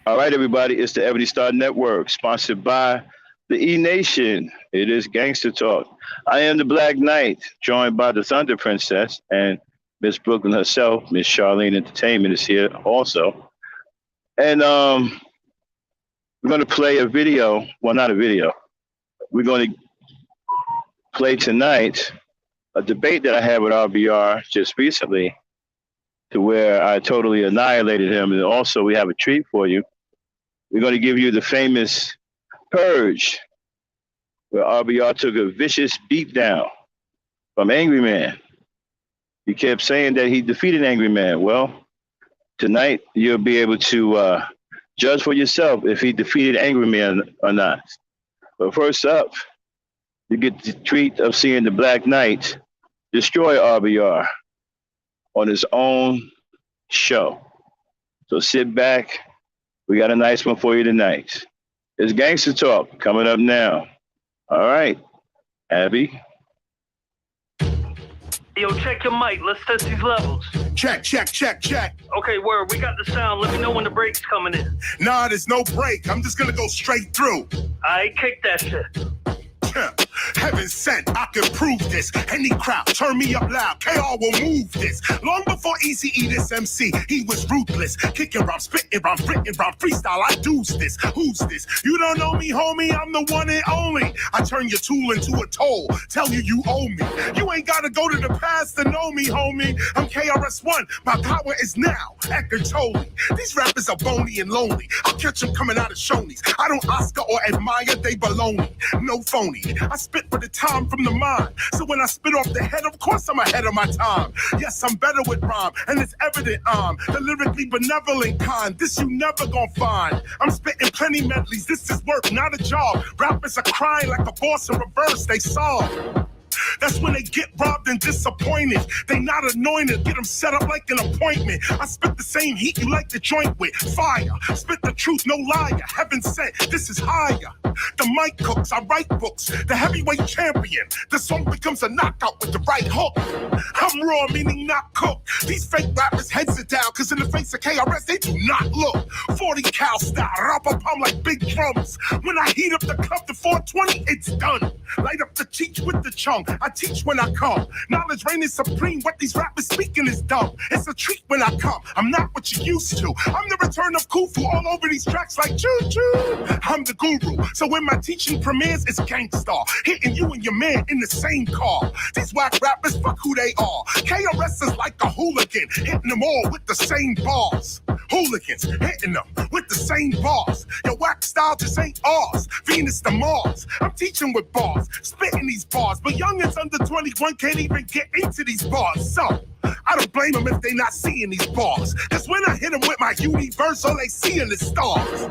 All right, everybody, it's the Ebony Star Network, sponsored by the E Nation. It is Gangster Talk. I am the Black Knight, joined by the Thunder Princess and Miss Brooklyn herself. Miss Charlene Entertainment is here also. And we're going to play a video. Well, not a video. We're going to play tonight a debate that I had with RBR just recently to where I totally annihilated him. And also, we have a treat for you. We're going to give you the famous Purge, where RBR took a vicious beatdown from Angryman. He kept saying that he defeated Angryman. Well, tonight you'll be able to judge for yourself if he defeated Angryman or not. But first up, you get the treat of seeing the Black Knight destroy RBR on his own show. So sit back. We got a nice one for you tonight. It's Gangster Talk coming up now. All right, Abby. Yo, check your mic. Let's test these levels. Check. Okay, word. We got the sound. Let me know when the break's coming in. Nah, there's no break. I'm just gonna go straight through. I kick that shit. Heaven sent, I can prove this. Any crowd, turn me up loud. KR will move this. Long before Eazy-E, this MC, he was ruthless. Kicking rhymes, spitting rhymes, written rhymes, freestyle. I do's this. Who's this? You don't know me, homie. I'm the one and only. I turn your tool into a toll. Tell you owe me. You ain't gotta go to the past to know me, homie. I'm KRS-One. My power is now. Eckhart Tolle. These rappers are bony and lonely. I'll catch them coming out of Shoney's. I don't Oscar or admire, they baloney. No phony. I spit for the time from the mind. So when I spit off the head, of course I'm ahead of my time. Yes, I'm better with rhyme, and it's evident I'm the lyrically benevolent kind. This you never gonna find. I'm spitting plenty medleys. This is work, not a job. Rappers are crying like a boss in reverse. They solve. That's when they get robbed and disappointed. They not anointed, get them set up like an appointment. I spit the same heat you like to joint with. Fire, spit the truth, no liar. Heaven sent, this is higher. The mic cooks, I write books. The heavyweight champion. The song becomes a knockout with the right hook. I'm raw, meaning not cooked. These fake rappers heads are down, cause in the face of KRS, they do not look. 40 cal style, rap-a-pum like big drums. When I heat up the cup to 420, it's done. Light up the cheek with the chunk. I teach when I come. Knowledge reigning supreme. What these rappers speaking is dumb. It's a treat when I come. I'm not what you used to. I'm the return of Khufu all over these tracks like choo-choo. I'm the guru. So when my teaching premieres, it's Gangsta. Hitting you and your man in the same car. These whack rappers, fuck who they are. KRS is like a hooligan. Hitting them all with the same bars. Hooligans hitting them with the same bars. Your whack style just ain't ours. Venus to Mars. I'm teaching with bars. Spitting these bars. But youngins under 21 can't even get into these bars. So, I don't blame them if they not seeing these bars. Cause when I hit them with my universe, all they seeing is stars.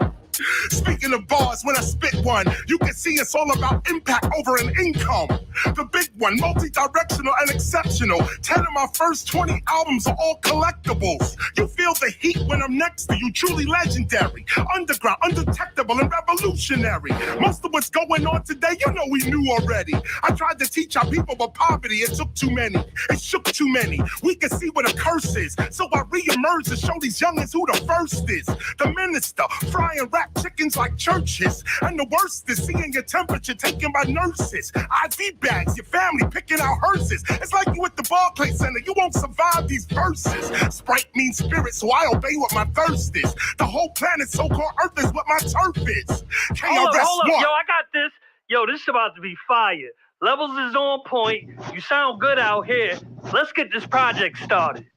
Speaking of bars, when I spit one, you can see it's all about impact over an income. The big one, multi-directional and exceptional. 10 of my first 20 albums are all collectibles. You feel the heat when I'm next to you, truly legendary. Underground, undetectable, and revolutionary. Most of what's going on today, you know we knew already. I tried to teach our people, but poverty, it took too many. It shook too many. We can see what a curse is. So I re-emerge to show these youngins who the first is. The minister, frying rap chickens like churches. And the worst is seeing your temperature taken by nurses. IV bags, your family picking out hearses. It's like you at the Barclays Center, you won't survive these verses. Sprite means spirit, so I obey what my thirst is. The whole planet, so-called Earth, is what my turf is. Hold up. Yo, I got this. Yo, this is about to be fire. Levels is on point. You sound good out here. Let's get this project started.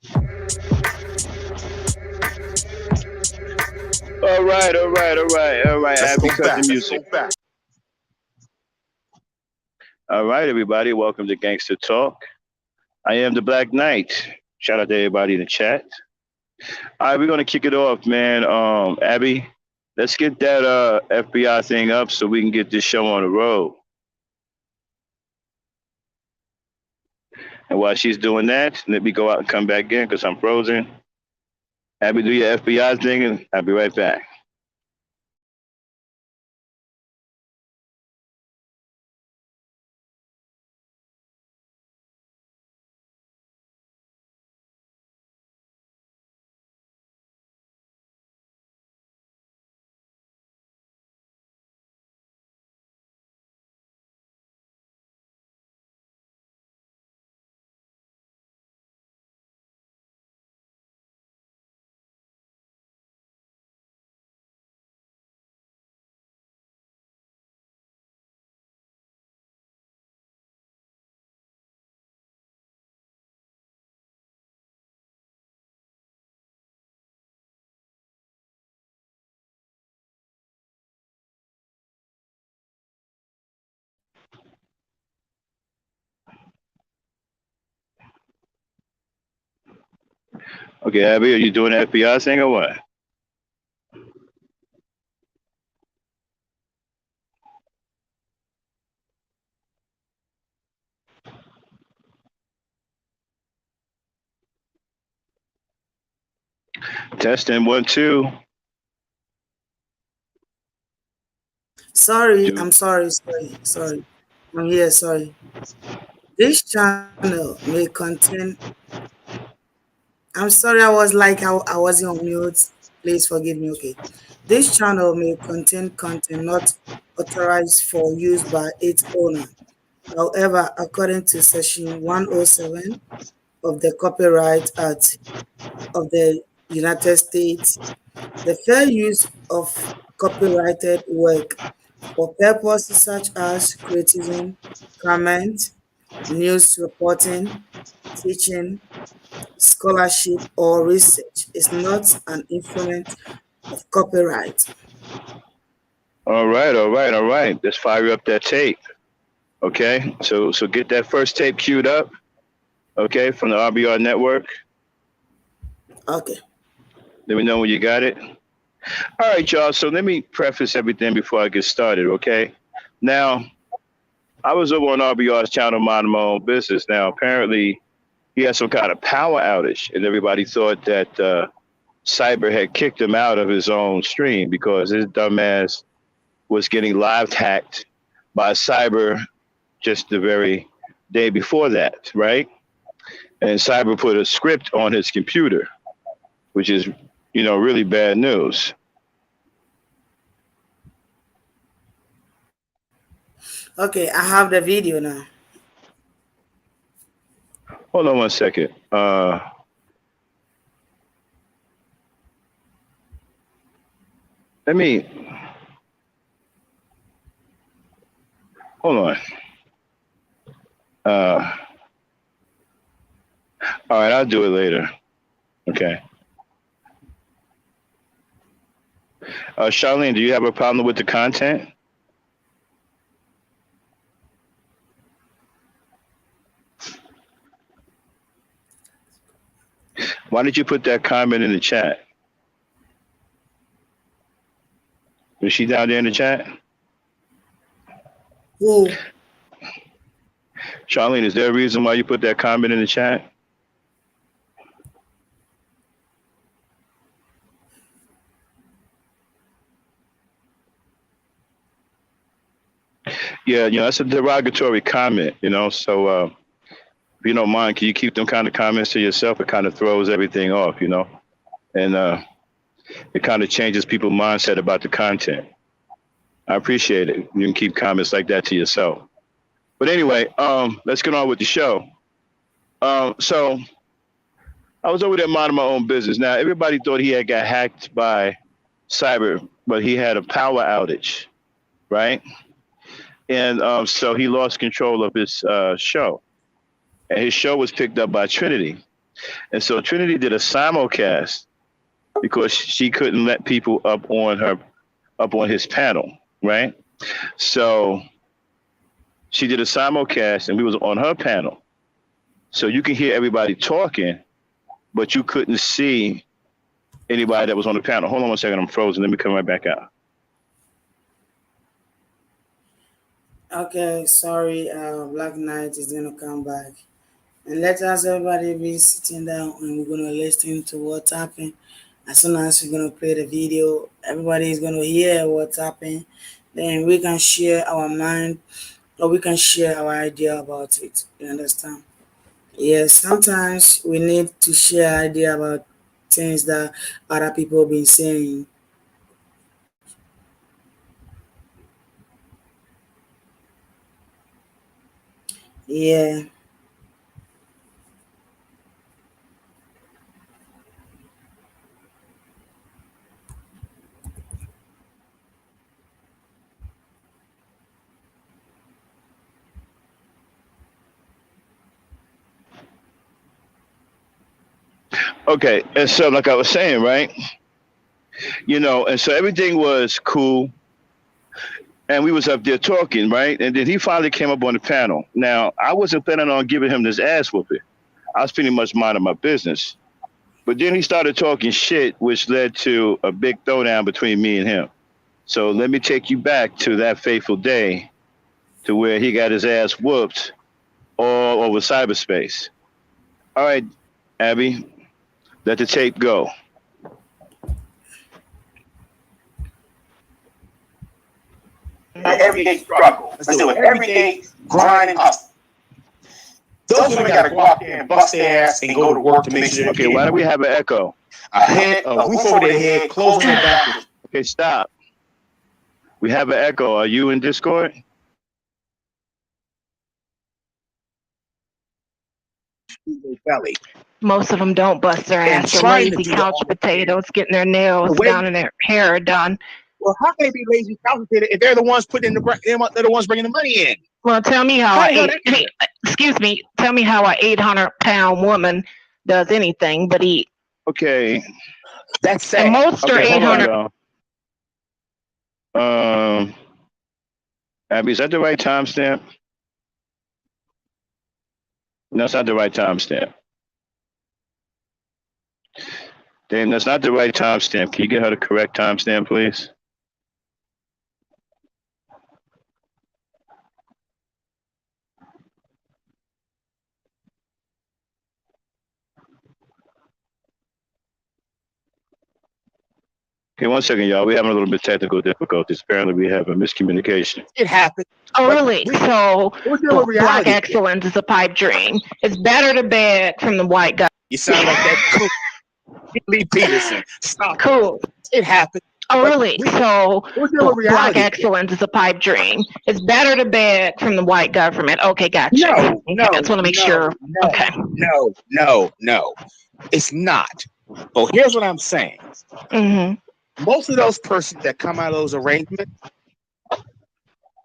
All right. Abby, cut the music. All right, everybody. Welcome to Gangster Talk. I am the Black Knight. Shout out to everybody in the chat. All right, we're going to kick it off, man. Abby, let's get that FBI thing up so we can get this show on the road. And while she's doing that, let me go out and come back in because I'm frozen. Abby, do your FBI thing, and I'll be right back. Okay, Abby, are you doing the FBI thing or what? Testing 1, 2. Sorry, Do I'm sorry. I'm here, sorry. This channel may contain, I'm sorry, I wasn't on mute. Please forgive me, okay. This channel may contain content not authorized for use by its owner. However, according to Section 107 of the Copyright Act of the United States, the fair use of copyrighted work for purposes such as criticism, comment, news reporting, teaching, scholarship, or research is not an infringement of copyright. all right, all right, all right. Let's fire up that tape. Okay, so get that first tape queued up. Okay, from the RBR network. Okay. Let me know when you got it. All right, y'all. So let me preface everything before I get started. Okay. Now, I was over on RBR's channel minding my own business. Now, apparently, he had some kind of power outage, and everybody thought that Cyber had kicked him out of his own stream because his dumbass was getting live hacked by Cyber just the very day before that, right? And Cyber put a script on his computer, which is, really bad news. Okay, I have the video now. Hold on 1 second. Let me hold on. Uh, all right, I'll do it later. Okay. Charlene, do you have a problem with the content? Why did you put that comment in the chat? Was she down there in the chat? Who? Charlene, is there a reason why you put that comment in the chat? Yeah, that's a derogatory comment, so if you don't mind, can you keep them kind of comments to yourself? It kind of throws everything off, and it kind of changes people's mindset about the content. I appreciate it. You can keep comments like that to yourself. But anyway, let's get on with the show. So I was over there minding my own business. Now, everybody thought he had got hacked by Cyber, but he had a power outage, right? And so he lost control of his show. And his show was picked up by Trinity. And so Trinity did a simulcast because she couldn't let people up on his panel, right? So she did a simulcast and we was on her panel. So you can hear everybody talking, but you couldn't see anybody that was on the panel. Hold on 1 second, I'm frozen. Let me come right back out. Okay, sorry, Black Knight is gonna come back. And let us everybody be sitting down and we're gonna listen to what's happening. As soon as we're gonna play the video, everybody is gonna hear what's happening. Then we can share our mind or we can share our idea about it. You understand? Yes, sometimes we need to share idea about things that other people been saying. Yeah. Okay, and so like I was saying, right? And so everything was cool. And we was up there talking, right? And then he finally came up on the panel. Now, I wasn't planning on giving him this ass whooping. I was pretty much minding my business. But then he started talking shit, which led to a big throwdown between me and him. So let me take you back to that fateful day to where he got his ass whooped all over cyberspace. All right, Abby, let the tape go. Everyday struggle. Let's do it. Everyday grind and hustle. Those women got to go out there and bust their ass and go to work to make sure. Okay, why do we have an echo? A head, a roof over their head, clothes on their back. Okay, stop. We have an echo. Are you in Discord? Belly. Most of them don't bust their ass. They're lazy couch potatoes, getting their nails done and their hair done. Well, how can they be lazy couch potatoes if they're the ones putting they're the ones bringing the money in? Well, tell me how excuse me, tell me how a 800-pound woman does anything but eat. Okay. That's sad. And most are 800. Abby, is that the right timestamp? No, that's not the right timestamp. Damn, that's not the right timestamp. Can you get her the correct timestamp, please? Okay, 1 second, y'all. We're having a little bit of technical difficulties. Apparently, we have a miscommunication. It happened. Oh, really? So, black excellence is a pipe dream. It's better to beg from the white guy. You sound like that Lee Peterson. Stop. Cool. It happened. Oh, really? So, black excellence is a pipe dream. It's better to beg from the white government. Okay, gotcha. No. I just want to make sure. Okay. No. It's not. But here's what I'm saying. Mm-hmm. Most of those persons that come out of those arrangements,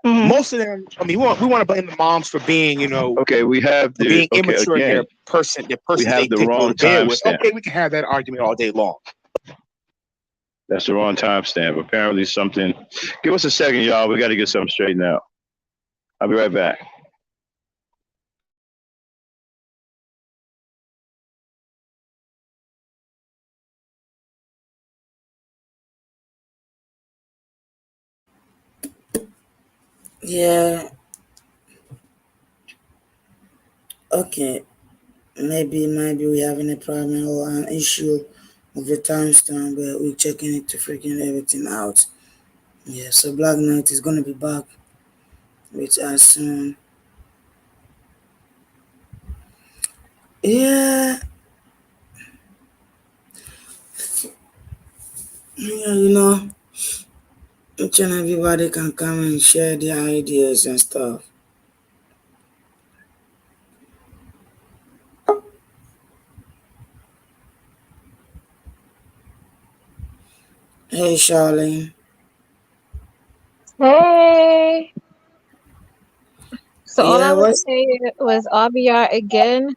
most of them, I mean, we want to blame the moms for being, okay, we have being immature. Again, their person we have they the take wrong to bed with. timestamp. Okay, we can have that argument all day long. That's the wrong timestamp. Apparently, something. Give us a second, y'all. We got to get something straightened out. I'll be right back. Yeah. Okay. Maybe we having a problem or an issue with the timestamp, but we're checking it to freaking everything out. Yeah, so Black Knight is gonna be back with us soon. Yeah. Yeah, each and everybody can come and share their ideas and stuff. Hey, Charlene. Hey. So all Yeah, I was saying was RBR again.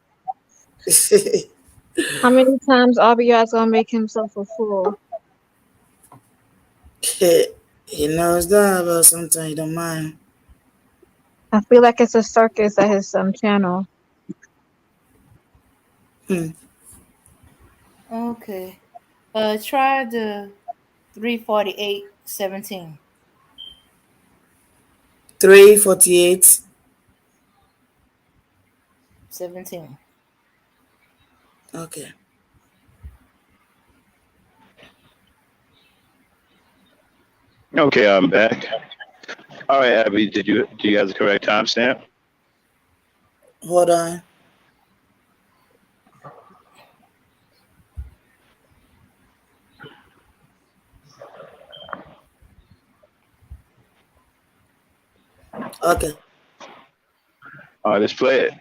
How many times RBR is gonna make himself a fool? He knows that, but sometimes he don't mind. I feel like it's a circus at his channel. Okay. Try the 348-17. 348. 17. Okay. Okay, I'm back. All right, Abby, do you have the correct timestamp? Hold on. Okay. All right, let's play it.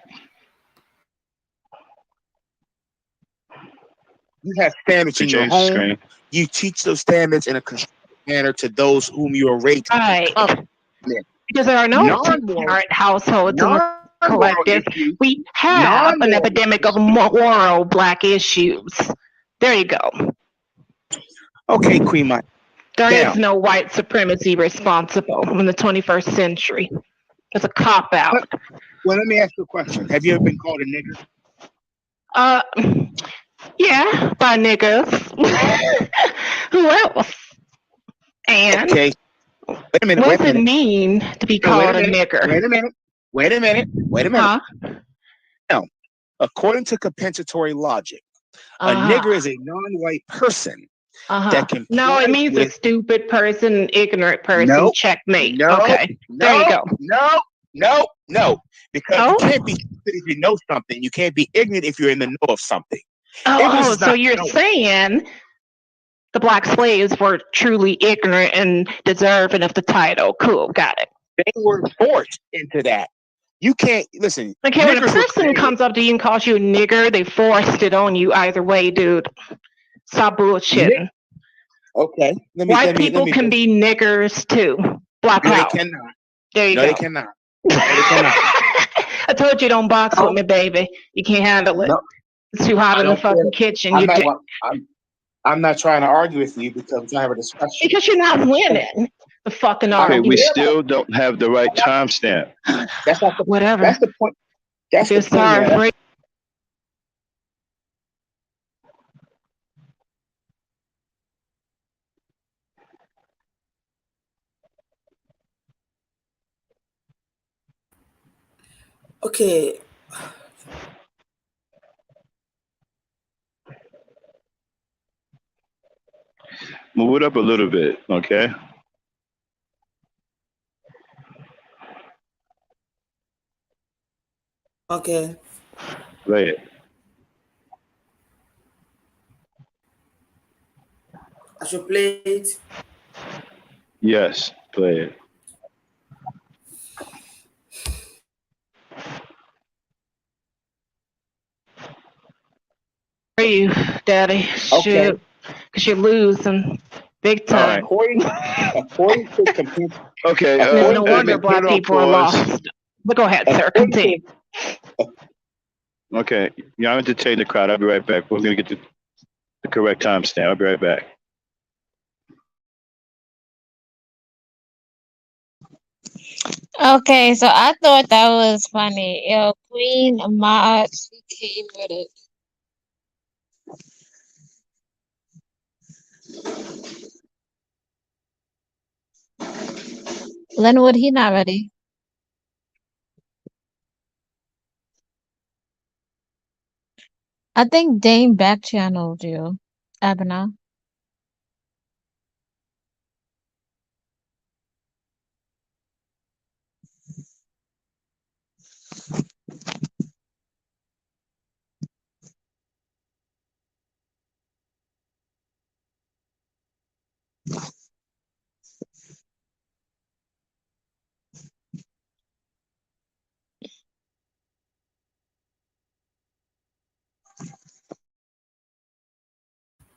You have standards in your home. Screen. You teach those standards in a constructive manner to those whom you are raised. Right. Because there are no parent households in the collective. We have an epidemic of moral black issues. There you go. Okay, Queen Mike. There is no white supremacy responsible in the 21st century. It's a cop-out. Well, let me ask you a question. Have you ever been called a nigger? Yeah, by niggas. Who else? And Okay. Wait a minute. what Wait a does it minute. mean to be No, wait a called a minute. nigger? Wait a minute. Wait a minute. Wait a minute. Huh? Now, according to compensatory logic, a Uh-huh. nigger is a non-white person Uh-huh. that can No, it flirt means a with. stupid person, ignorant person. No, Checkmate. no, Okay. There you no, go. no. Because you Oh? can't be stupid if you know something. You can't be ignorant if you're in the know of something. Oh, Ignorance is so not you're knowing. saying the black slaves were truly ignorant and deserving of the title. Cool, got it. They were forced into that. You can't listen. Okay, when a Niggers were person created. comes up to you and calls you a nigger, they forced it on you either way, dude. Stop bullshitting. Okay, White people can be niggers too. Black No, they power. cannot. There you No, go. they cannot. No, they cannot. I told you don't box No. with me, baby. You can't handle it. No, It's too hot I in the don't fucking care. kitchen. I'm not trying to argue with you because we're trying to have a discussion. Because you're not winning the fucking Okay, argument. we still don't have the right timestamp. That's not the Whatever. That's the point. That's Feel the point. sorry man. for Okay. Move it up a little bit, okay? Okay. Play it. I should play it. Yes, play it. you, Daddy. Okay. Shoot. Because you're losing big All time. right. According to compensatory. Okay. There's no let wonder me black put it on people are pause. lost. But go ahead, sir. Continue. Okay. Y'all entertain the crowd. I'll be right back. We're going to get the correct timestamp. I'll be right back. Okay, so I thought that was funny. Yo, Queen Ahmad, she came with it. Linwood, he not ready. I think Dame back channeled you, Abena.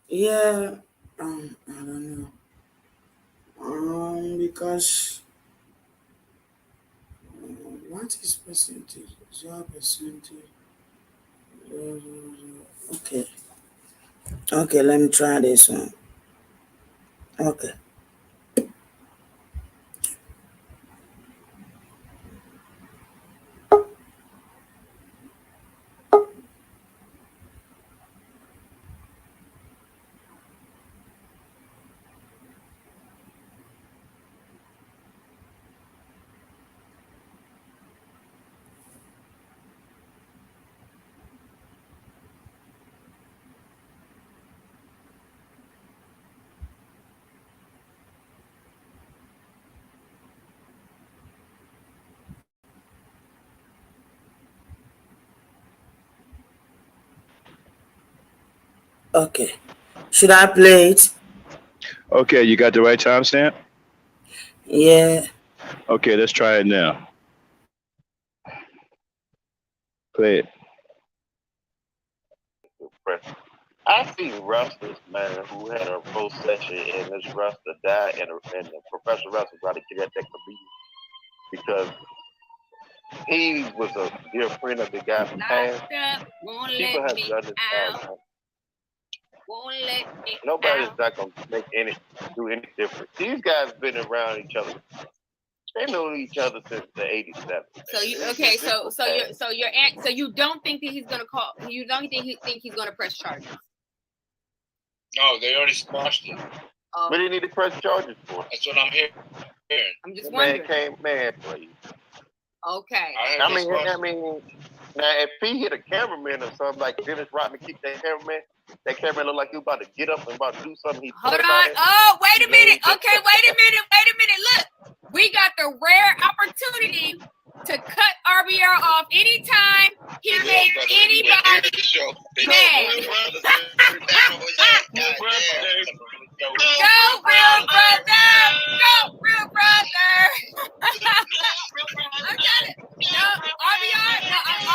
Yeah. I don't know. Because what is percentage? 0%. Okay. Okay, let me try this one. Okay. Okay. Should I play it? Okay, you got the right timestamp? Yeah. Okay, let's try it now. Play it. I see wrestlers, man, who had a full session and this wrestler died, and the professional wrestler tried to get at that comedian because he was a dear friend of the guy from past. People have done this past, man. Nobody's not gonna do any different. These guys been around each other They know each other since the '87. So you so you don't think that he's gonna call? You don't think he's gonna press charges? No, they already squashed it. What do you need to press charges for? That's what I'm hearing. I'm just wondering. Please. Okay. I mean, now if he hit a cameraman or something like Dennis Rodman kicked that cameraman looked like he was about to get up and about to do something. Hold on. Oh, wait a minute. Okay, wait a minute. Look, we got the rare opportunity to cut RBR off anytime he made anybody mad. Go, real brother! Go, real brother! I'm telling you,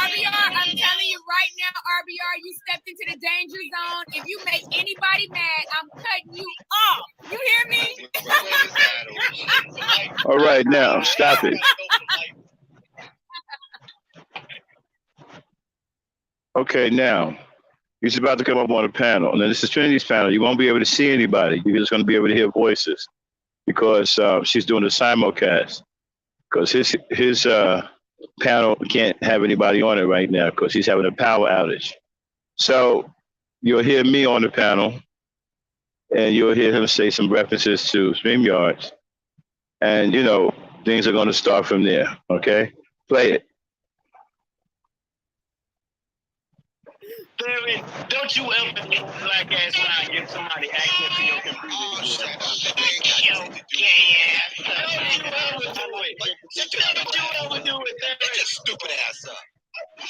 RBR, I'm telling you right now, RBR, you stepped into the danger zone. If you make anybody mad, I'm cutting you off. You hear me? All right, now, stop it. Okay, now, he's about to come up on a panel. Now, this is Trinity's panel. You won't be able to see anybody. You're just going to be able to hear voices because she's doing a simulcast. Because his panel can't have anybody on it right now because he's having a power outage. So you'll hear me on the panel, and you'll hear him say some references to StreamYards. And, things are going to start from there, okay? Play it. Barry, don't you ever get black ass lie give somebody access to your computer. Don't you ever do it. Don't you ever do it, Barry. Get your stupid ass up.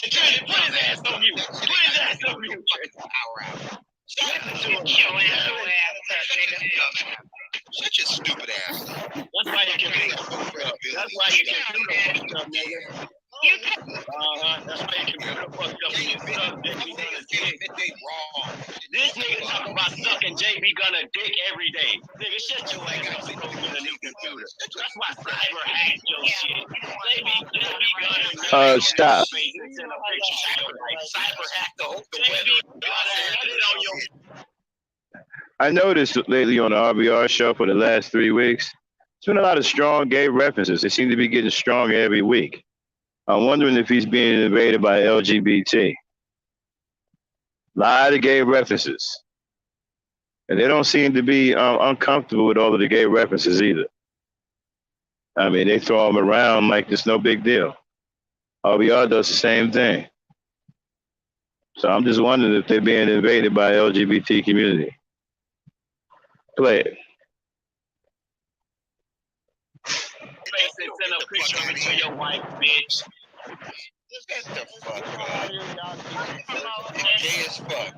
Put his ass on mute. Put his ass on mute. Shut your stupid ass up. That's why you can do that. That's why you can do that, nigga. That's why you can fucked up when you suck JB Gunner dick. This nigga talking about sucking JB Gunner dick every day. Nigga, shut your ass up and go get a new computer. That's why cyber hacked your shit. JB Gunner. Stop. Cyber hacked the whole web. I noticed lately on the RBR show for the last 3 weeks, there's been a lot of strong gay references. They seem to be getting stronger every week. I'm wondering if he's being invaded by LGBT. A lot of gay references. And they don't seem to be uncomfortable with all of the gay references either. I mean, they throw them around like it's no big deal. RBR does the same thing. So I'm just wondering if they're being invaded by LGBT community. Play it. Send a picture of it to your wife, bitch. Get the fuck out. Gay as fuck, man.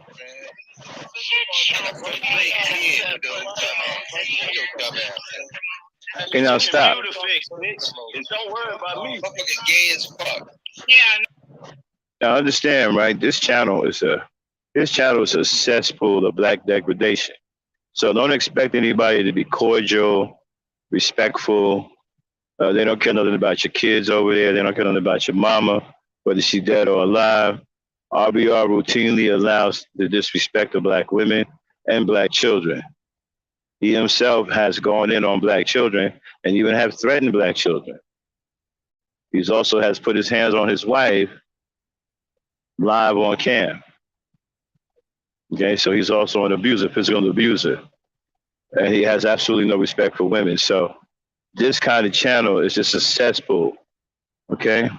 Okay, now stop. Don't worry about me. Motherfucker gay as fuck. Yeah. Now understand, right? This channel is a cesspool of black degradation. So don't expect anybody to be cordial, respectful. They don't care nothing about your kids over there. They don't care nothing about your mama, whether she's dead or alive. RBR routinely allows the disrespect of black women and black children. He himself has gone in on black children and even have threatened black children. He also has put his hands on his wife live on cam. Okay, so he's also an abuser, physical abuser. And he has absolutely no respect for women. So this kind of channel is just a cesspool, okay?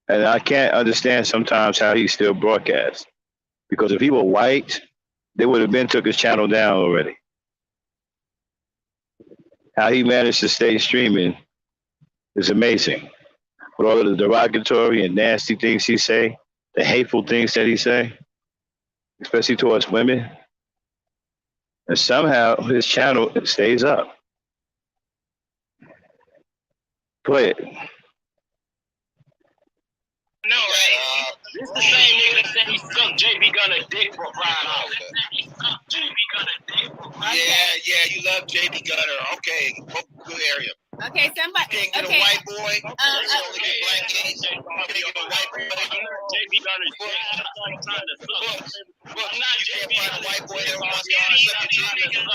And I can't understand sometimes how he still broadcasts. Because if he were white, they would have been took his channel down already. How he managed to stay streaming is amazing. With all of the derogatory and nasty things he say, the hateful things that he say, especially towards women. And somehow his channel stays up. Play it. No, right? This the same nigga that said he sucked JB Gunner dick for $5. Yeah, you love JB Gunner. Okay, good area. Okay, somebody. Can't get a white boy. You only get black gays. Can't get a white boy. JB Gunner's dick. Look, you can't find a white boy that wants to suck your dick. You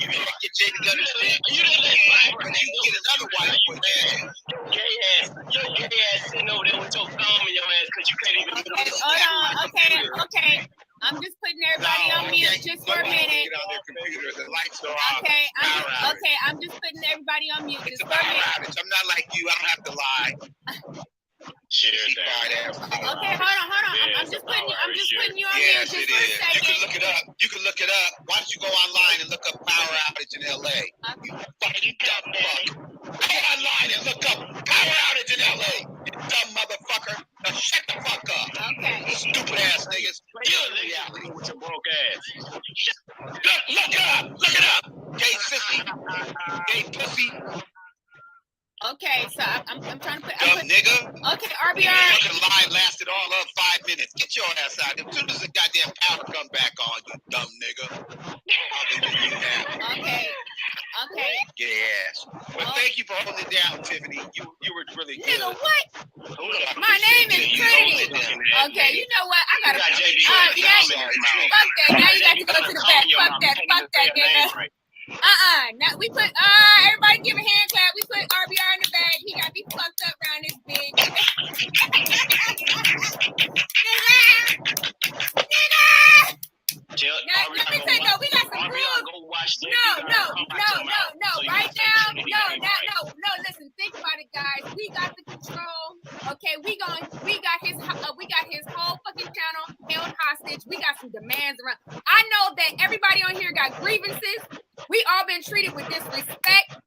can't get JB Gunner shit. You didn't let black, but you get another white boy. Gay ass. Your gay ass sitting over there with your thumb in your ass because you can't even get on the Okay. I'm just putting everybody on mute just for a minute. I'm just putting everybody on mute just for a minute. I'm not like you. I don't have to lie. Okay, hold on. I'm just putting you on mute just for a second. You can look it up. Why don't you go online and look up power outage in LA? You fucking dumb fuck. Go online and look up power outage in LA. You dumb motherfucker. Now shut the fuck up. Okay. Stupid ass niggas. Deal in reality with your broke ass. Look it up. Gay sissy. Gay pussy. Okay, so I'm trying to put. Dumb nigga. Okay, RBR. The fucking line lasted all of 5 minutes. Get your ass out. As soon as the goddamn power come back on, you dumb nigga. Okay. Get ass. Well, thank you for holding it down, Tiffany. You were really good. Nigga, what? My name is Trinity. Okay, you know what? I gotta. Fuck that. Now you got to go to the back. Fuck that, nigga. Now we put everybody give a hand clap. We put RBR in the bag. He got me fucked up around this bitch. Nigga. Now, let me say though, we got some rules. No. Right now, no. Listen, think about it, guys. We got the control. Okay, we got his whole fucking channel held hostage. We got some demands around. I know that everybody on here got grievances. We all been treated with disrespect.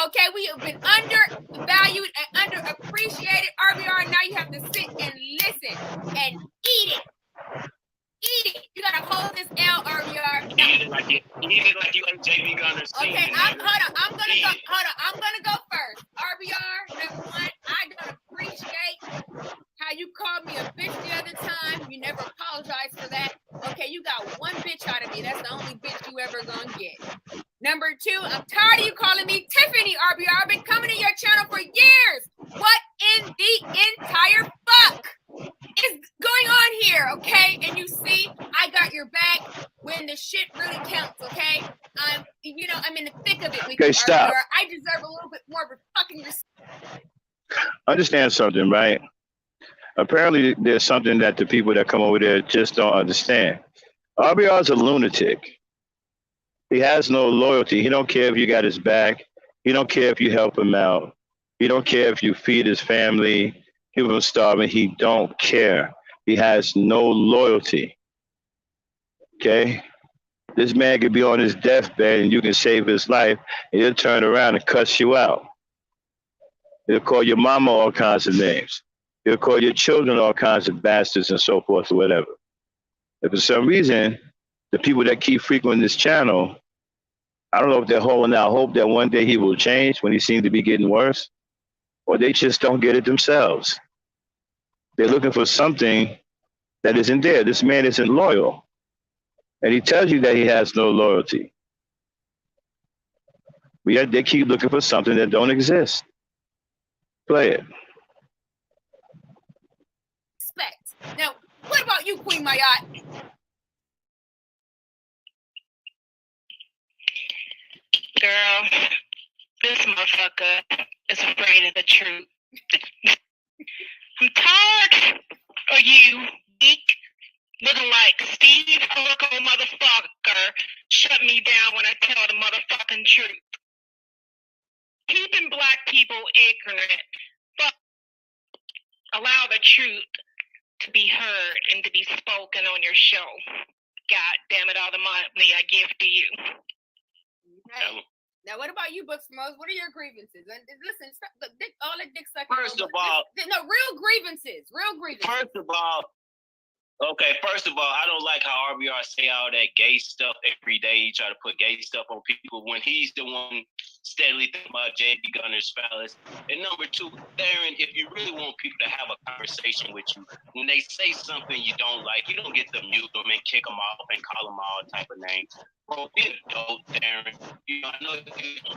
Okay, we have been undervalued and underappreciated. RBR, now you have to sit and listen and eat it. You gotta hold this L, RBR. Eat it like you ain't JB Gunner. Okay, I'm gonna go first. RBR, number one, I don't appreciate how you called me a bitch the other time. You never apologized for that. Okay, you got one bitch out of me. That's the only bitch you ever gonna get. Number two, I'm tired of you calling me Tiffany, RBR. I've been coming to your channel for years. What in the entire fuck is going on here, okay? And you see, I got your back when the shit really counts, okay? I'm in the thick of it with you, stop. RBR. I deserve a little bit more of a fucking respect. Understand something, right? Apparently, there's something that the people that come over there just don't understand. RBR is a lunatic. He has no loyalty. He don't care if you got his back. He don't care if you help him out. He don't care if you feed his family. He was starving. He don't care. He has no loyalty. Okay? This man could be on his deathbed and you can save his life and he'll turn around and cuss you out. He'll call your mama all kinds of names. He'll call your children all kinds of bastards and so forth or whatever. If for some reason, the people that keep frequenting this channel, I don't know if they're holding out hope that one day he will change when he seems to be getting worse, or they just don't get it themselves. They're looking for something that isn't there. This man isn't loyal. And he tells you that he has no loyalty. But yet they keep looking for something that don't exist. Play it. Respect. Now, what about you, Queen Mayat? Girl, this motherfucker is afraid of the truth. I'm tired of you, geek, looking like Steve Urkel motherfucker, shut me down when I tell the motherfucking truth. Keeping black people ignorant. Fuck. Allow the truth to be heard and to be spoken on your show. God damn it, all the money I give to you. Okay. Now, what about you, Books Mose? What are your grievances? And listen, stop, all the dick sucking. First of all, real grievances. First of all, I don't like how RBR say all that gay stuff every day. He try to put gay stuff on people when he's the one steadily thinking about JB Gunner's phallus. And number two, Darren, if you really want people to have a conversation with you, when they say something you don't like, you don't get to mute them and kick them off and call them all type of names. Bro, be an adult, Darren. You know, I know you're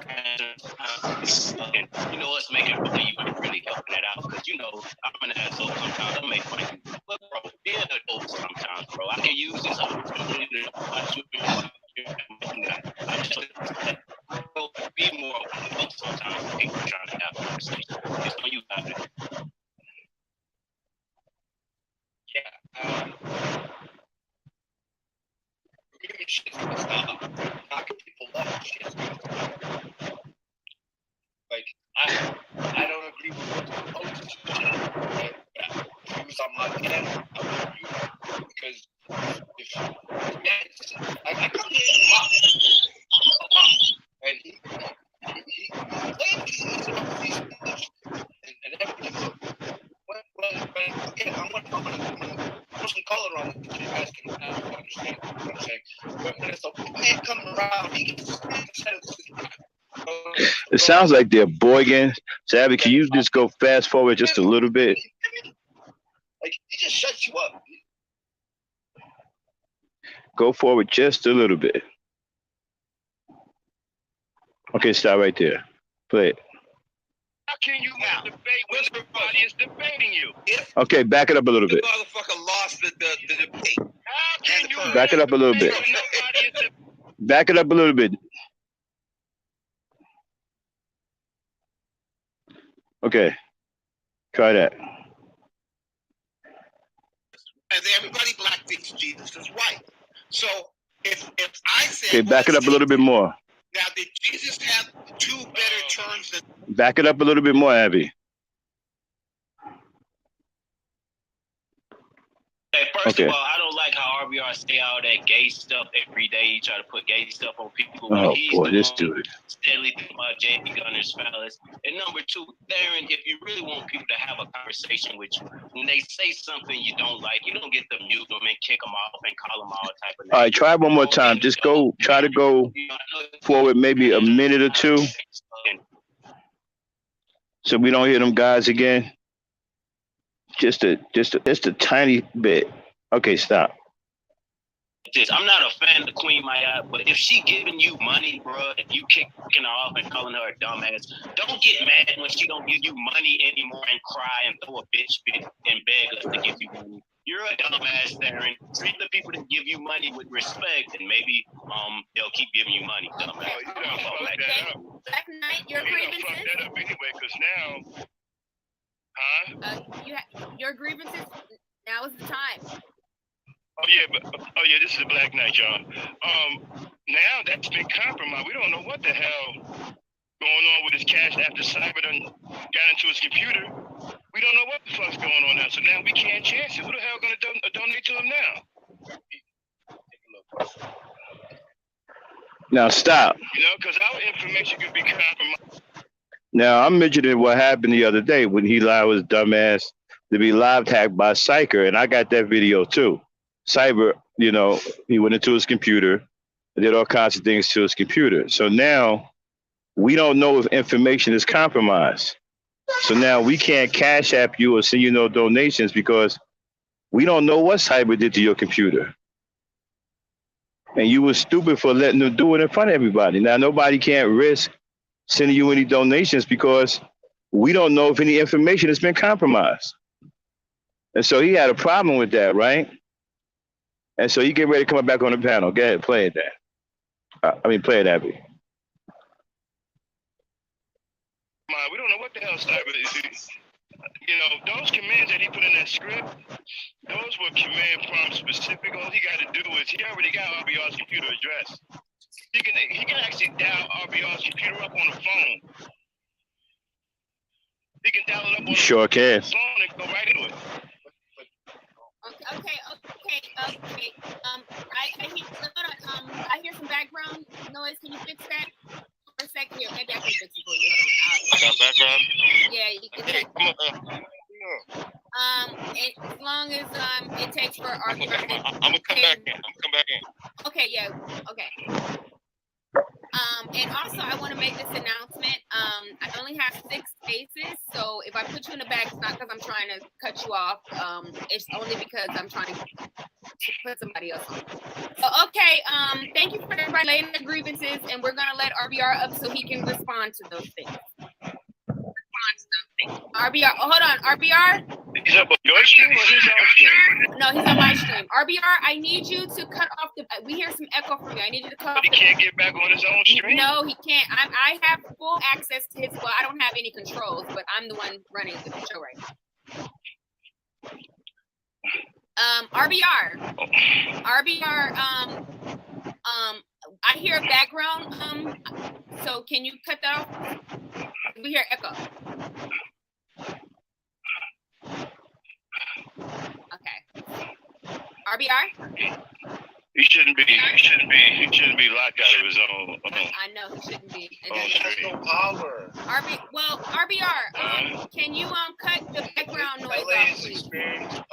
and you know us making fun of you and really helping it out because you know I'm an asshole sometimes. I make fun of you, but bro, be an adult sometimes, bro. I can use this opportunity to watch you. shit's gonna stop. Knocking people up, shit's gonna stop. Like, I don't agree with what you're supposed to do. Right? If you was on my dad, I would you. Because if I come here a lot. And he played these and everything. Well, again, I'm gonna put some color on it so you guys can understand what I'm saying. But when it's a man coming around, he gets It sounds like they're boyging. So, Abby, can you just go fast forward just a little bit? Like, he just shuts you up. Go forward just a little bit. Okay, stop right there. Play it. How can you have debate when everybody is debating you? Okay, back it up a little bit. Motherfucker lost the debate. How can you Back it up a little bit. Back it up a little bit. Okay, try that. And everybody black thinks Jesus is white. So if I say, Okay, back it up a little bit more. Now, did Jesus have two better terms than? Back it up a little bit more, Abby. Hey, first of all, I don't like how RBR stay out that gay stuff every day. He try to put gay stuff on people. Oh boy, this dude. Steadily think about J.B. Gunner's fellas. And number two, Darren, if you really want people to have a conversation with you, when they say something you don't like, you don't get to mute them and kick them off and call them all type of names. All right, try one more time. Just try to go forward maybe a minute or two, so we don't hear them guys again. Just a tiny bit. Okay, stop. I'm not a fan of Queen Maya, but if she giving you money, bro, and you kicking her off and calling her a dumbass, don't get mad when she don't give you money anymore and cry and throw a bitch fit and beg us to give you money. You're a dumbass, Darren. Treat the people that give you money with respect, and maybe they'll keep giving you money. Dumbass. Oh, you done fucked that up. Black Knight, your grievances. Fuck that up anyway, because now, Your grievances. Now is the time. Oh yeah, this is a Black Knight, y'all. Now that's been compromised. We don't know what the hell going on with his cash after Cyber done got into his computer. We don't know what the fuck's going on now. So now we can't chance it. Who the hell gonna donate to him now? Now stop. You know, because our information could be compromised. Now I'm mentioning what happened the other day when he allowed his dumbass to be live hacked by Psyker, and I got that video too. Cyber, you know, he went into his computer, did all kinds of things to his computer. So now we don't know if information is compromised. So now we can't cash app you or send you no donations because we don't know what Cyber did to your computer. And you were stupid for letting them do it in front of everybody. Now nobody can't risk sending you any donations because we don't know if any information has been compromised. And so he had a problem with that, right? And so you get ready to come back on the panel. Go ahead, play it, Dan. Play it, Abby. We don't know what the hell Cyber is. You know, those commands that he put in that script, those were command prompt specific. All he got to do is he already got RBR's computer address. He can actually dial RBR's computer up on the phone. He can dial it up on the phone and go right into it. Okay. I hear some background noise. Can you fix that for a second? Here, maybe I can fix it for you. I got background. Yeah, you can. As long as it takes for our. I'm gonna come back in. Okay. Yeah. Okay. And also, I want to make this announcement. I only have 6 spaces, so if I put you in the back, it's not because I'm trying to cut you off. It's only because I'm trying to put somebody else on. So, okay. Thank you for everybody laying their grievances, and we're gonna let RBR up so he can respond to those things. RBR, hold on, RBR. He's up on your stream or his own stream? No, he's on my stream. RBR, I need you to cut off the. We hear some echo from you. I need you to cut off. But he can't get back on his own stream. No, he can't. I have full access to his. Well, I don't have any controls, but I'm the one running the show right now. RBR. I hear background. So can you cut that off? We hear echo. Okay. RBR? He shouldn't be locked out of his own. I know he shouldn't be. He has no power. RBR, can you cut the background noise off, please? Experienced a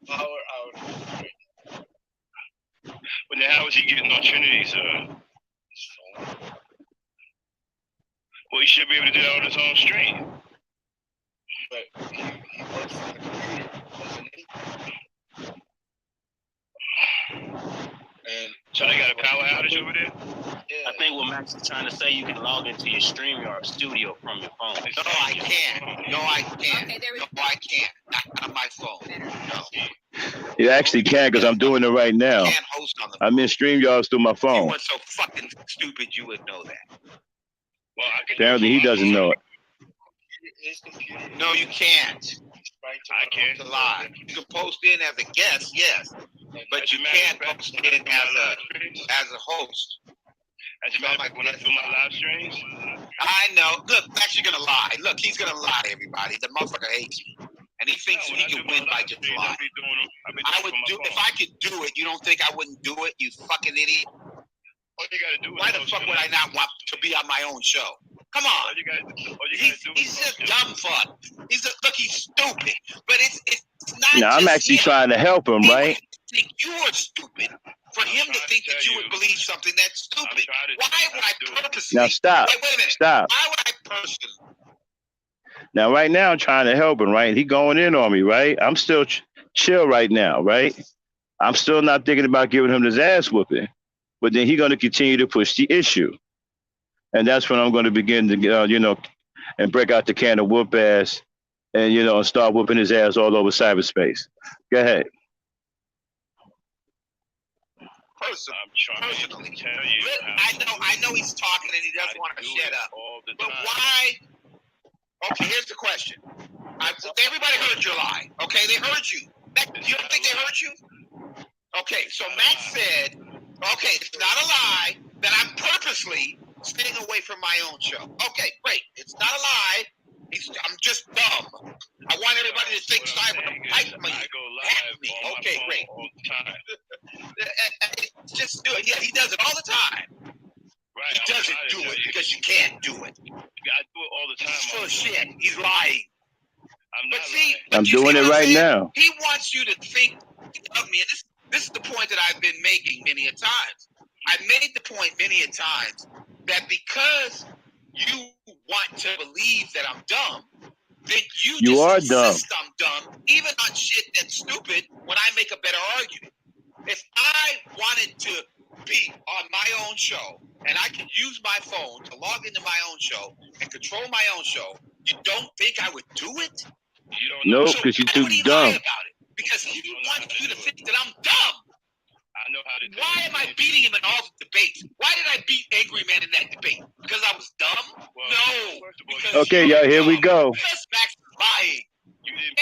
power outage. But then how is he getting on Trinity's well, he should be able to do that on his own stream. But he works on the computer, doesn't he? And so they got a power outage over there? I think what Max is trying to say, you can log into your StreamYard studio from your phone. No, I can't. No, I can't. Okay, no, I can't. Not on my phone. No. You actually can, because I'm doing it right now. You can't host on the phone. I'm in StreamYards through my You phone. weren't so fucking stupid you would know that. Well, Apparently he doesn't know it. His computer. No, you can't. I can't. It's a lie. You can post in as a guest, yes, but you can't post in as a host. As a matter of fact, when I do my live streams, I know. Look, Max, you're gonna lie. Look, he's gonna lie to everybody. The motherfucker hates me, and he thinks he can win by just lying. I would do if I could do it. You don't think I wouldn't do it? You fucking idiot. All you gotta do is why the fuck would I not want to be on my own show? Come on. He's just dumb fuck. Look, he's stupid. But it's not. No, I'm actually trying to help him, right? Think you are stupid for him to think that you would believe something that's stupid. Why would I purposely? Now stop. Wait a minute. Stop. Why would I purposely? Now, right now, I'm trying to help him, right? He going in on me, right? I'm still chill right now, right? I'm still not thinking about giving him his ass whooping. But then he's going to continue to push the issue. And that's when I'm going to begin to, and break out the can of whoop ass and, start whooping his ass all over cyberspace. Go ahead. Personally, I know he's talking and he doesn't want to shut up. But why? Okay, here's the question. Everybody heard your lie. Okay, they heard you. You don't think they heard you? Okay, so Max said, okay, it's not a lie that I'm purposely staying away from my own show. Okay, great. It's not a lie. I'm just dumb. I want everybody to think Cyber like me. Okay, great. Just do it. Yeah, he does it all the time. Right, he doesn't do it because you can't do it. I do it all the time. He's full of shit. He's lying. I'm doing it right now. He wants you to think of me. And this is the point that I've been making many a times. I've made the point many a times that because you want to believe that I'm dumb, then you are insist dumb. I'm dumb, even on shit that's stupid when I make a better argument. If I wanted to be on my own show and I could use my phone to log into my own show and control my own show, you don't think I would do it? No, because you're too dumb. About it? Because he wants you to think that I'm dumb. I know how to do Why am I beating him in all the debates? Why did I beat Angryman in that debate? Because I was dumb? No. Okay, y'all, here we go. Because Max is lying.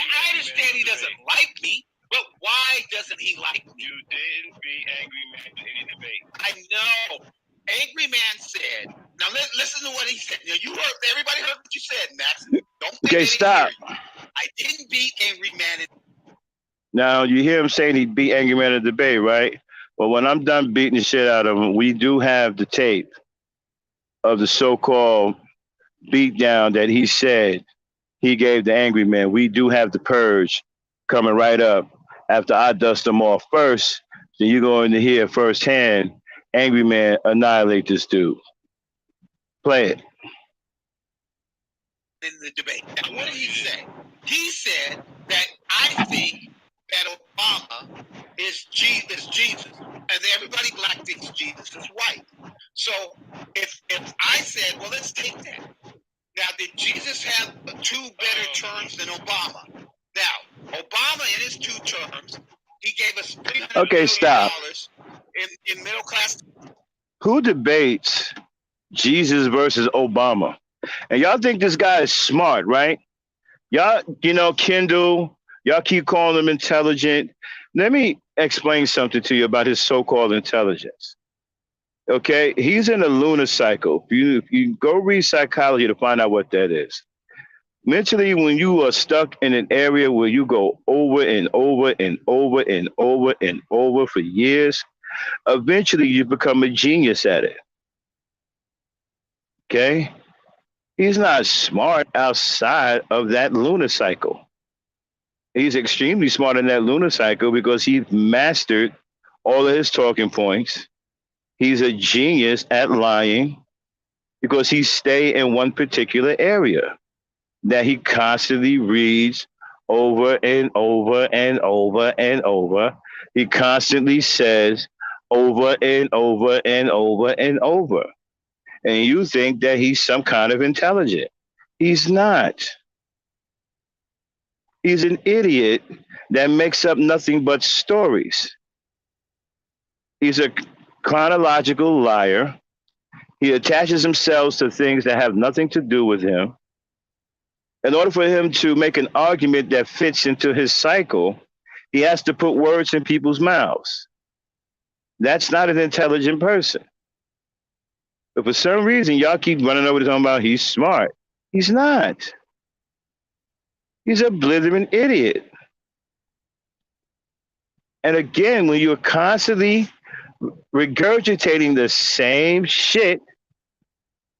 I understand he doesn't like me, but why doesn't he like me? You didn't beat Angryman in any debate. I know. Angryman said, now listen to what he said. You heard, everybody heard what you said, Max. Don't think Okay, stop. I didn't beat Angryman in. Now, you hear him saying he beat Angryman in the debate, right? Well, when I'm done beating the shit out of him, we do have the tape of the so-called beatdown that he said he gave the Angryman. We do have the purge coming right up. After I dust him off first, then you're going to hear firsthand Angryman annihilate this dude. Play it. In the debate. Now, what did he say? He said that I think that Obama is Jesus, and everybody black thinks Jesus is white. So if I said, well, let's take that. Now, did Jesus have two better terms than Obama? Now, Obama in his two terms, he gave us $300 million in middle class. Who debates Jesus versus Obama? And y'all think this guy is smart, right? Y'all, Kendall, y'all keep calling him intelligent. Let me explain something to you about his so-called intelligence. Okay, he's in a lunar cycle. If you go read psychology to find out what that is. Mentally, when you are stuck in an area where you go over and over and over and over and over for years, eventually you become a genius at it. Okay, he's not smart outside of that lunar cycle. He's extremely smart in that lunar cycle because he's mastered all of his talking points. He's a genius at lying because he stay in one particular area that he constantly reads over and over and over and over. He constantly says over and over and over and over. And you think that he's some kind of intelligent. He's not. He's an idiot that makes up nothing but stories. He's a chronological liar. He attaches himself to things that have nothing to do with him. In order for him to make an argument that fits into his cycle, he has to put words in people's mouths. That's not an intelligent person. But for some reason, y'all keep running over to talking about he's smart. He's not. He's a blithering idiot. And again, when you're constantly regurgitating the same shit,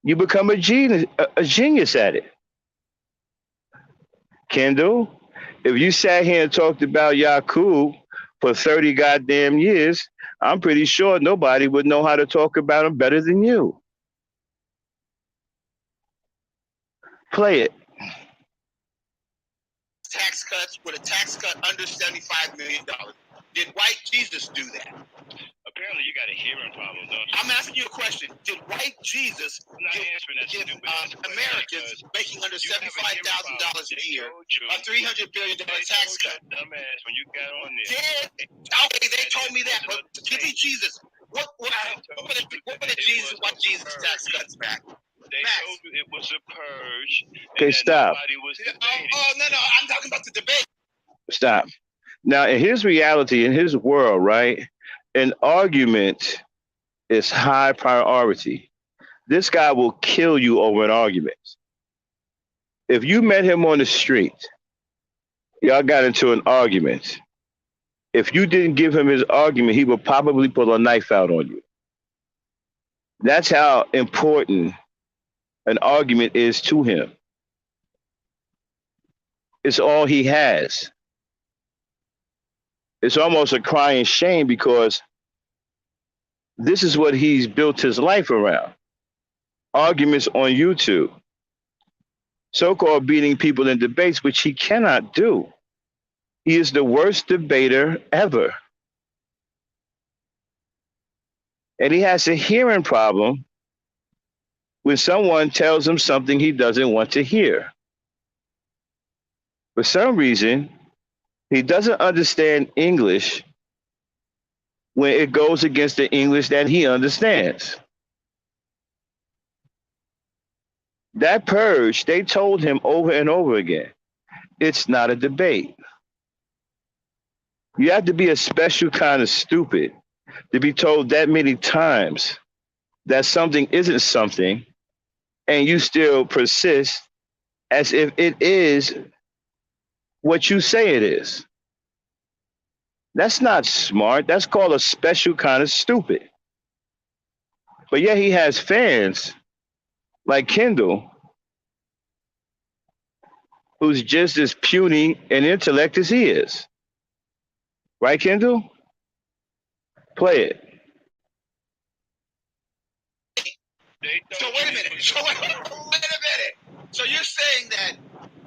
you become a genius at it. Kendall, if you sat here and talked about Yakub for 30 goddamn years, I'm pretty sure nobody would know how to talk about him better than you. Play it. Tax cuts with a tax cut under $75 million. Did white Jesus do that? Apparently, you got a hearing problem, don't you? I'm asking you a question. Did white Jesus give Americans making under $75,000 a year a $300 billion tax cut? Dumbass, when you got on there. Okay, they told me that, but give me Jesus. What did Jesus? What Jesus tax cuts back? They told you it was a purge. Okay, stop. No, I'm talking about the debate. Stop. Now, in his reality, in his world, right, an argument is high priority. This guy will kill you over an argument. If you met him on the street, y'all got into an argument. If you didn't give him his argument, he would probably pull a knife out on you. That's how important an argument is to him. It's all he has. It's almost a crying shame because this is what he's built his life around. Arguments on YouTube. So-called beating people in debates, which he cannot do. He is the worst debater ever. And he has a hearing problem when someone tells him something he doesn't want to hear. For some reason, he doesn't understand English when it goes against the English that he understands. That purge, they told him over and over again, it's not a debate. You have to be a special kind of stupid to be told that many times that something isn't something, and you still persist as if it is what you say it is. That's not smart. That's called a special kind of stupid. But yet he has fans like Kendall, who's just as puny in intellect as he is. Right, Kendall? Play it. So wait a minute. So you're saying that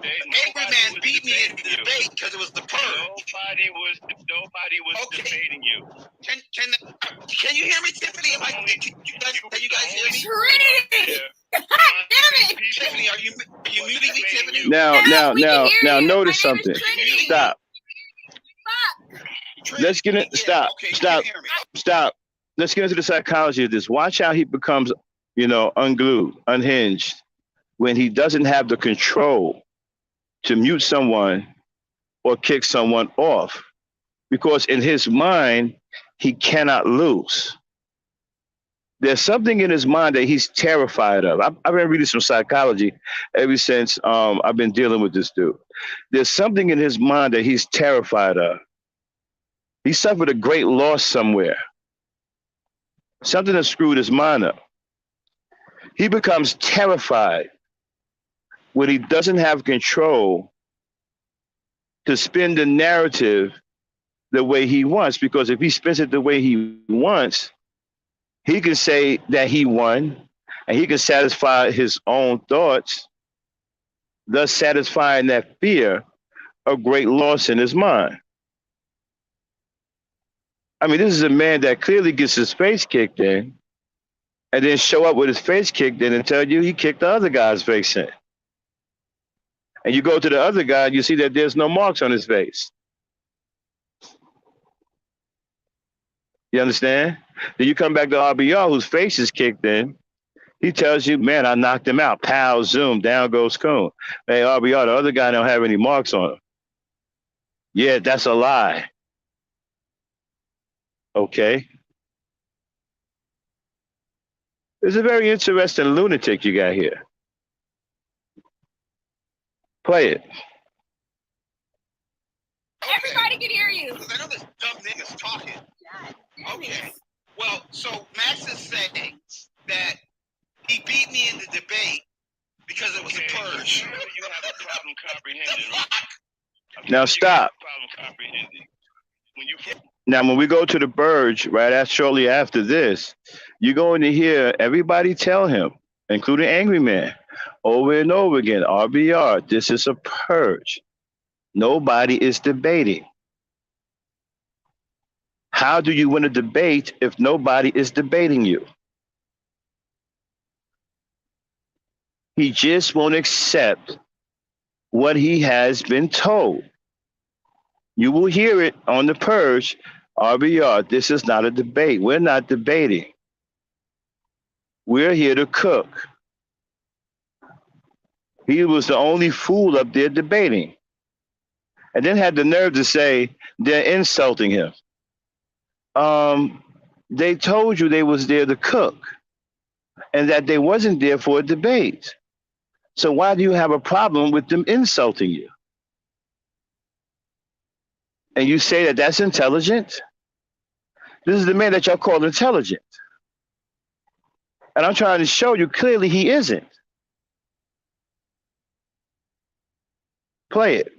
Angryman beat me in the debate because it was the purge? Nobody was debating you. Can you hear me, Tiffany? Can you guys hear me? Trinity! God damn it! Tiffany, are you muting me, Tiffany? Now, notice something. Stop. Let's get it. Stop. Let's get into the psychology of this. Watch how he becomes, unglued, unhinged, when he doesn't have the control to mute someone or kick someone off, because in his mind, he cannot lose. There's something in his mind that he's terrified of. I've been reading some psychology ever since I've been dealing with this dude. There's something in his mind that he's terrified of. He suffered a great loss somewhere. Something that screwed his mind up. He becomes terrified when he doesn't have control to spin the narrative the way he wants. Because if he spins it the way he wants, he can say that he won, and he can satisfy his own thoughts, thus satisfying that fear of great loss in his mind. I mean, this is a man that clearly gets his face kicked in and then show up with his face kicked in and tell you he kicked the other guy's face in. And you go to the other guy and you see that there's no marks on his face. You understand? Then you come back to RBR, whose face is kicked in. He tells you, man, I knocked him out. Pow, zoom, down goes Coon. Hey, RBR, the other guy don't have any marks on him. Yeah, that's a lie. Okay. It's a very interesting lunatic you got here. Play it. Everybody can hear you. I know this dumb nigga's talking. Okay. Well, so Max is saying that he beat me in the debate because it was a purge. You have a problem comprehending. Now stop. Now, when we go to the Burge, right shortly after this, you're going to hear everybody tell him, including Angryman, over and over again, RBR, this is a purge. Nobody is debating. How do you win a debate if nobody is debating you? He just won't accept what he has been told. You will hear it on the Purge. RBR, this is not a debate. We're not debating. We're here to cook. He was the only fool up there debating. And then had the nerve to say they're insulting him. They told you they was there to cook and that they wasn't there for a debate. So why do you have a problem with them insulting you? And you say that that's intelligent? This is the man that y'all call intelligent. And I'm trying to show you clearly he isn't. Play it.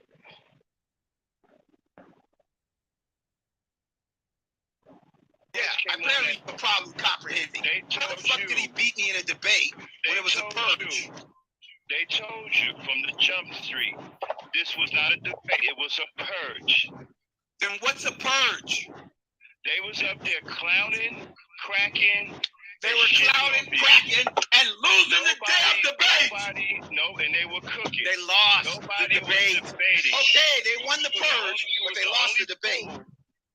Yeah, I clearly have a problem comprehending. How the fuck did he beat me in a debate when it was a purge? They told you from the jump street, this was not a debate, it was a purge. Then what's a purge? They was up there clowning, cracking. They were clowning, cracking, and losing the damn debate. And they were cooking. They lost the debate. Okay, they won the purge, but they lost the debate.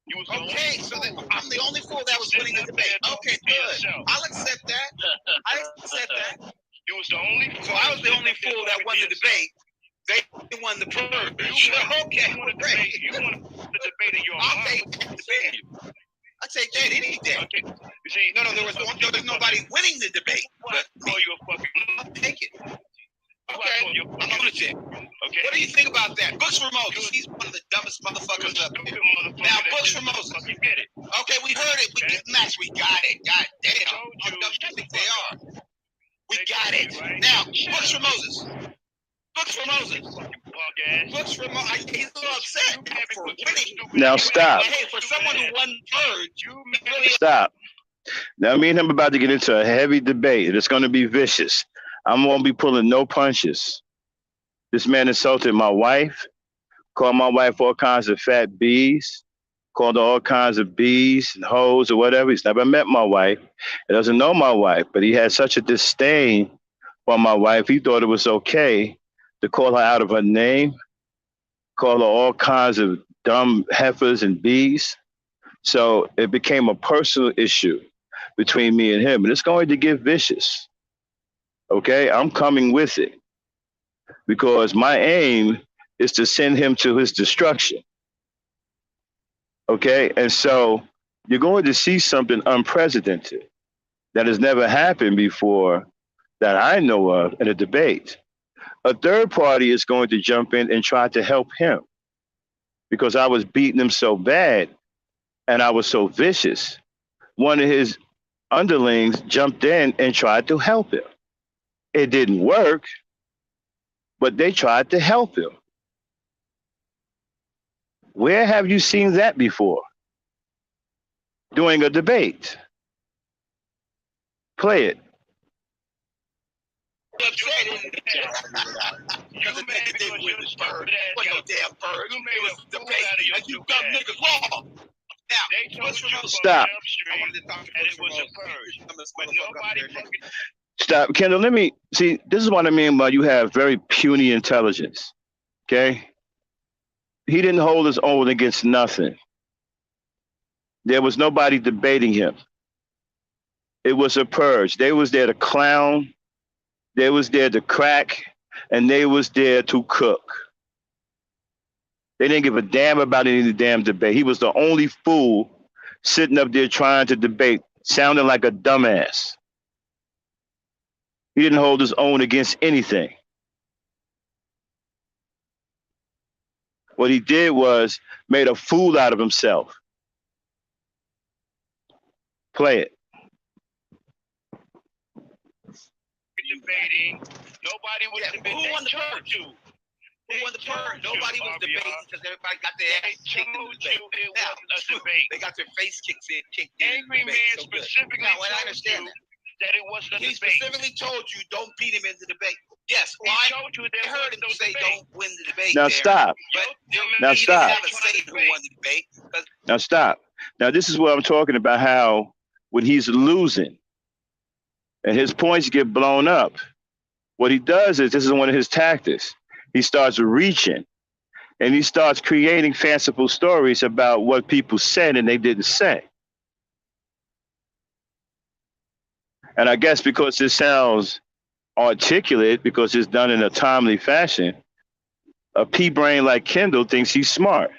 Okay, so I'm the only fool that was winning the debate. Okay, good. I'll accept that. I accept that. You was the only fool. So I was the only fool that won the debate. They won the purge. Okay, great. You won the debate in your I'll take that debate. I take that any day. Okay. You see, there's nobody winning the debate. But call you a fucking. I'll take it. Okay, I'm a lunatic. Okay. What do you think about that? Books for Moses. He's one of the dumbest motherfuckers up there. Now, Books for Moses. Get it. Okay, we heard it. We get Max. We got it. God damn. How dumb do you think they are? We got it. Now, Books for Moses. Books for Moses. Books for Moses. He's a little upset for winning. Now stop. Hey, for someone who won third, you really stop. Now me and him about to get into a heavy debate. It's going to be vicious. I'm going to be pulling no punches. This man insulted my wife, called my wife all kinds of fat bees, called her all kinds of bees and hoes or whatever. He's never met my wife. He doesn't know my wife, but he had such a disdain for my wife. He thought it was okay to call her out of her name, call her all kinds of dumb heifers and bees. So it became a personal issue between me and him, and it's going to get vicious. Okay, I'm coming with it because my aim is to send him to his destruction. Okay, and so you're going to see something unprecedented. that has never happened before that I know of in a debate. A third party is going to jump in and try to help him because I was beating him so bad and I was so vicious. One of his underlings jumped in and tried to help him. It didn't work, but they tried to help him. Where have you seen that before? During a debate. Play it. Stop. Stop. Kendall, let me see. This is what I mean by you have very puny intelligence. Okay? He didn't hold his own against nothing. There was nobody debating him. It was a purge. They was there to clown. They was there to crack. And they was there to cook. They didn't give a damn about any damn debate. He was the only fool sitting up there trying to debate, sounding like a dumbass. He didn't hold his own against anything. What he did was made a fool out of himself. Play it. Debating. Nobody was debating. Who won the purge? Who won the purge? Nobody was debating because everybody got their ass kicked in the debate. It wasn't a debate. They got their face kicked in. Angryman specifically now, I understand that it wasn't a he debate. He specifically told you don't beat him in the debate. Yes, he why? told you I heard him say don't win the debate. Now stop. Now stop. Now stop. Now this is what I'm talking about, how when he's losing and his points get blown up, what he does is, this is one of his tactics. He starts reaching and he starts creating fanciful stories about what people said and they didn't say. And I guess because this sounds articulate, because it's done in a timely fashion, a pea brain like Kendall thinks he's smart.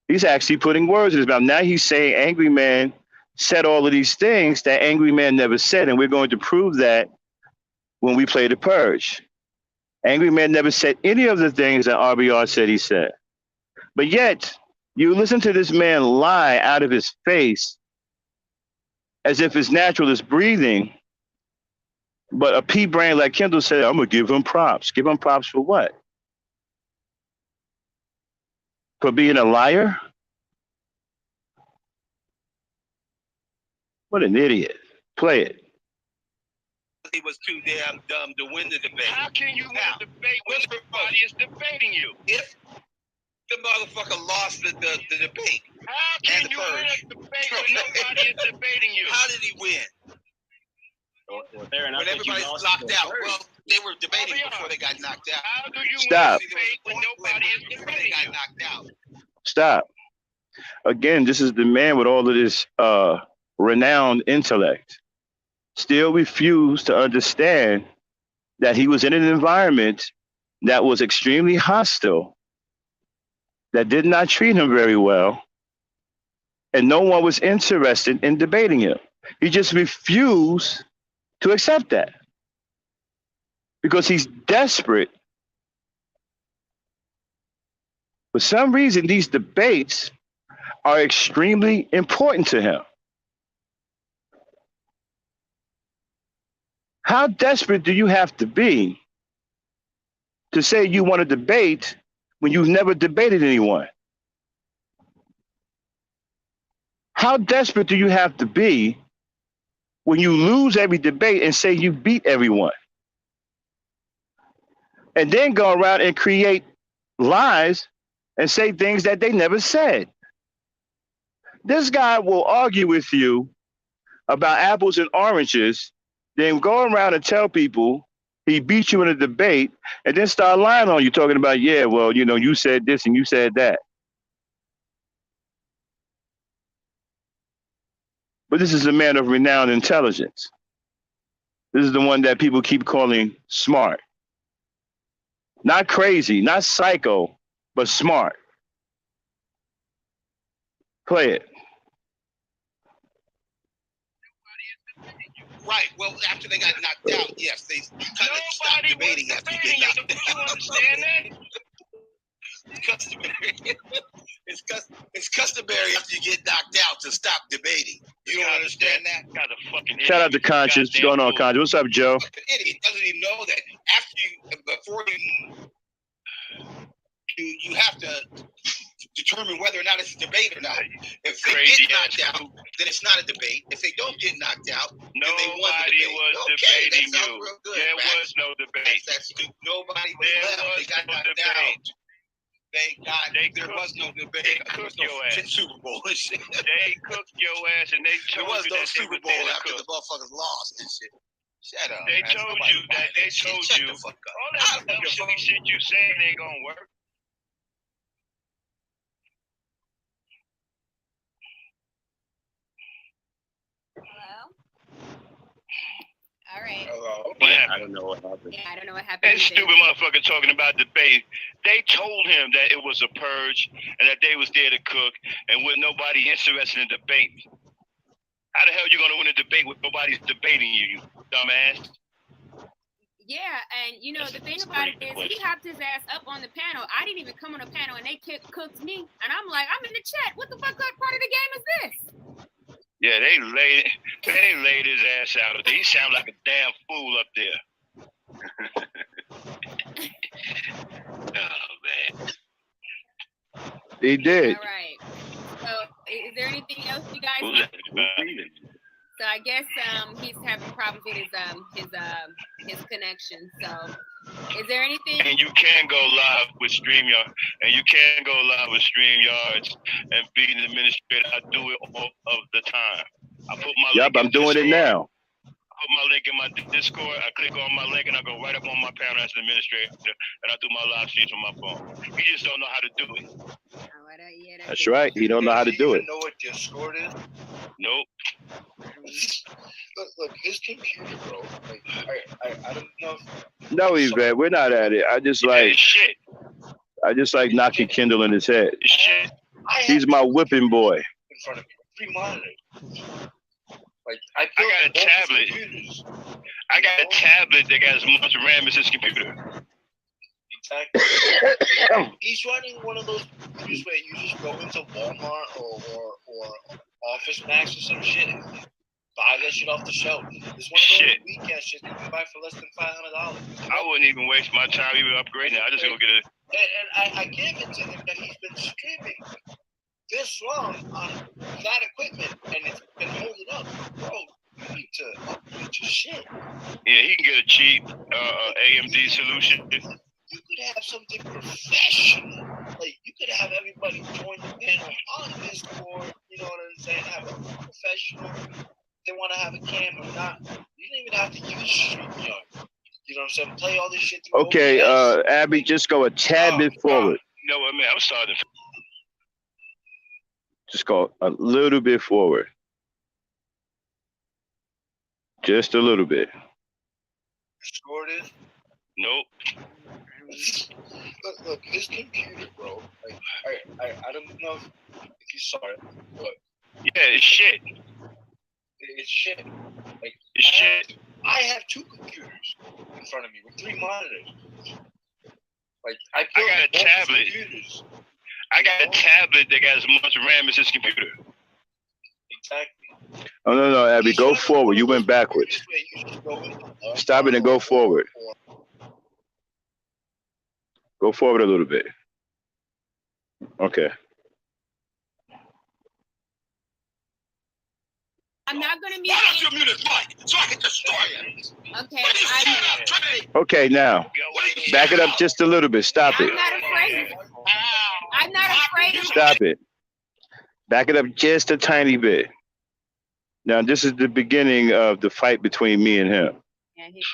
He's actually putting words in his mouth. Now he's saying Angryman said all of these things that Angryman never said, and we're going to prove that when we play the purge. Angryman never said any of the things that RBR said he said. But yet, you listen to this man lie out of his face as if it's natural as breathing. But a pea brain like Kendall said, I'm going to give him props. Give him props for what? For being a liar? What an idiot. Play it. He was too damn dumb to win the debate. How can you win a debate when everybody is debating you? If the motherfucker lost the debate. How can you win a debate when nobody is debating you? How did he win? When everybody's locked out. Well, they were debating before they got knocked out. How do you Stop. win a debate when nobody is debating you? Knocked out. Stop. Again, this is the man with all of this renowned intellect. Still refused to understand that he was in an environment that was extremely hostile, that did not treat him very well, and no one was interested in debating him. He just refused to accept that because he's desperate. For some reason, these debates are extremely important to him. How desperate do you have to be to say you want to debate when you've never debated anyone? How desperate do you have to be when you lose every debate and say you beat everyone? And then go around and create lies and say things that they never said. This guy will argue with you about apples and oranges, then go around and tell people he beat you in a debate, and then start lying on you, talking about, yeah, well, you know, you said this and you said that. But this is a man of renowned intelligence. This is the one that people keep calling smart. Not crazy, not psycho, but smart. Play it. Right. Well, after they got knocked out, yes, they kind of stopped debating after you get knocked out. You understand that? It's customary after you get knocked out to stop debating. You don't understand that? Shout out to Conscious. What's going on, Conscious? What's up, Joe? Idiot doesn't even know that before you have to determine whether or not it's a debate or not. If they get knocked out, then it's not a debate. If they don't get knocked out, then they won the debate. Okay, that sounds real good. There was no debate. Nobody was left. They got knocked out. There was no debate. There was no Super Bowl and shit. They cooked your ass and they told there was you no that Super Bowl after the motherfuckers lost and shit. Shut up. They man. told you that. They told you. All that silly shit you saying ain't gonna work. All right. Hello. I don't know what happened. Yeah, I don't know what happened. That stupid motherfucker talking about debate. They told him that it was a purge and that they was there to cook and with nobody interested in debate. How the hell you gonna win a debate with nobody's debating you dumbass? Yeah, and you know the thing about it is he hopped his ass up on the panel. I didn't even come on the panel and they cooked me. And I'm like, I'm in the chat. What the fuck part of the game is this? Yeah, they laid his ass out. He sound like a damn fool up there. Oh man. He did. All right. So is there anything else you guys want? So I guess he's having problems with his connection. So is there anything? And you can go live with StreamYard, and you can go live with StreamYards and be an administrator. I do it all of the time. I put my Yup, I'm doing it now. I put my link in my Discord. I click on my link and I go right up on my panel as an administrator, and I do my live streams on my phone. You just don't know how to do it. That's right. He don't know how to do it. Know what Discord is? Nope. Look, his computer, bro. Like, I don't know. No, Yvette, we're not at it. I just like knocking Kindle in his head. He's my whipping boy. In front of me, 3 monitors. Like I got a tablet. I got a tablet that got as much RAM as his computer. Exactly. He's running one of those computers where you just go into Walmart or Office Max or some shit and buy that shit off the shelf. It's one of those weekend shit you can buy for less than $500. I wouldn't even waste my time even upgrading it. I just go get it. And I give it to him that he's been streaming this long on that equipment and it's been holding up. Bro, you need to upgrade your shit. Yeah, he can get a cheap AMD solution. You could have something professional. Like, you could have everybody join the panel on Discord, you know what I'm saying? Have a professional. They want to have a camera, not. You don't even have to use StreamYard. You know what I'm saying? Play all this shit through. Okay, Abby, just go a tad bit forward. No, I mean, I'm sorry. Just go a little bit forward. Just a little bit. Discord is? Nope. Look, his computer, bro. Like, I don't know if you saw it, but yeah, it's shit. It's shit. Like, it's shit. I have 2 computers in front of me with 3 monitors. Like, I got a tablet. I got a tablet that got as much RAM as his computer. Exactly. Oh no, Abby, go forward. You went backwards. Stop it and go forward. Go forward a little bit. Okay. I'm not going to mute. Why don't you mute his mic so I can destroy him? Okay. Okay, now back it up just a little bit. Stop it. I'm not afraid. I'm not afraid. Stop it. Back it up just a tiny bit. Now this is the beginning of the fight between me and him.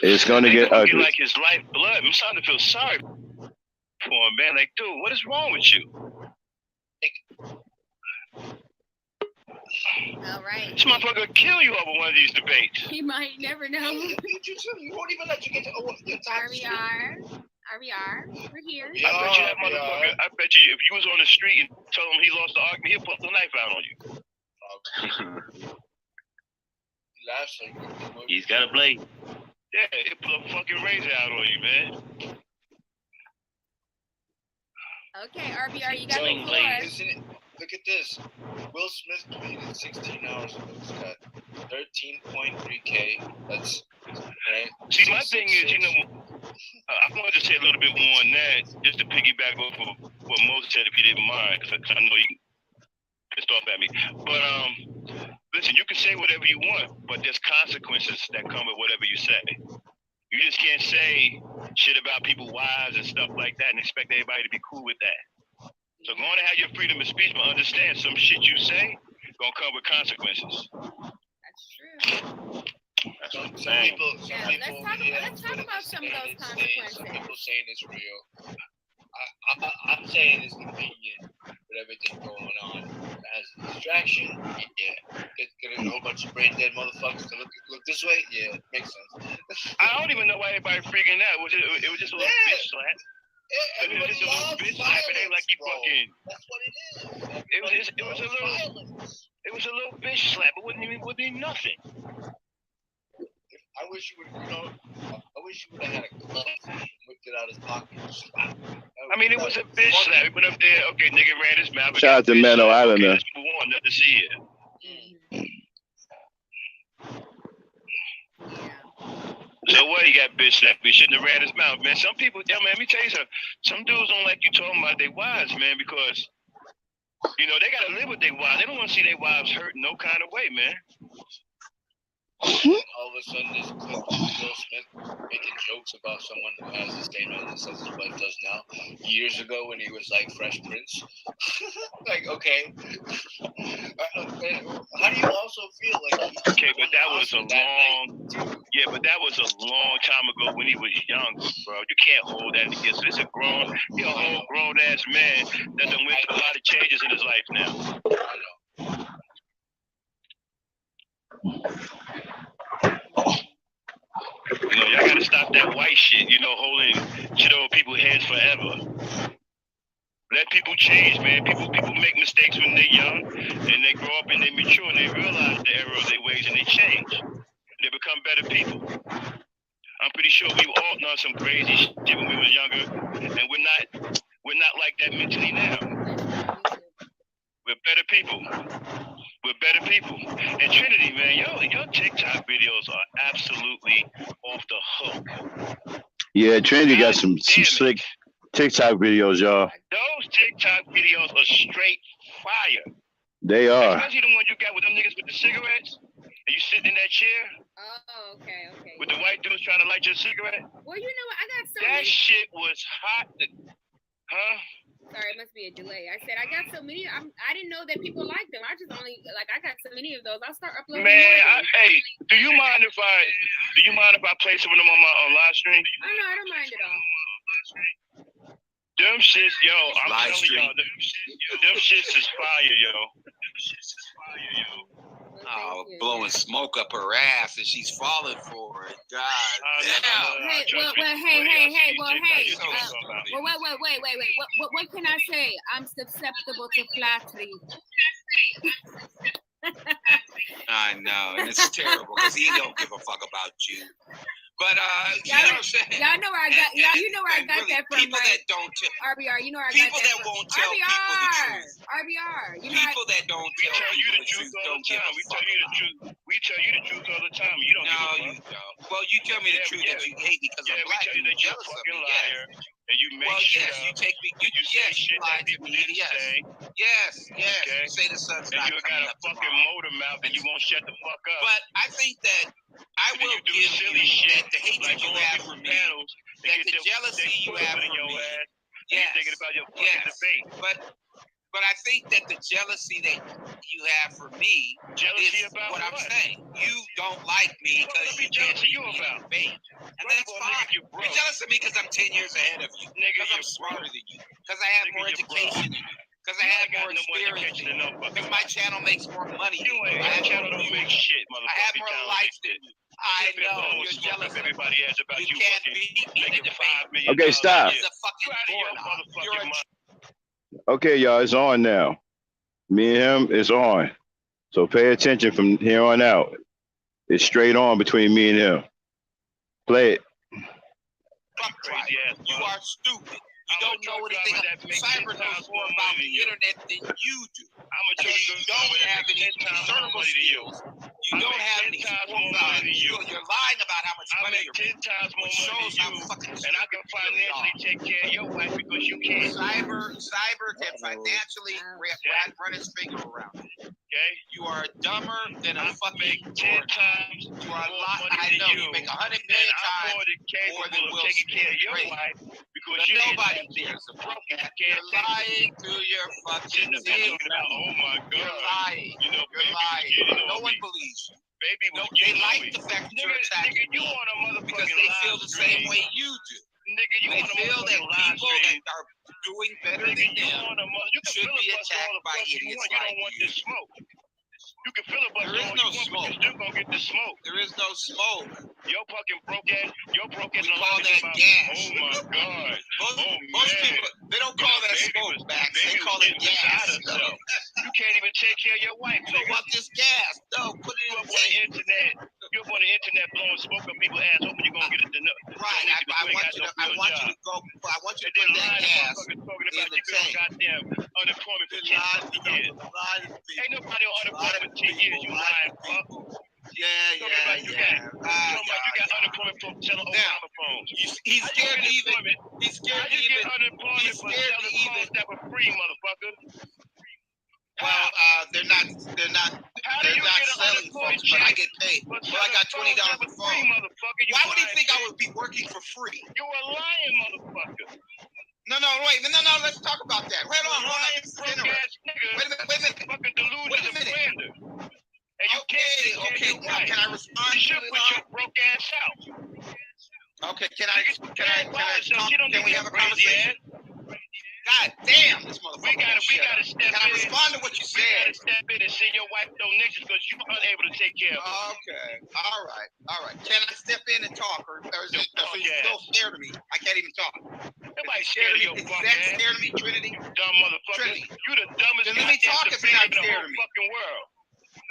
It's going to get ugly. Like his lifeblood. I'm starting to feel sorry for him, man. Like, dude, what is wrong with you? All right. This motherfucker will kill you over one of these debates. He might never know. You won't even let you get to RBR. We're here. I bet you that motherfucker. I bet you if you was on the street and told him he lost the argument, he'll put the knife out on you. Absolutely. He's got a blade. Yeah, it put a fucking razor out on you, man. Okay, RBR, you got So, the floor. isn't it? Look at this. Will Smith tweeted 16 hours ago. He's got 13.3K. That's right. See, my thing is, you know, I wanted to say a little bit more on that, just to piggyback off of what Mo said, if you didn't mind, because I know you pissed off at me. But listen, you can say whatever you want, but there's consequences that come with whatever you say. You just can't say shit about people's wives and stuff like that and expect everybody to be cool with that. So go on and have your freedom of speech, but understand some shit you say gonna come with consequences. That's true. That's what I'm Some saying. people, Let's talk about some of those consequences. Some people saying it's real. I'm saying it's convenient with everything going on as a distraction. Yeah, get a whole bunch of brain dead motherfuckers to look this way. Yeah, it makes sense. I don't even know why everybody freaking out. It was just a little bitch slap. It was just a little bitch slap. It ain't like you fucking. That's what it is. It was a little bitch slap. It wasn't even nothing. I wish you would, I wish you would have had a glove, whipped it out of his pocket, and slapped him. I mean, it was a bitch slap. He went up there. Okay, nigga ran his mouth. Shout out to Menno Islander. Okay, let's move on. Nothing to see it. So what? He got bitch slapped. He shouldn't have ran his mouth, man. Some people, man, let me tell you something. Some dudes don't like you talking about their wives, man, because you know they gotta live with their wives. They don't want to see their wives hurt no kind of way, man. All of a sudden, this clip of Will Smith making jokes about someone who has the same as his wife does now. Years ago, when he was like Fresh Prince, like okay, how do you also feel like? Okay, but that was a long time ago when he was young, bro. You can't hold that against. This is a whole grown ass man that done went through a lot of changes in his life now. I know. You know, y'all gotta stop that white shit, you know, holding shit over people's heads forever. Let people change, man. People make mistakes when they're young, and they grow up and they mature and they realize the error of their ways and they change. They become better people. I'm pretty sure we all done some crazy shit when we was younger, and we're not like that mentally now. We're better people. We're better people. And Trinity, man, your TikTok videos are absolutely off the hook. Yeah, Trinity got some slick TikTok videos, y'all. Those TikTok videos are straight fire. They are. Especially the one you got with them niggas with the cigarettes. And you sitting in that chair. Oh, okay. With the white dudes trying to light your cigarette. Well, you know what? I got so That many. shit was hot. Huh? Sorry, it must be a delay. I said I got so many. I didn't know that people like them. I just only I got so many of those. I'll start uploading. Man, hey, do you mind if I play some of them on my live stream? Oh no, I don't mind at all. Them shits, yo, I'm telling y'all, them shits is fire, yo. Oh, blowing smoke up her ass and she's falling for it. God damn. Hey. What can I say? I'm susceptible to flattery. I know, and it's terrible because he don't give a fuck about you. But you know what I'm saying? Y'all know where I got. You know where I got that from, people right? That don't RBR. You know where I people got that that from. won't tell RBR. people the truth. RBR. You know people that don't tell you the truth all the time. We tell you the truth. We tell you the truth all the time. You don't. No, you don't. Well, you tell me the truth that you hate because I'm black. We tell you that you're a fucking liar. And you make shit up. You take me. You lie to me. Yes. Okay. You say the sun's not coming up tomorrow. You got a fucking motor mouth and you won't shut the fuck up. But I think that I will give silly shit. That the hatred you have for me, that the jealousy you have for me. Yes. Thinking about your fucking debate. But I think that the jealousy that you have for me is what I'm saying. You don't like me because you can't be in debate. And that's fine. You're jealous of me because I'm 10 years ahead of you. Because I'm smarter than you. Because I have more education than you. Because I have more experience than you. Because my channel makes more money than you. My channel don't make shit, motherfucker. I have more likes than you. I know. You're jealous of everybody has about you. Can't beat me in a debate. Okay, stop. Okay, y'all, it's on now. Me and him is on. So pay attention from here on out. It's straight on between me and him. Play it. You are stupid. You don't know anything. Cyber knows more about the internet than you do. Because you don't have any discernible skills. You don't have any forethought. You're lying about how much money you're making. 10 times more money than you, and I can financially take care of your wife because you can't. Cyber can financially run his finger around it. Okay? You are dumber than a fucking 10 times. You are lying. I know you make 100 million times more than Will Smith. Your wife because nobody cares about that. You're lying to your fucking self. Oh my God. You're lying. You're lying. No one believes you. Baby, they like the fact that you're attacking you on a motherfucking because they feel the same way you do. Nigga, they feel that people that are doing better than them should be attacked by idiots like you. You can filibuster. There is no smoke. You're still gonna get the smoke. There is no smoke. Your fucking broke ass. We call that gas. Oh my God. Most people, they don't call that smoke back. They call it gas. You can't even take care of your wife. So what this gas? No, put it up on the internet. You're up on the internet blowing smoke up people's ass, hoping you're gonna get it to know. Right. I want you to go. I want you to put that gas in the tank. Goddamn unemployment for 10 years. Ain't nobody on unemployment for 10 years. You lying, fuck. Yeah. You got unemployment for selling Obama phones. He's scared to even. He's scared to even. Unemployment for selling phones that were free, motherfucker. Well, they're not selling phones, but I get paid. Well, I got $20 a phone. Why would he think I would be working for free? You're a lying motherfucker. No, wait. No, let's talk about that. Hold on. Wait a minute. Fucking delusional. Wait a minute. Okay. Can I respond to it? Your broke ass out. Okay, can we have a conversation? God damn, this motherfucker. We gotta step in. Can I respond to what you said? We gotta step in and send your wife donations because you're unable to take care of her. Okay. All right. Can I step in and talk, or is it still scared of me? I can't even talk. Nobody scared of you. Is that scared of me, Trinity? You dumb motherfucker. Trinity. You the dumbest guy in the whole fucking world.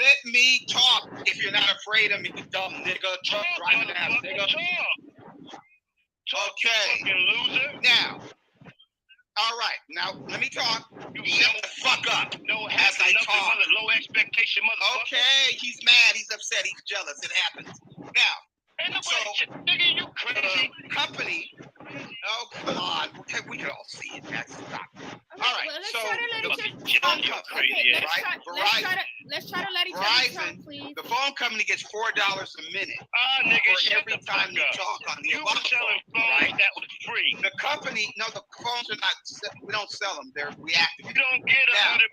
Let me talk if you're not afraid of me, dumb nigga. Truck driving ass nigga. Okay. Fucking loser. Now. All right, now let me talk. You shut the fuck up. No, as I talk. Low expectation, motherfucker. Okay, he's mad, he's upset, he's jealous. It happens. Now, nigga, you crazy. Company. Oh, come on. Okay, we can all see it. That's stop. All right, well, let's so try to let each phone other company, right? Let's try to let each other talk, please. The phone company gets $4 a minute. Nigga, for every time you talk on the phone. Selling phones that was free. The company, no, the phones are not. We don't sell them. They're reactive. You don't get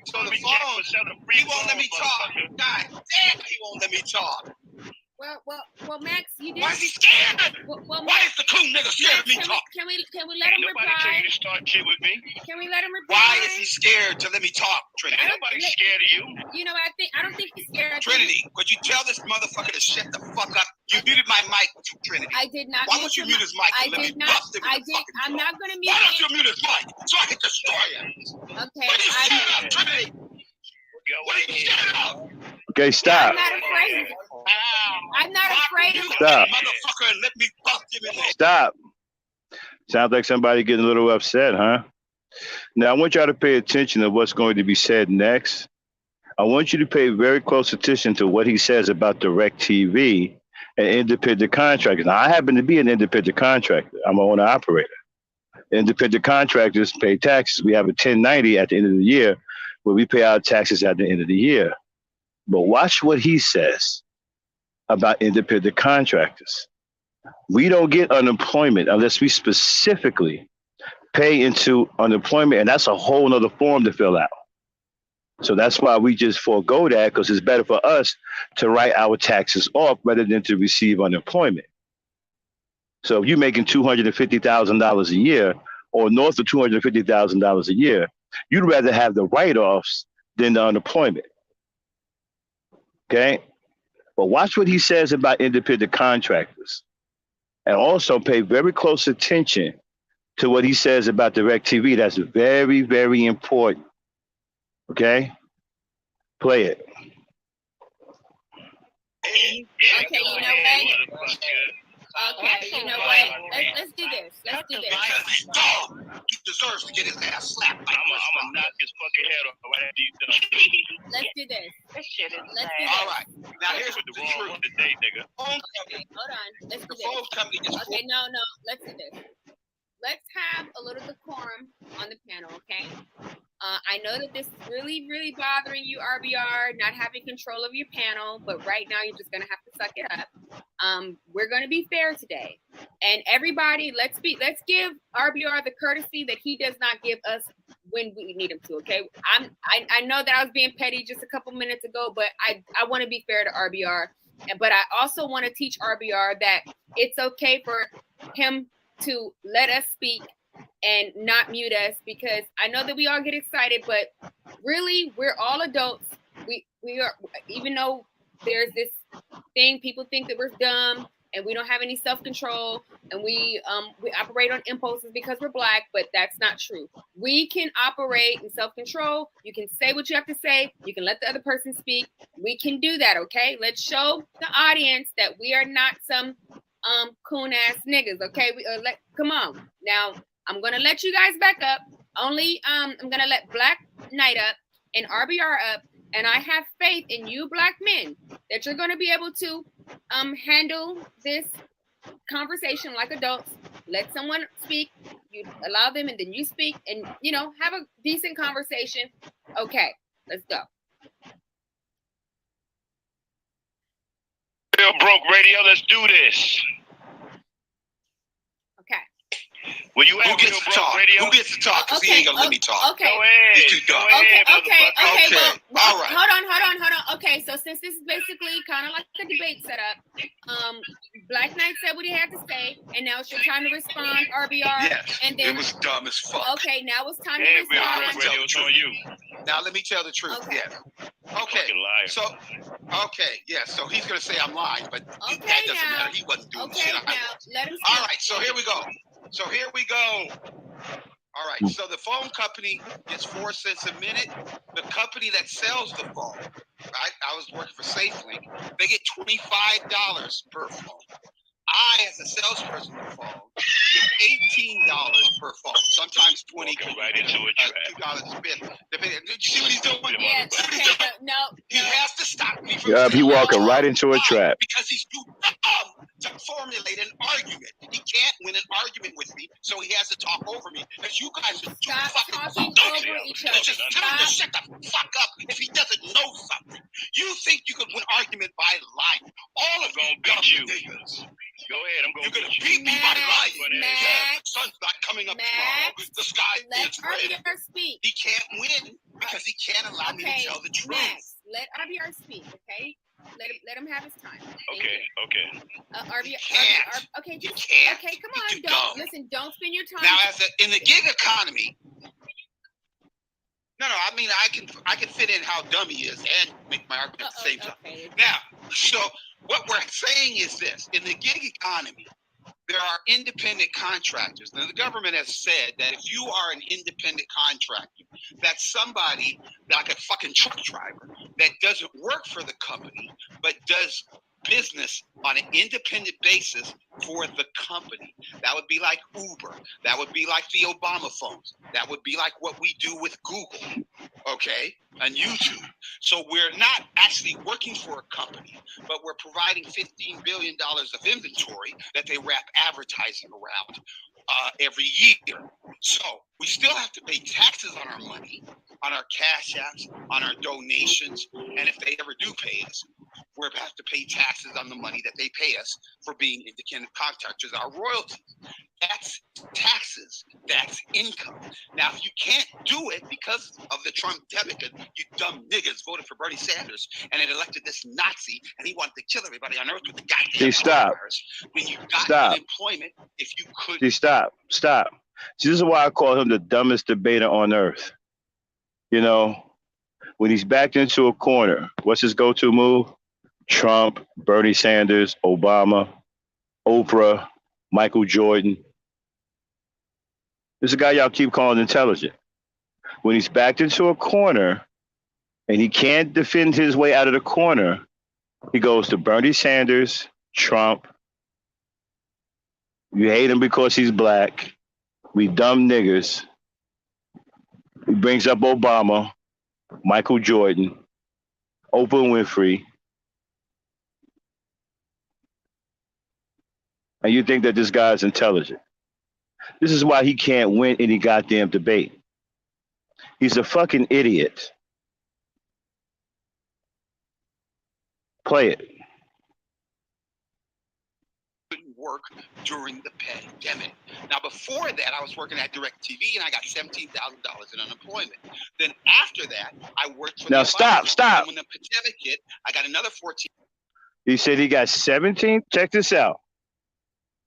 so the phone. He won't let me talk. God damn, he won't let me talk. Well, Max, you did. Why is he scared? Why is the cool nigga scared of me talk? Can we let him reply? Nobody tell you to start shit with me. Can we let him reply? Why is he scared to let me talk, Trinity? Nobody's scared of you. You know, I don't think he's scared. Trinity, could you tell this motherfucker to shut the fuck up? You muted my mic, Trinity. I did not. Why don't you mute his mic and let me bust him in the fucking I'm not going to mute. Why don't you mute his mic so I can destroy him? Okay. What are you scared of, Trinity? What are you scared of? Okay, stop. I'm not afraid. I'm not afraid of Stop. Motherfucker, let me bust him in there. Stop. Sounds like somebody getting a little upset, huh? Now, I want y'all to pay attention to what's going to be said next. I want you to pay very close attention to what he says about DirecTV and independent contractors. Now, I happen to be an independent contractor. I'm an owner-operator. Independent contractors pay taxes. We have a 1090 at the end of the year where we pay our taxes at the end of the year. But watch what he says about independent contractors. We don't get unemployment unless we specifically pay into unemployment, and that's a whole nother form to fill out. So that's why we just forego that, because it's better for us to write our taxes off rather than to receive unemployment. So if you're making $250,000 a year or north of $250,000 a year, you'd rather have the write-offs than the unemployment. Okay? But watch what he says about independent contractors. And also pay very close attention to what he says about DirecTV. That's very, very important. Okay? Play it. Okay, you know what? Okay, you know what? Let's do this. Let's do this. He deserves to get his ass slapped. I'm gonna knock his fucking head off right after you done. Let's do this. This shit is Let's do All this. right. Now here's with the the wrong truth. today, nigga. Okay, hold on. Let's do The phone this. company is Okay, no. Let's do this. Let's have a little decorum on the panel, okay? I know that this is really, really bothering you, RBR, not having control of your panel, but right now you're just gonna have to suck it up. We're gonna be fair today, and everybody, let's give RBR the courtesy that he does not give us when we need him to. Okay, I know that I was being petty just a couple minutes ago, but I want to be fair to RBR, but I also want to teach RBR that it's okay for him to let us speak and not mute us, because I know that we all get excited, but really we're all adults. We are, even though there's this thing, people think that we're dumb and we don't have any self-control and we operate on impulses because we're Black, but that's not true. We can operate in self-control. You can say what you have to say. You can let the other person speak. We can do that, okay? Let's show the audience that we are not some coon ass niggas, okay? Come on. Now, I'm gonna let you guys back up. Only I'm gonna let Black Knight up and RBR up, and I have faith in you Black men that you're gonna be able to handle this conversation like adults. Let someone speak, you allow them, and then you speak, and have a decent conversation. Okay, let's go. Real Broke Radio, let's do this. Okay. Will you Who gets to talk? Who gets to talk? Because he ain't gonna let me talk. Okay. Go ahead. He's too dumb. Okay. Well, All right. Hold on. Okay, so since this is basically kind of like a debate setup, Black Knight said what he had to say, and now it's your time to respond, RBR. Yes. And then it was dumb as fuck. Okay, now it's time to Real respond. Broke Radio, it's on you. Now let me tell the truth. Okay. Yes. Okay. So so he's gonna say I'm lying, but that doesn't matter. He wasn't doing the shit I was. Let him All right. So here we go. All right, so the phone company gets 4 cents a minute. The company that sells the phone, right? I was working for SafeLink. They get $25 per phone. I, as a salesperson of the phone, get $18 per phone. Sometimes $20. Right into a trap. $2 a bit. Did you see what he's doing? Yeah, okay, no. He has to stop me from Yeah, saying he walking right into a trap. because he's too dumb to formulate an argument. He can't win an argument with me, so he has to talk over me. Because you guys are too fucking talking over each other. Just tell him to shut the fuck up if he doesn't know something. You think you can win argument by lying? All of gonna beat you. Go ahead, I'm gonna beat me by lying. Yeah, the sun's not coming up tomorrow. The sky is red. RBR speak. He can't win because he can't allow me to tell the truth. Max, let RBR speak, okay? Let him have his time. Okay. RBR, okay, you can't. Okay, come on. Don't spend your time. Now, in the gig economy, no, I mean I can fit in how dumb he is and make my argument at the same time. Okay. Now, so what we're saying is this: in the gig economy, there are independent contractors. Now, the government has said that if you are an independent contractor, that's somebody like a fucking truck driver that doesn't work for the company, but does business on an independent basis for the company. That would be like Uber. That would be like the Obama phones. That would be like what we do with Google, okay, and YouTube. So we're not actually working for a company, but we're providing $15 billion of inventory that they wrap advertising around every year. So we still have to pay taxes on our money, on our cash apps, on our donations, and if they ever do pay us, we're going to have to pay taxes on the money that they pay us for being independent contractors, our royalties. That's taxes. That's income. Now, if you can't do it because of the Trump delegate, you dumb niggas voted for Bernie Sanders and it elected this Nazi and he wanted to kill everybody on earth with the goddamn virus. When you got unemployment, if you could... Stop. See, this is why I call him the dumbest debater on earth. You know, when he's backed into a corner, what's his go-to move? Trump, Bernie Sanders, Obama, Oprah, Michael Jordan. This is a guy y'all keep calling intelligent. When he's backed into a corner and he can't defend his way out of the corner, He goes to Bernie Sanders, Trump. You hate him because he's black. We dumb niggers. He brings up Obama, Michael Jordan, Oprah Winfrey. And you think that this guy's intelligent. This is why he can't win any goddamn debate. He's a fucking idiot. Play it. Couldn't work during the pandemic. Now, before that, I was working at DirecTV and I got $17,000 in unemployment. Then after that, I worked for Now the stop. And when the pandemic hit, I got another 14. He said he got 17. Check this out.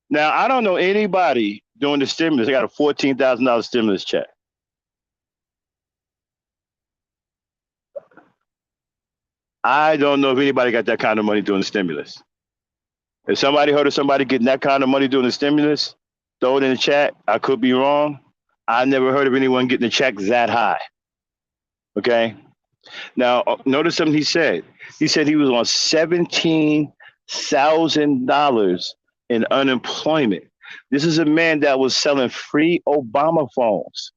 Now, I don't know anybody doing the stimulus. I got a $14,000 stimulus check. I don't know if anybody got that kind of money doing the stimulus. If somebody heard of somebody getting that kind of money doing the stimulus, throw it in the chat. I could be wrong. I never heard of anyone getting a check that high. Okay? Now, notice something he said. He said he was on $17,000 in unemployment. This is a man that was selling free Obama phones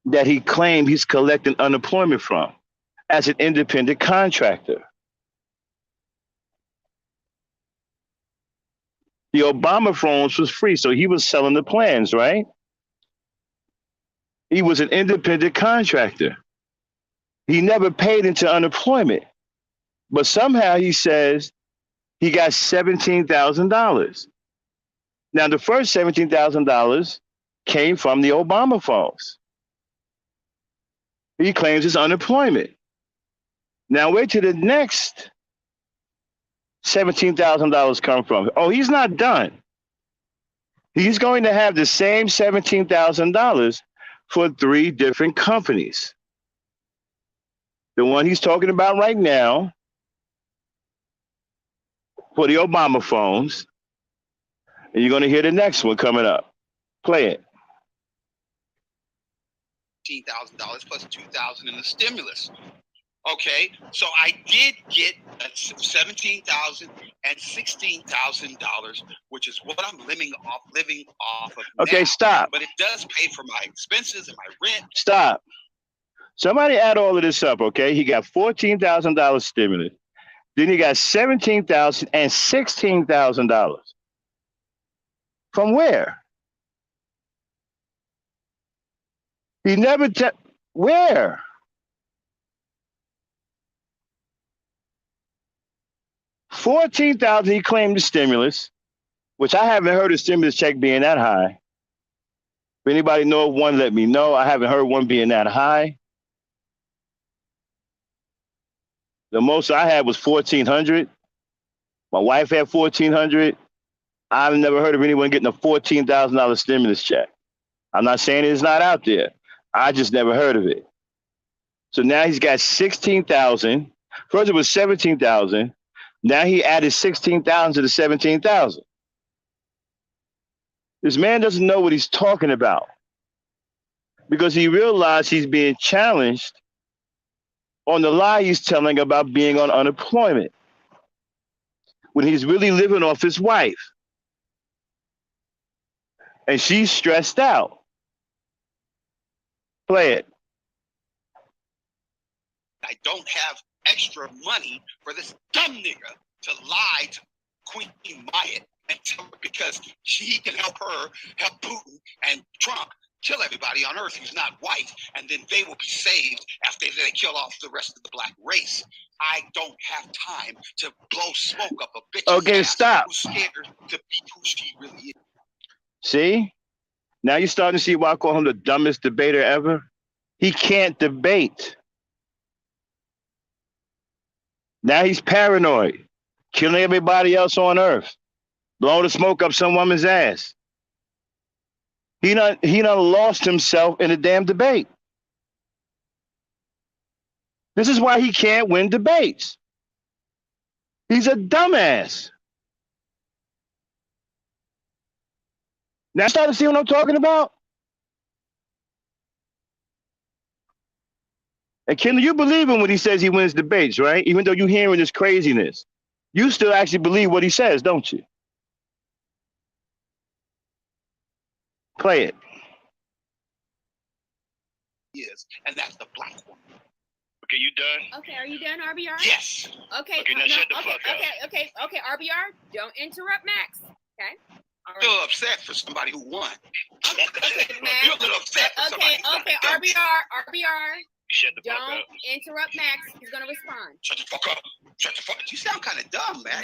that he claimed he's collecting unemployment from as an independent contractor. The Obama phones was free, so he was selling the plans, right? He was an independent contractor. He never paid into unemployment, but somehow he says he got $17,000. Now, the first $17,000 came from the Obama phones. He claims it's unemployment. Now, wait till the next $17,000 come from. Oh, he's not done. He's going to have the same $17,000 for 3 different companies. The one he's talking about right now for the Obama phones. And you're going to hear the next one coming up. Play it. $15,000 plus $2,000 in the stimulus. Okay, so I did get $17,000 and $16,000, which is what I'm living off of. Okay, now. stop. But it does pay for my expenses and my rent. Stop. Somebody add all of this up, okay? He got $14,000 stimulus. Then he got $17,000 and $16,000. From where? He never where? $14,000 he claimed the stimulus, which I haven't heard a stimulus check being that high. If anybody know of one, let me know. I haven't heard one being that high. The most I had was $1,400. My wife had $1,400. I've never heard of anyone getting a $14,000 stimulus check. I'm not saying it's not out there. I just never heard of it. So now he's got $16,000. First it was $17,000. Now he added $16,000 to the $17,000. This man doesn't know what he's talking about because he realized he's being challenged on the lie he's telling about being on unemployment when he's really living off his wife. And she's stressed out. Play it. I don't have extra money for this dumb nigga to lie to Queen Maya and tell her because she can help her, help Putin and Trump kill everybody on Earth who's not white, and then they will be saved after they kill off the rest of the black race. I don't have time to blow smoke up a bitch. Okay, stop. Who's scared to be who she really is. See? Now you're starting to see why I call him the dumbest debater ever. He can't debate. Now he's paranoid, killing everybody else on Earth, blowing the smoke up some woman's ass. He done lost himself in a damn debate. This is why he can't win debates. He's a dumbass. Now start to see what I'm talking about? And Kendall, you believe him when he says he wins debates, right? Even though you're hearing this craziness, you still actually believe what he says, don't you? Play it. And that's the black woman. Okay, you done? Okay, are you done, RBR? Yes. Okay. Okay, now shut the fuck up. Okay, RBR, don't interrupt Max. Okay. I'm a little upset for somebody who won. Okay, Max. You're a little upset for somebody who won. RBR. Shut the fuck Don't up. interrupt Max. He's gonna respond. Shut the fuck up. Shut the fuck up. You sound kind of dumb, Max.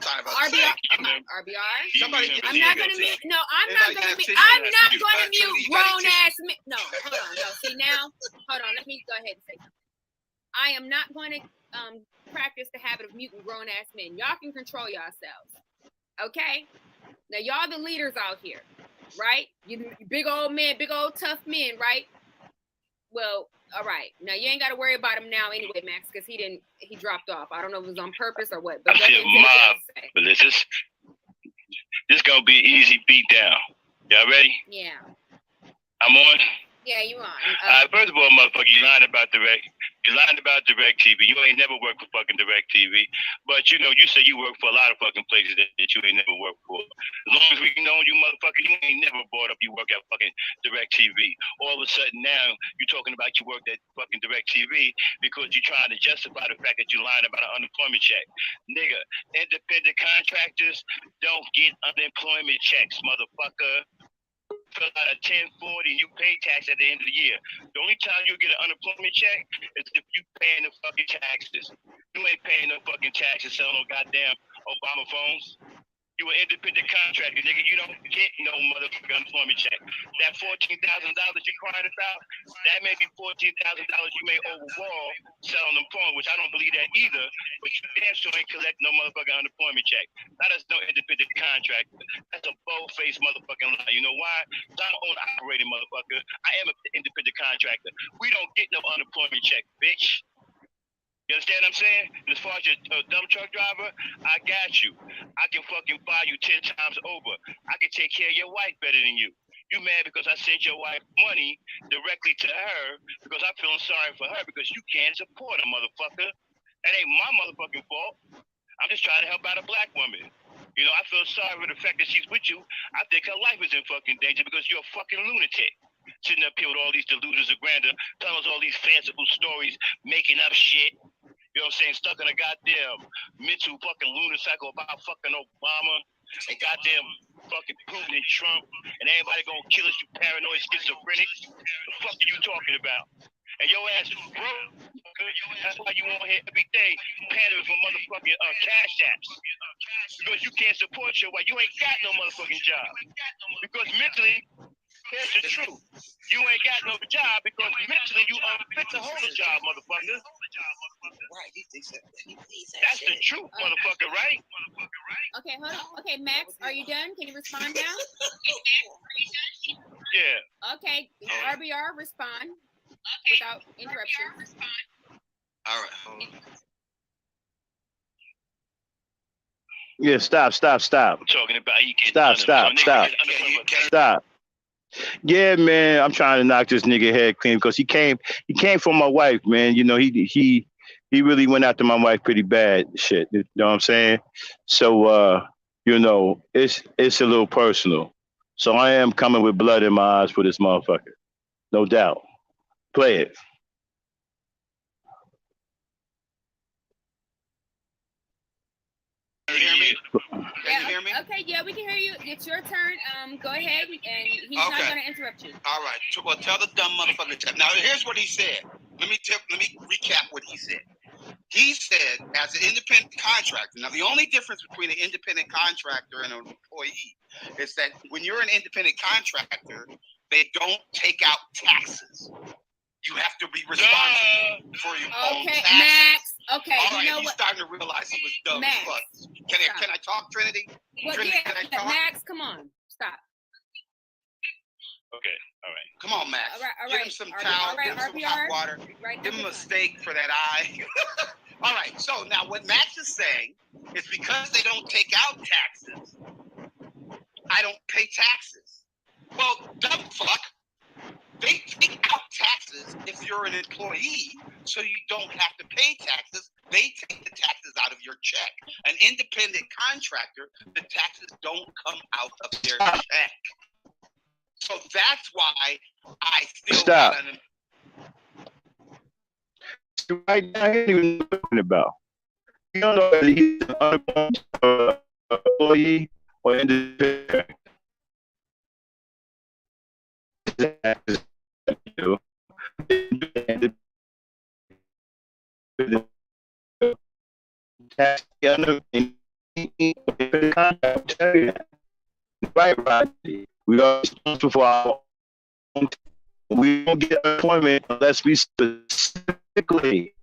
RBR. Somebody I'm not gonna mute. No, I'm not gonna mute grown ass men. No, hold on. No, see now. Hold on. Let me go ahead and say something. I am not going to practice the habit of muting grown ass men. Y'all can control yourselves. Okay? Now y'all the leaders out here, right? You big old men, big old tough men, right? Well, all right. Now you ain't got to worry about him now anyway, Max, because he dropped off. I don't know if it was on purpose or what. But I feel mob, but this gonna be an easy beat down. Y'all ready? Yeah. I'm on. Yeah, you on. First of all, motherfucker, you lying about Direct TV. You ain't never worked for fucking Direct TV. But you say you work for a lot of fucking places that you ain't never worked for. As long as we know you, motherfucker, you ain't never brought up you work at fucking Direct TV. All of a sudden now you're talking about you worked at fucking Direct TV because you're trying to justify the fact that you're lying about an unemployment check. Nigga, independent contractors don't get unemployment checks, motherfucker. Fill out a 1040 and you pay tax at the end of the year. The only time you get an unemployment check is if you paying the fucking taxes. You ain't paying no fucking taxes selling no goddamn Obama phones. You an independent contractor, nigga. You don't get no motherfucking unemployment check. That $14,000 that you crying about, that may be $14,000 you made overall selling them phones, which I don't believe that either. But you damn sure ain't collect no motherfucking unemployment check. That is no independent contractor. That's a bold-faced motherfucking lie. You know why? Because I'm an owner operating motherfucker. I am an independent contractor. We don't get no unemployment check, bitch. You understand what I'm saying? As far as your dumb truck driver, I got you. I can fucking buy you 10 times over. I can take care of your wife better than you. You mad because I sent your wife money directly to her because I'm feeling sorry for her because you can't support a motherfucker. That ain't my motherfucking fault. I'm just trying to help out a black woman. I feel sorry for the fact that she's with you. I think her life is in fucking danger because you're a fucking lunatic. Sitting up here with all these delusions of grandeur, telling us all these fanciful stories, making up shit. You know what I'm saying? Stuck in a goddamn mental fucking lunatic about fucking Obama and goddamn fucking Putin and Trump and everybody gonna kill us, you paranoid schizophrenic. The fuck are you talking about? And your ass is broke. That's why you on here every day pandering for motherfucking cash apps. Because you can't support your wife. You ain't got no motherfucking job. Because mentally, here's the truth. You ain't got no job because mentally you unfit to hold a job, motherfucker. Right. That's the truth, motherfucker, right? Okay, hold on. Okay, Max, are you done? Can you respond now? Yeah. Okay, RBR, respond without interruption. All right, hold on. Yeah, stop. I'm talking about Stop. Yeah, man, I'm trying to knock this nigga head clean because he came for my wife, man. He really went after my wife pretty bad, shit. You know what I'm saying? So, it's a little personal. So I am coming with blood in my eyes for this motherfucker, no doubt. Play it. Can you hear me? Can you hear me? Okay, yeah, we can hear you. It's your turn. Go ahead, and he's not going to interrupt you. All right. Well, tell the dumb motherfucker. Now, here's what he said. Let me recap what he said. He said, as an independent contractor. Now, the only difference between an independent contractor and an employee is that when you're an independent contractor, they don't take out taxes. You have to be responsible for your own taxes. Max. Okay, all right, he's starting to realize he was dumb as fuck. Can I talk, Trinity? Well, Trinity, yeah, can I talk? Max, come on. Stop. Okay, all right. Come on, Max. All right. Give him some towel, give him some hot water. Give him a steak for that eye. All right, so now what Max is saying is because they don't take out taxes, I don't pay taxes. Well, dumb fuck. They take out taxes if you're an employee, so you don't have to pay taxes. They take the taxes out of your check. An independent contractor, the taxes don't come out of their check. So that's why I still Stop. got an. Right now, he ain't even know what talking about. You don't know whether he's an unemployed employee or independent. Right, Rodney. We are responsible for our own. We don't get unemployment unless we specifically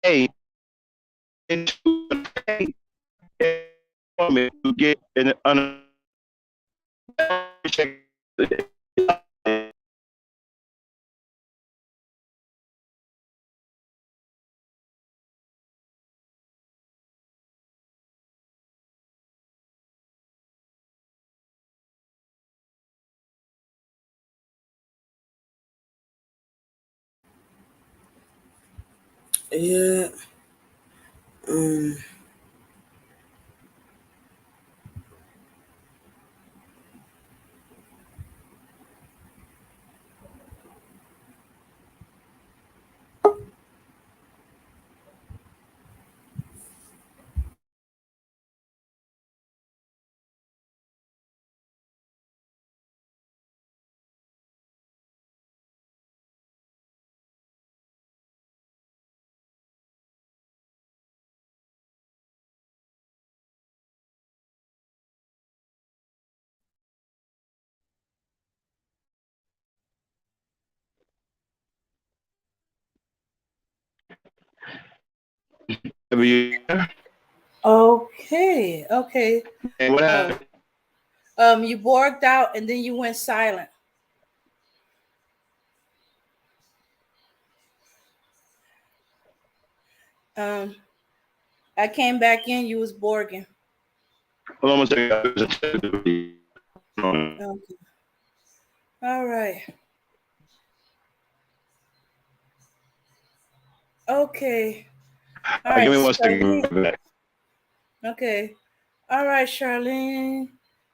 pay into pay employment to get an unemployment. Yeah. Um. Okay. Okay. And what happened? You borged out and then you went silent. I came back in. You was borging. Hold on one second. Okay. All right. Okay. All right. Give me one second. Okay. All right, Charlene.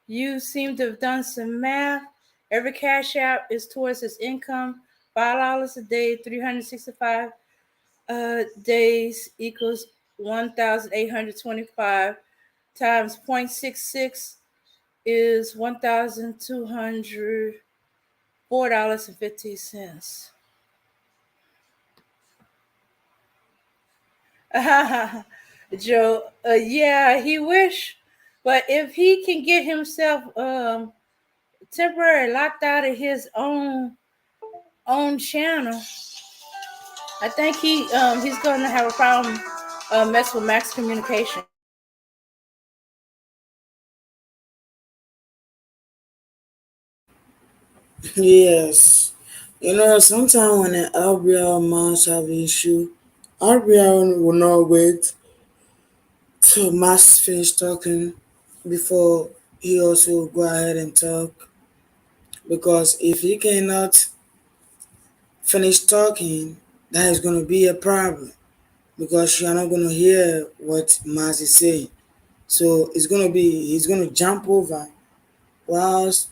You seem to have done some math. Every cash app is towards his income. $5 a day, 365 days equals 1,825 times 0.66 is $1,204.50. Joe, yeah, he wish, but if he can get himself temporarily locked out of his own channel, I think he's going to have a problem mess with Max Communication. Yes. Sometimes when an RBR must have issue, RBR will not wait till Max finish talking before he also go ahead and talk. Because if he cannot finish talking, that is going to be a problem. Because you're not going to hear what Max is saying. So he's going to jump over whilst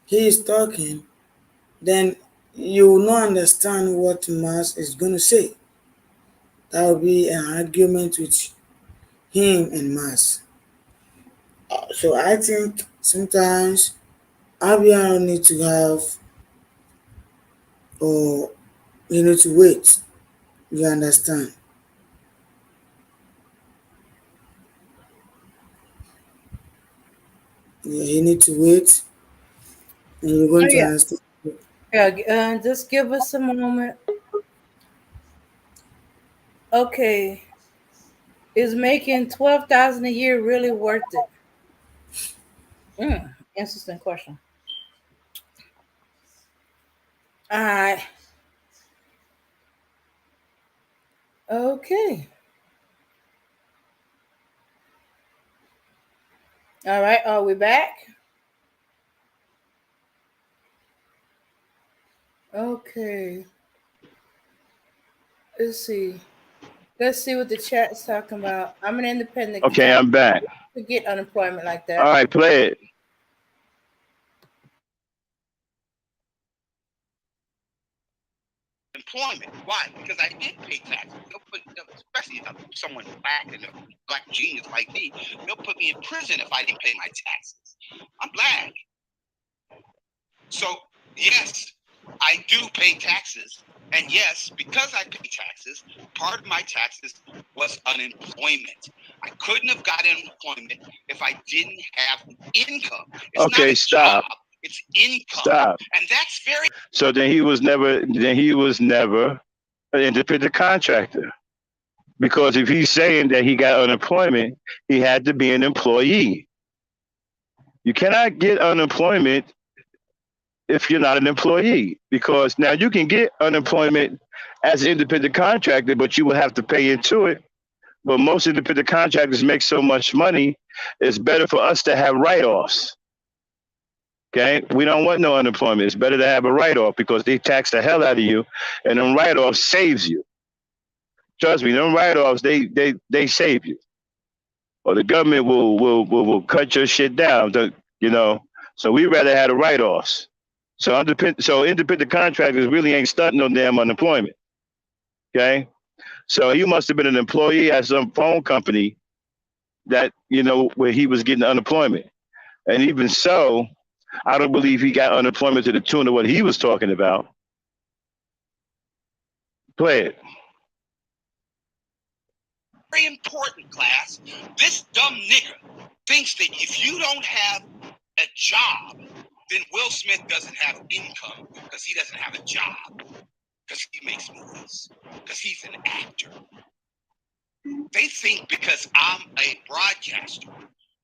he is talking. Then you will not understand what Max is going to say. That will be an argument with him and Max. So I think sometimes RBR need to have, or you need to wait. You understand? Yeah, you need to wait, and you're going Oh to yeah, understand. yeah. Just give us a moment. Okay, is making 12,000 a year really worth it? Interesting question. All right. Okay. All right. Are we back? Okay. Let's see. Let's see what the chat's talking about. I'm an independent Okay, I'm back. to get unemployment like that. All right, play it. Employment. Why? Because I did pay taxes. Especially if someone black and a black genius like me, they'll put me in prison if I didn't pay my taxes. I'm black. So, yes, I do pay taxes. And yes, because I pay taxes, part of my taxes was unemployment. I couldn't have gotten unemployment if I didn't have income. It's Okay, not a stop. job, it's income. Stop. And that's very... So then he was never an independent contractor. Because if he's saying that he got unemployment, he had to be an employee. You cannot get unemployment if you're not an employee, because now you can get unemployment as an independent contractor, but you will have to pay into it. But most independent contractors make so much money, it's better for us to have write-offs. Okay, we don't want no unemployment. It's better to have a write-off because they tax the hell out of you, and them write-offs saves you. Trust me, them write-offs they save you, or the government will cut your shit down. So we rather have the write-offs. So independent contractors really ain't stunting no damn unemployment. Okay, so he must have been an employee at some phone company that where he was getting unemployment, and even so, I don't believe he got unemployment to the tune of what he was talking about. Play it. Very important, class. This dumb nigga thinks that if you don't have a job, then Will Smith doesn't have income because he doesn't have a job, because he makes movies, because he's an actor. They think because I'm a broadcaster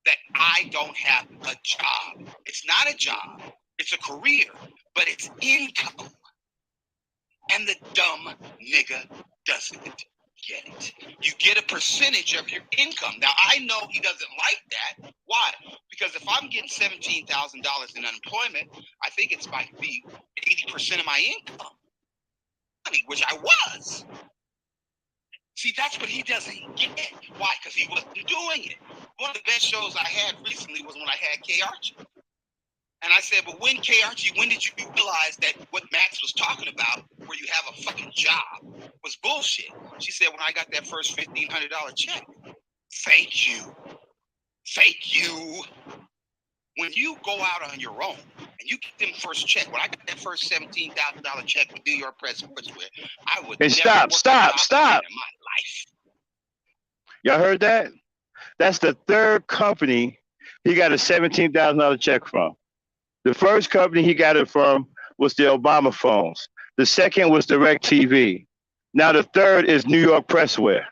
that I don't have a job. It's not a job. It's a career, but it's income. And the dumb nigga doesn't get it. You get a percentage of your income. Now, I know he doesn't like that. Why? Because if I'm getting $17,000 in unemployment, I think it's might be 80% of my income, which I was. See, that's what he doesn't get. Why? Because he wasn't doing it. One of the best shows I had recently was when I had K. Archie. And I said, but when K. Archie, when did you realize that what Max was talking about, where you have a fucking job, was bullshit? She said, when I got that first $1,500 check. Thank you. Thank you. When you go out on your own and you get them first check, when I got that first $17,000 check with New York Press Sportswear, I would Hey, never stop. in my life. Y'all heard that? That's the third company he got a $17,000 check from. The first company he got it from was the Obama phones. The second was DirecTV. Now the third is New York Presswear.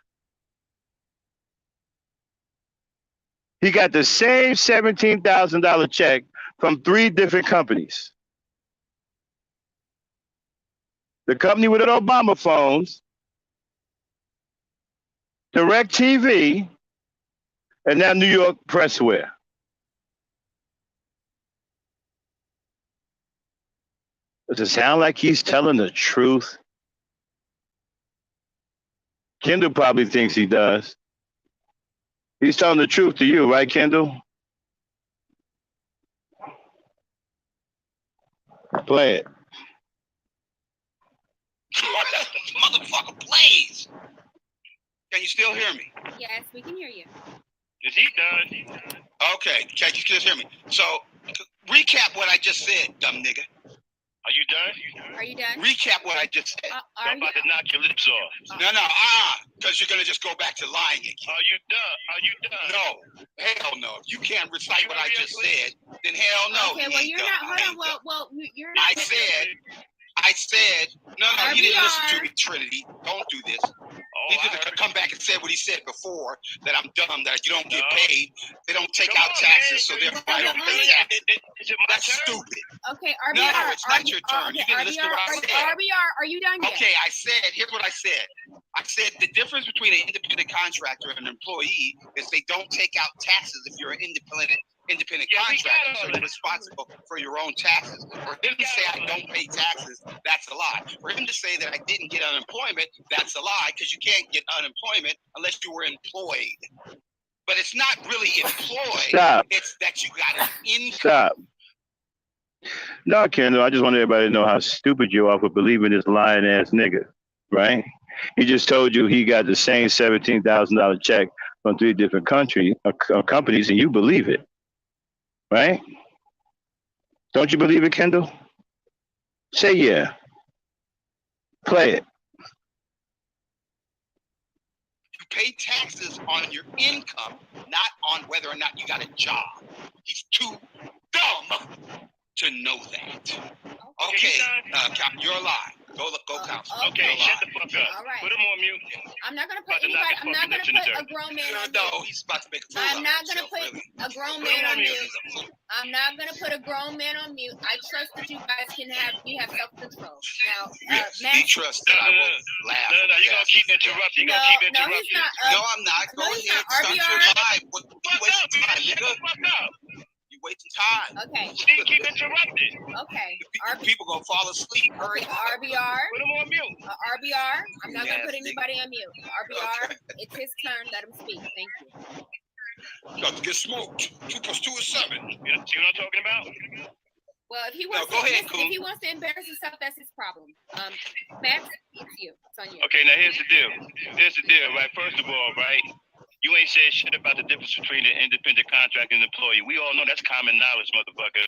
He got the same $17,000 check from 3 different companies. The company with the Obama phones, DirecTV, and now New York Presswear. Does it sound like he's telling the truth? Kendall probably thinks he does. He's telling the truth to you, right, Kendall? Play it. Motherfucker plays. Can you still hear me? Yes, we can hear you. Yes, he does. Okay, can you still hear me? So, recap what I just said, dumb nigga. Are you done? Are you done? Recap what I just said. I'm about to knock your lips off. No, because you're gonna just go back to lying again. Are you done? Are you done? No, hell no. If you can't recite what I just said, then hell no. Okay, well, you're not. Hold on. Well, you're not. I said, no, RBR. you didn't listen to me, Trinity. Don't do this. He could have come back and said what he said before, that I'm dumb, that you don't get paid. They don't take out taxes, so therefore I don't pay taxes. That's stupid. Okay, RBR. No, it's not your turn. You didn't listen to what I said. RBR, are you done yet? Okay, here's what I said. I said the difference between an independent contractor and an employee is they don't take out taxes if you're an independent independent contractor, so you're responsible for your own taxes. For him to say I don't pay taxes, that's a lie. For him to say that I didn't get unemployment, that's a lie, because you can't get unemployment unless you were employed. But it's not really employed. Stop. It's that you got an income. Stop. No, Kendall, I just want everybody to know how stupid you are for believing this lying ass nigga, right? He just told you he got the same $17,000 check from 3 different companies, and you believe it, right? Don't you believe it, Kendall? Say yeah. Play it. You pay taxes on your income, not on whether or not you got a job. He's too dumb to know that. Okay, you're alive. Go counsel. Okay, shut the fuck up. All right. Put him on mute. I'm not gonna put anybody. I'm not gonna put a grown man on mute. No, he's about to make a fool I'm not gonna put a grown man on mute. I'm not gonna put a grown man on mute. I trust that you guys can have self-control. Now, he trusts that I will laugh. No, you're gonna keep interrupting. No, he's not. No, I'm not. Go ahead. Start your live. What wasting time, nigga? You wasting time. Okay. She keep interrupting. Okay. People gonna fall asleep. Hurry. RBR. Put him on mute. RBR. I'm not gonna put anybody on mute. RBR. It's his turn. Let him speak. Thank you. Got to get smoked. 2 + 2 is 7. You know what I'm talking about? Well, if he wants if he wants to embarrass himself, that's his problem. Max, it's you. It's on you. Okay, now here's the deal. Right? First of all, right? You ain't said shit about the difference between an independent contractor and an employee. We all know that's common knowledge, motherfucker.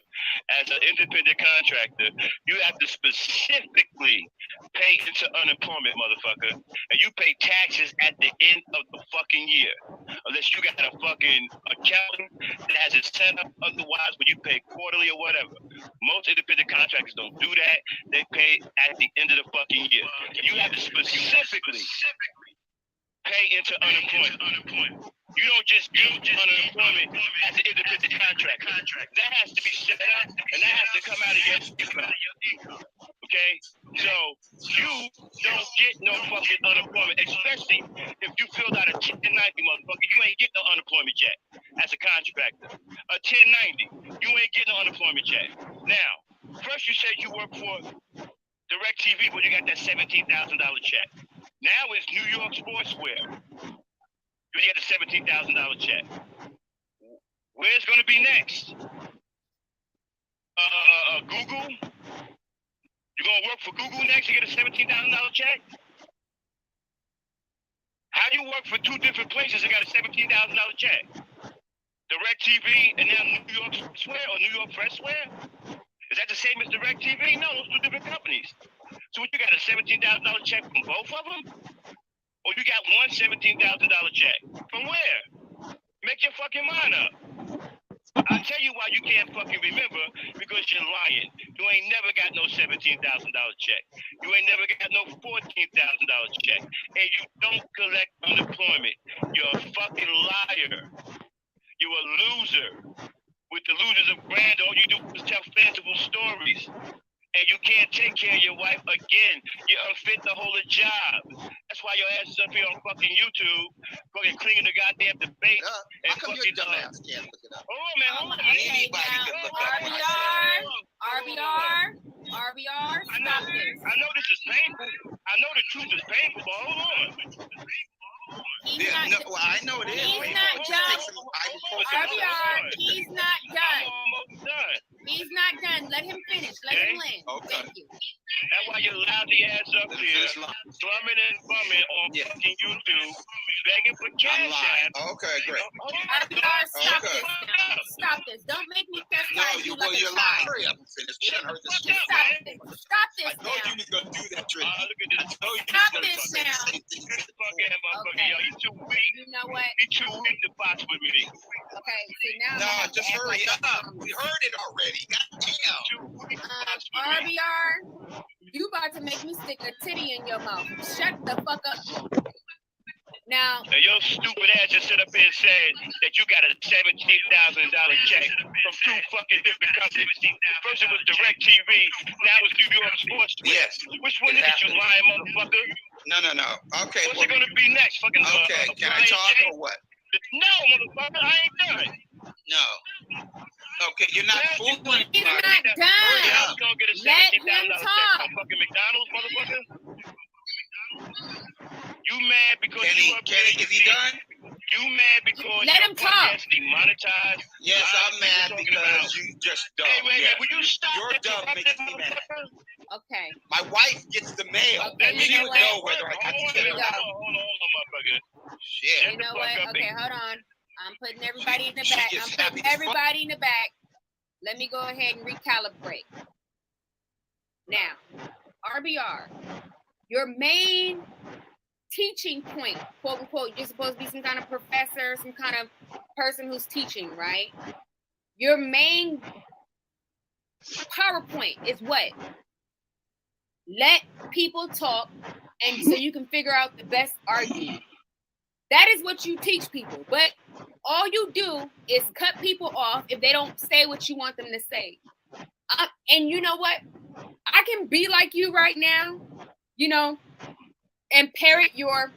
As an independent contractor, you have to specifically pay into unemployment, motherfucker. And you pay taxes at the end of the fucking year. Unless you got a fucking accountant that has it set up otherwise, but you pay quarterly or whatever. Most independent contractors don't do that. They pay at the end of the fucking year. You have to specifically pay into unemployment. You don't just get unemployment as an independent contractor. That has to be set up, and that has to come out of your income. Okay? So you don't get no fucking unemployment, especially if you filled out a 1090, motherfucker. You ain't getting no unemployment check as a contractor. A 1090, you ain't getting no unemployment check. Now, first you said you work for DirecTV, but you got that $17,000 check. Now it's New York Sportswear. You get a $17,000 check. Where's going to be next? Google? You're going to work for Google next to get a $17,000 check? How do you work for 2 different places and got a $17,000 check? DirecTV and now New York Sportswear or New York Freshwear? Is that the same as DirecTV? No, those 2 different companies. So you got a $17,000 check from both of them? Or you got one $17,000 check? From where? Make your fucking mind up. I'll tell you why you can't fucking remember, because you're lying. You ain't never got no $17,000 check. You ain't never got no $14,000 check. And you don't collect unemployment. You're a fucking liar. You're a loser. With the losers of brand, all you do is tell fanciful stories. And you can't take care of your wife again. You're unfit to hold a job. That's why your ass is up here on fucking YouTube, fucking cleaning the goddamn debate. How come your dumb ass can't look it up? Hold on, man. Hold on. Okay, now, RBR, stop this. I know this is painful. I know the truth is painful, but hold on. I know it is. He's not done. RBR, he's not done. He's not done. Let him finish. Let him land. Okay. Thank you. That's why you're lousy ass up here, slumming and bumming on fucking YouTube, begging for cash app. Okay, great. RBR, stop this now. Stop this. Don't make me chastise you like a child. Hurry up and finish. You done heard this shit. Stop this. Stop this I told now. you was going to do that trick. Look at this. Stop this now. Okay. Yo, you too weak. You know what? You too weak to box with me. Okay, see now. No, just hurry up. We heard it already. Goddamn. RBR, you about to make me stick a titty in your mouth. Shut the fuck up. Now, your stupid ass just sit up here and said that you got a $17,000 check from 2 fucking different companies. First it was DirecTV, now it's New York Sports. Yes. Which one is it, you lying motherfucker? No. Okay. What's it gonna be next? Fucking okay. Can I talk or what? No, motherfucker, I ain't done. No. Okay, you're not fooling. He's not done. Let him talk. Fucking McDonald's, motherfucker. You mad because you up Kenny, is he done? You mad because let him talk. Demonetized? Yes, I'm mad because you just dumb. Hey, will you stop? Your dumb makes me mad. Okay. My wife gets the mail. Okay, She would know whether I got to Here we get go. Hold on, motherfucker. Shit. You know what? Okay, hold on. I'm putting everybody in the She back. gets I'm happy putting as everybody in the back. Let me go ahead and recalibrate. Now, RBR, your main teaching point, quote unquote, you're supposed to be some kind of professor, some kind of person who's teaching, right? Your main PowerPoint is what? Let people talk, and so you can figure out the best argument. That is what you teach people, but all you do is cut people off if they don't say what you want them to say. And you know what? I can be like you right now, you know, and parrot your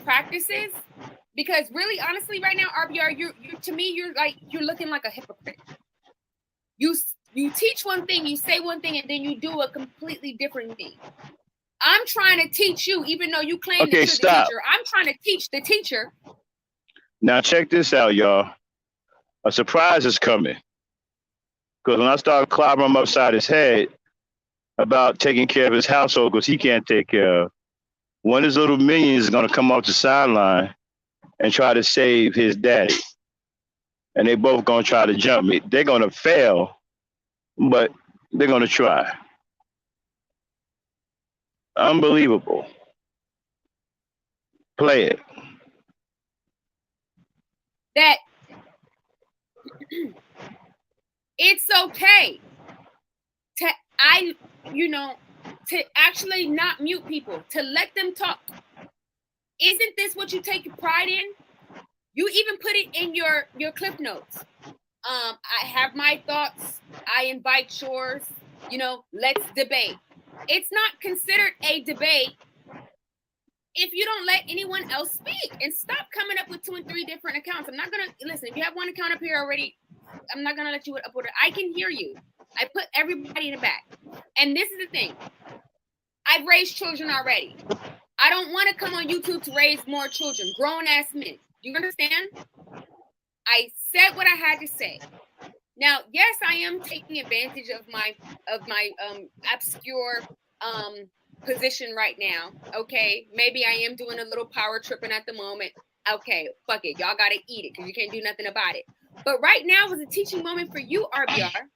practices, because really, honestly, right now, RBR, you to me, you're looking like a hypocrite. You teach one thing, you say one thing, and then you do a completely different thing. I'm trying to teach you, even though you claim that you're the teacher. I'm trying to teach the teacher. Now check this out, y'all. A surprise is coming. Because when I start clobbering him upside his head about taking care of his household, because he can't take care of, one of his little minions is going to come off the sideline and try to save his daddy. And they both going to try to jump me. They're going to fail, but they're going to try. Unbelievable. Play it. That it's okay to actually not mute people, to let them talk. Isn't this what you take pride in? You even put it in your clip notes. I have my thoughts. I invite yours. Let's debate. It's not considered a debate if you don't let anyone else speak, and stop coming up with 2 and 3 different accounts. I'm not gonna listen. If you have one account up here already, I'm not gonna let you upload it. I can hear you. I put everybody in the back. And this is the thing. I've raised children already. I don't want to come on YouTube to raise more children, grown ass men. You understand? I said what I had to say. Now, yes, I am taking advantage of my obscure position right now. Okay, maybe I am doing a little power tripping at the moment. Okay, fuck it, y'all gotta eat it because you can't do nothing about it. But right now is a teaching moment for you, RBR.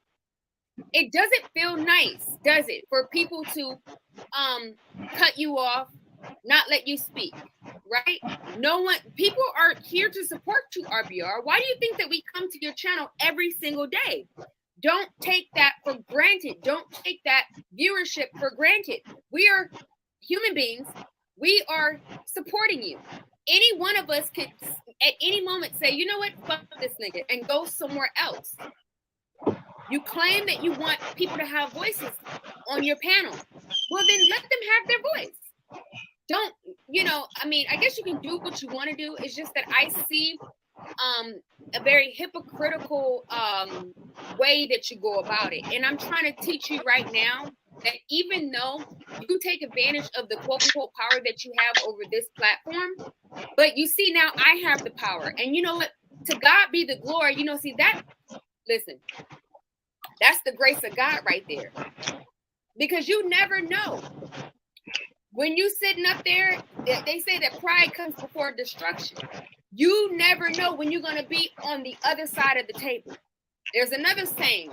It doesn't feel nice, does it, for people to cut you off, not let you speak, right? People are here to support you, RBR. Why do you think that we come to your channel every single day? Don't take that for granted. Don't take that viewership for granted. We are human beings. We are supporting you. Any one of us could at any moment say, you know what, fuck this nigga, and go somewhere else. You claim that you want people to have voices on your panel. Well, then let them have their voice. Don't, I guess you can do what you want to do. It's just that I see a very hypocritical way that you go about it. And I'm trying to teach you right now that even though you take advantage of the quote unquote power that you have over this platform, but you see now I have the power. And you know what? To God be the glory. Listen, that's the grace of God right there. Because you never know. When you sitting up there, they say that pride comes before destruction. You never know when you're going to be on the other side of the table. There's another saying,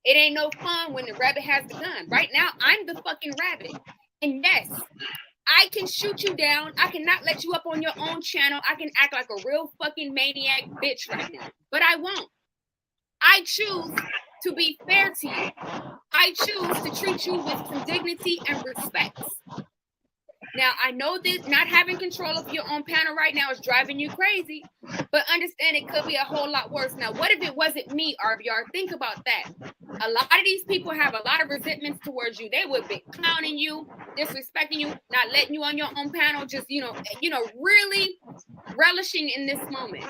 it ain't no fun when the rabbit has the gun. Right now, I'm the fucking rabbit. And yes, I can shoot you down. I cannot let you up on your own channel. I can act like a real fucking maniac bitch right now. But I won't. I choose to be fair to you. I choose to treat you with some dignity and respect. Now, I know that not having control of your own panel right now is driving you crazy, but understand it could be a whole lot worse. Now, what if it wasn't me, RBR? Think about that. A lot of these people have a lot of resentments towards you. They would be clowning you, disrespecting you, not letting you on your own panel, just really relishing in this moment.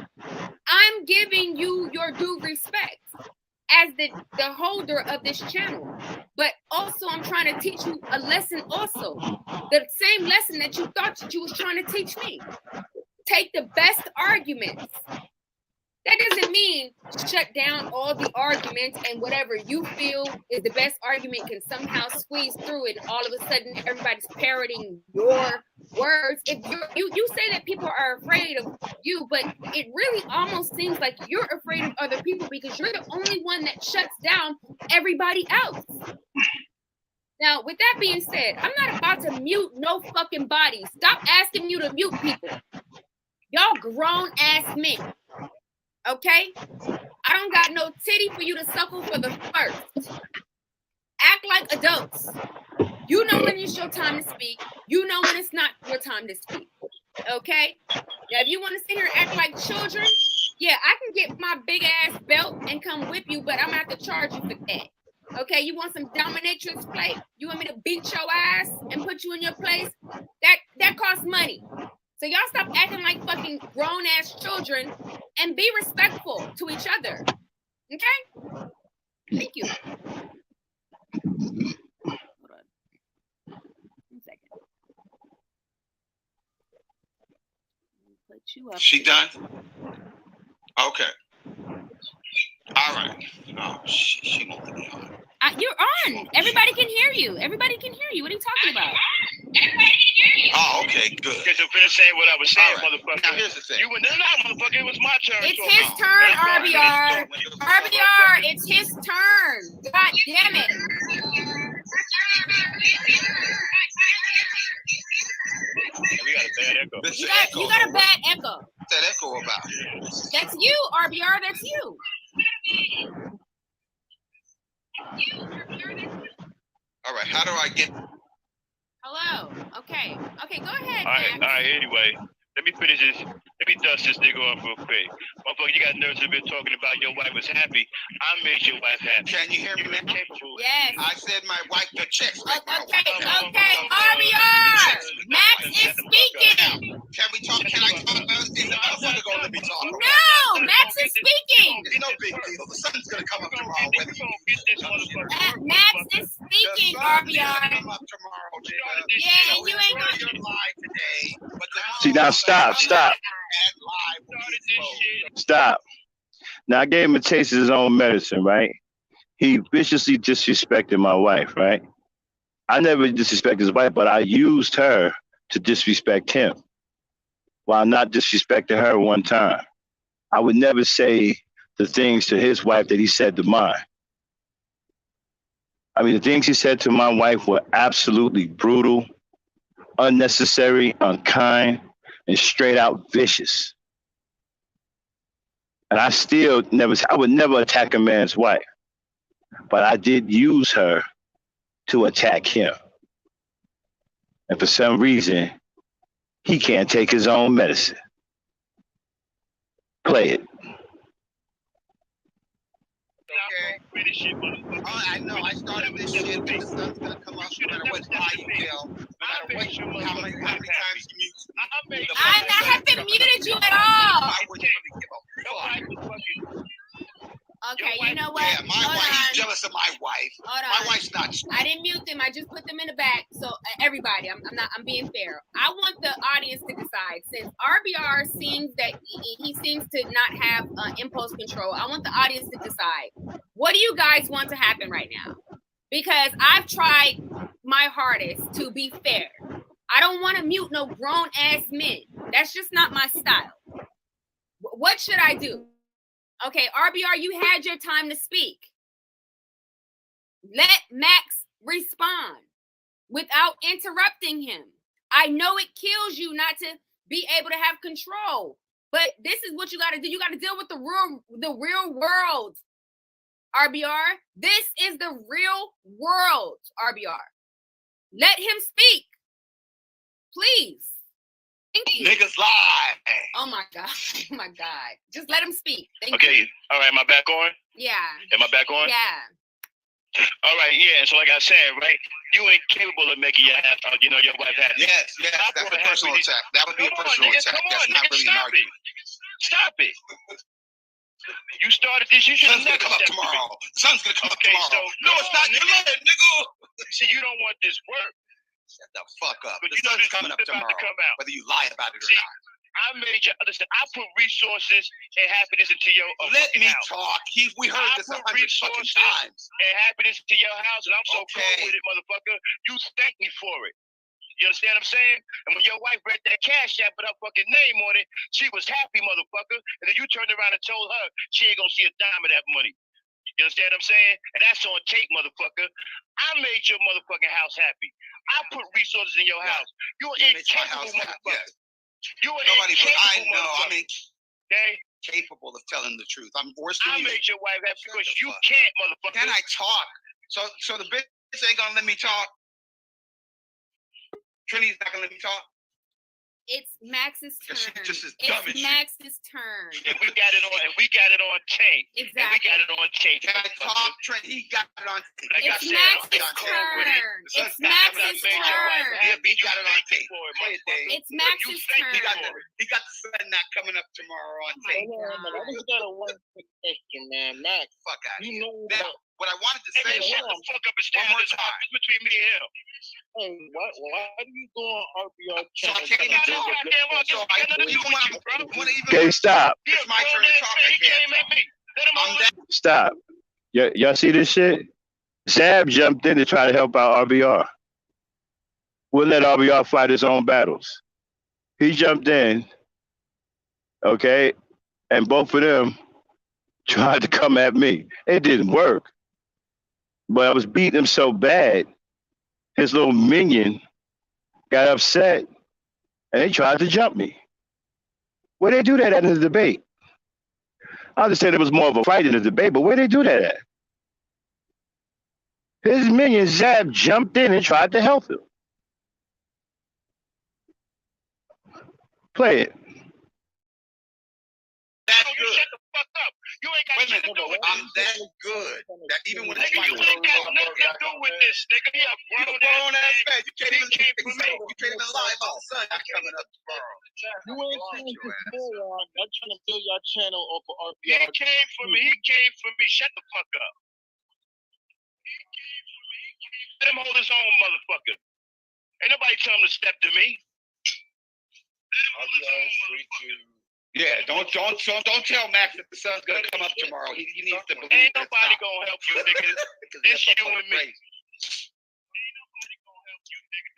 I'm giving you your due respect as the holder of this channel, but also I'm trying to teach you a lesson also, the same lesson that you thought that you was trying to teach me. Take the best arguments. That doesn't mean shut down all the arguments and whatever you feel is the best argument can somehow squeeze through it, and all of a sudden everybody's parroting your words. If you say that people are afraid of you, but it really almost seems like you're afraid of other people because you're the only one that shuts down everybody else. Now, with that being said, I'm not about to mute no fucking body. Stop asking you to mute people. Y'all grown ass men. Okay? I don't got no titty for you to suckle for the first. Act like adults. You know when it's your time to speak. You know when it's not your time to speak. Okay? Now, if you want to sit here and act like children, yeah, I can get my big ass belt and come whip you, but I'm going to have to charge you for that. Okay? You want some dominatrix play? You want me to beat your ass and put you in your place? That costs money. So y'all stop acting like fucking grown-ass children and be respectful to each other. Okay? Thank you. Hold on. 1 second. Put you up. She done? Okay. All right. Oh, she won't let me on. You're on. Everybody can hear you. Everybody can hear you. What are you talking about? Oh, okay, good. Because you're finna say what I was saying, right. motherfucker. Now, here's the thing. You went no, motherfucker. It was my turn. It's his turn, RBR. RBR, it's his turn. God damn it. We got a bad echo. You got a bad echo. What's that echo about? That's you, RBR. That's you. All right, how do I get... Hello. Okay. Okay, go ahead, All right, anyway. Let me finish this. Let me dust this nigga off real quick. Motherfucker, you got nerves a bit talking about your wife was happy. I made your wife happy. Can you hear me now? Yes. I said my wife could check. Okay. RBR! Max is speaking. Can we talk? Can I talk? Is the motherfucker gonna let me talk? No, Max is speaking. It's no big deal. The sun's gonna come up tomorrow. Max is speaking, RBR. Come up tomorrow, yeah, and you ain't gonna lie today. See, now stop. Stop. Now, I gave him a taste of his own medicine, right? He viciously disrespected my wife, right? I never disrespected his wife, but I used her to disrespect him while not disrespecting her one time. I would never say the things to his wife that he said to mine. I mean, the things he said to my wife were absolutely brutal, unnecessary, unkind, and straight out vicious. And I would never attack a man's wife, but I did use her to attack him. And for some reason, he can't take his own medicine. Play it. I know. I started this shit. The sun's gonna come up no matter what lie you tell, no matter what how many times you mute. I haven't muted you at all. I wouldn't give a fuck. Okay, you know what? Yeah, my wife. He's jealous of my wife. My wife's not. I didn't mute them. I just put them in the back. So everybody, I'm being fair. I want the audience to decide. Since RBR seems that he seems to not have impulse control, I want the audience to decide. What do you guys want to happen right now? Because I've tried my hardest to be fair. I don't want to mute no grown ass men. That's just not my style. What should I do? Okay, RBR, you had your time to speak. Let Max respond without interrupting him. I know it kills you not to be able to have control, but this is what you got to do. You got to deal with the real world, RBR. This is the real world, RBR. Let him speak, please. Niggas lie. Oh my God. Oh my God. Just let him speak. Thank okay. You. All right. Am I back on? Yeah. Am I back on? Yeah. All right, yeah. So like I said, right, you ain't capable of making your wife happy. Yes, that's a personal attack. That would be a personal attack. That's not really an argument. Stop it. You started this. You should have never come up tomorrow. The sun's gonna come up tomorrow. So, no, it's not, nigga. See, you don't want this work. Shut the fuck up. But the sun's coming up tomorrow, whether you lie about it or not. I made you understand. I put resources and happiness into your Let me house. talk. We heard this 100 fucking times. And happiness to your house, and I'm so cool with it, motherfucker. You thank me for it. You understand what I'm saying? And when your wife read that cash app with her fucking name on it, she was happy, motherfucker. And then you turned around and told her she ain't gonna see a dime of that money. You understand what I'm saying? And that's on tape, motherfucker. I made your motherfucking house happy. I put resources in your house. You're incapable, motherfucker. Yes. You are nobody, but I know. I mean, capable of telling the truth. I'm worse than you. I made your wife happy because you can't, motherfucker. Can I talk? So the bitch ain't gonna let me talk. Trinity's not gonna let me talk. It's Max's turn. It's Max's turn. And we got it on tape. Exactly. And we got it on tape. Can I talk, Trent? He got it on tape. It's Max's turn. It's Max's turn. He got it on tape. It's Max's turn. He got the sun not coming up tomorrow on tape. I just got a one quick question, man. Max, fuck out. You know what I wanted to say. Shut the fuck up and stand this hard. It's between me and him. Hey, why do you go on RBR channel? Okay, stop. It's my turn to talk. Stop. Y'all see this shit? Zab jumped in to try to help out RBR. We'll let RBR fight his own battles. He jumped in, okay, and both of them tried to come at me. It didn't work. But I was beating him so bad, his little minion got upset and they tried to jump me. Where they do that at in the debate? I understand it was more of a fight in the debate, but where they do that at? His minion Zab jumped in and tried to help him. Play it. Shut the fuck up. You ain't got shit to do with this. I'm that good. That even when it's you ain't got nothing to do with this, nigga. He a grown ass man. You can't even lie about the sun coming up tomorrow. You ain't saying this moron. I'm trying to build your channel off of RBR. He came for me. Shut the fuck up. Let him hold his own, motherfucker. Ain't nobody tell him to step to me. Let him hold his own, motherfucker. Yeah, don't tell Max that the sun's gonna come up tomorrow. He needs to believe. Ain't nobody gonna help you, nigga. It's you and me.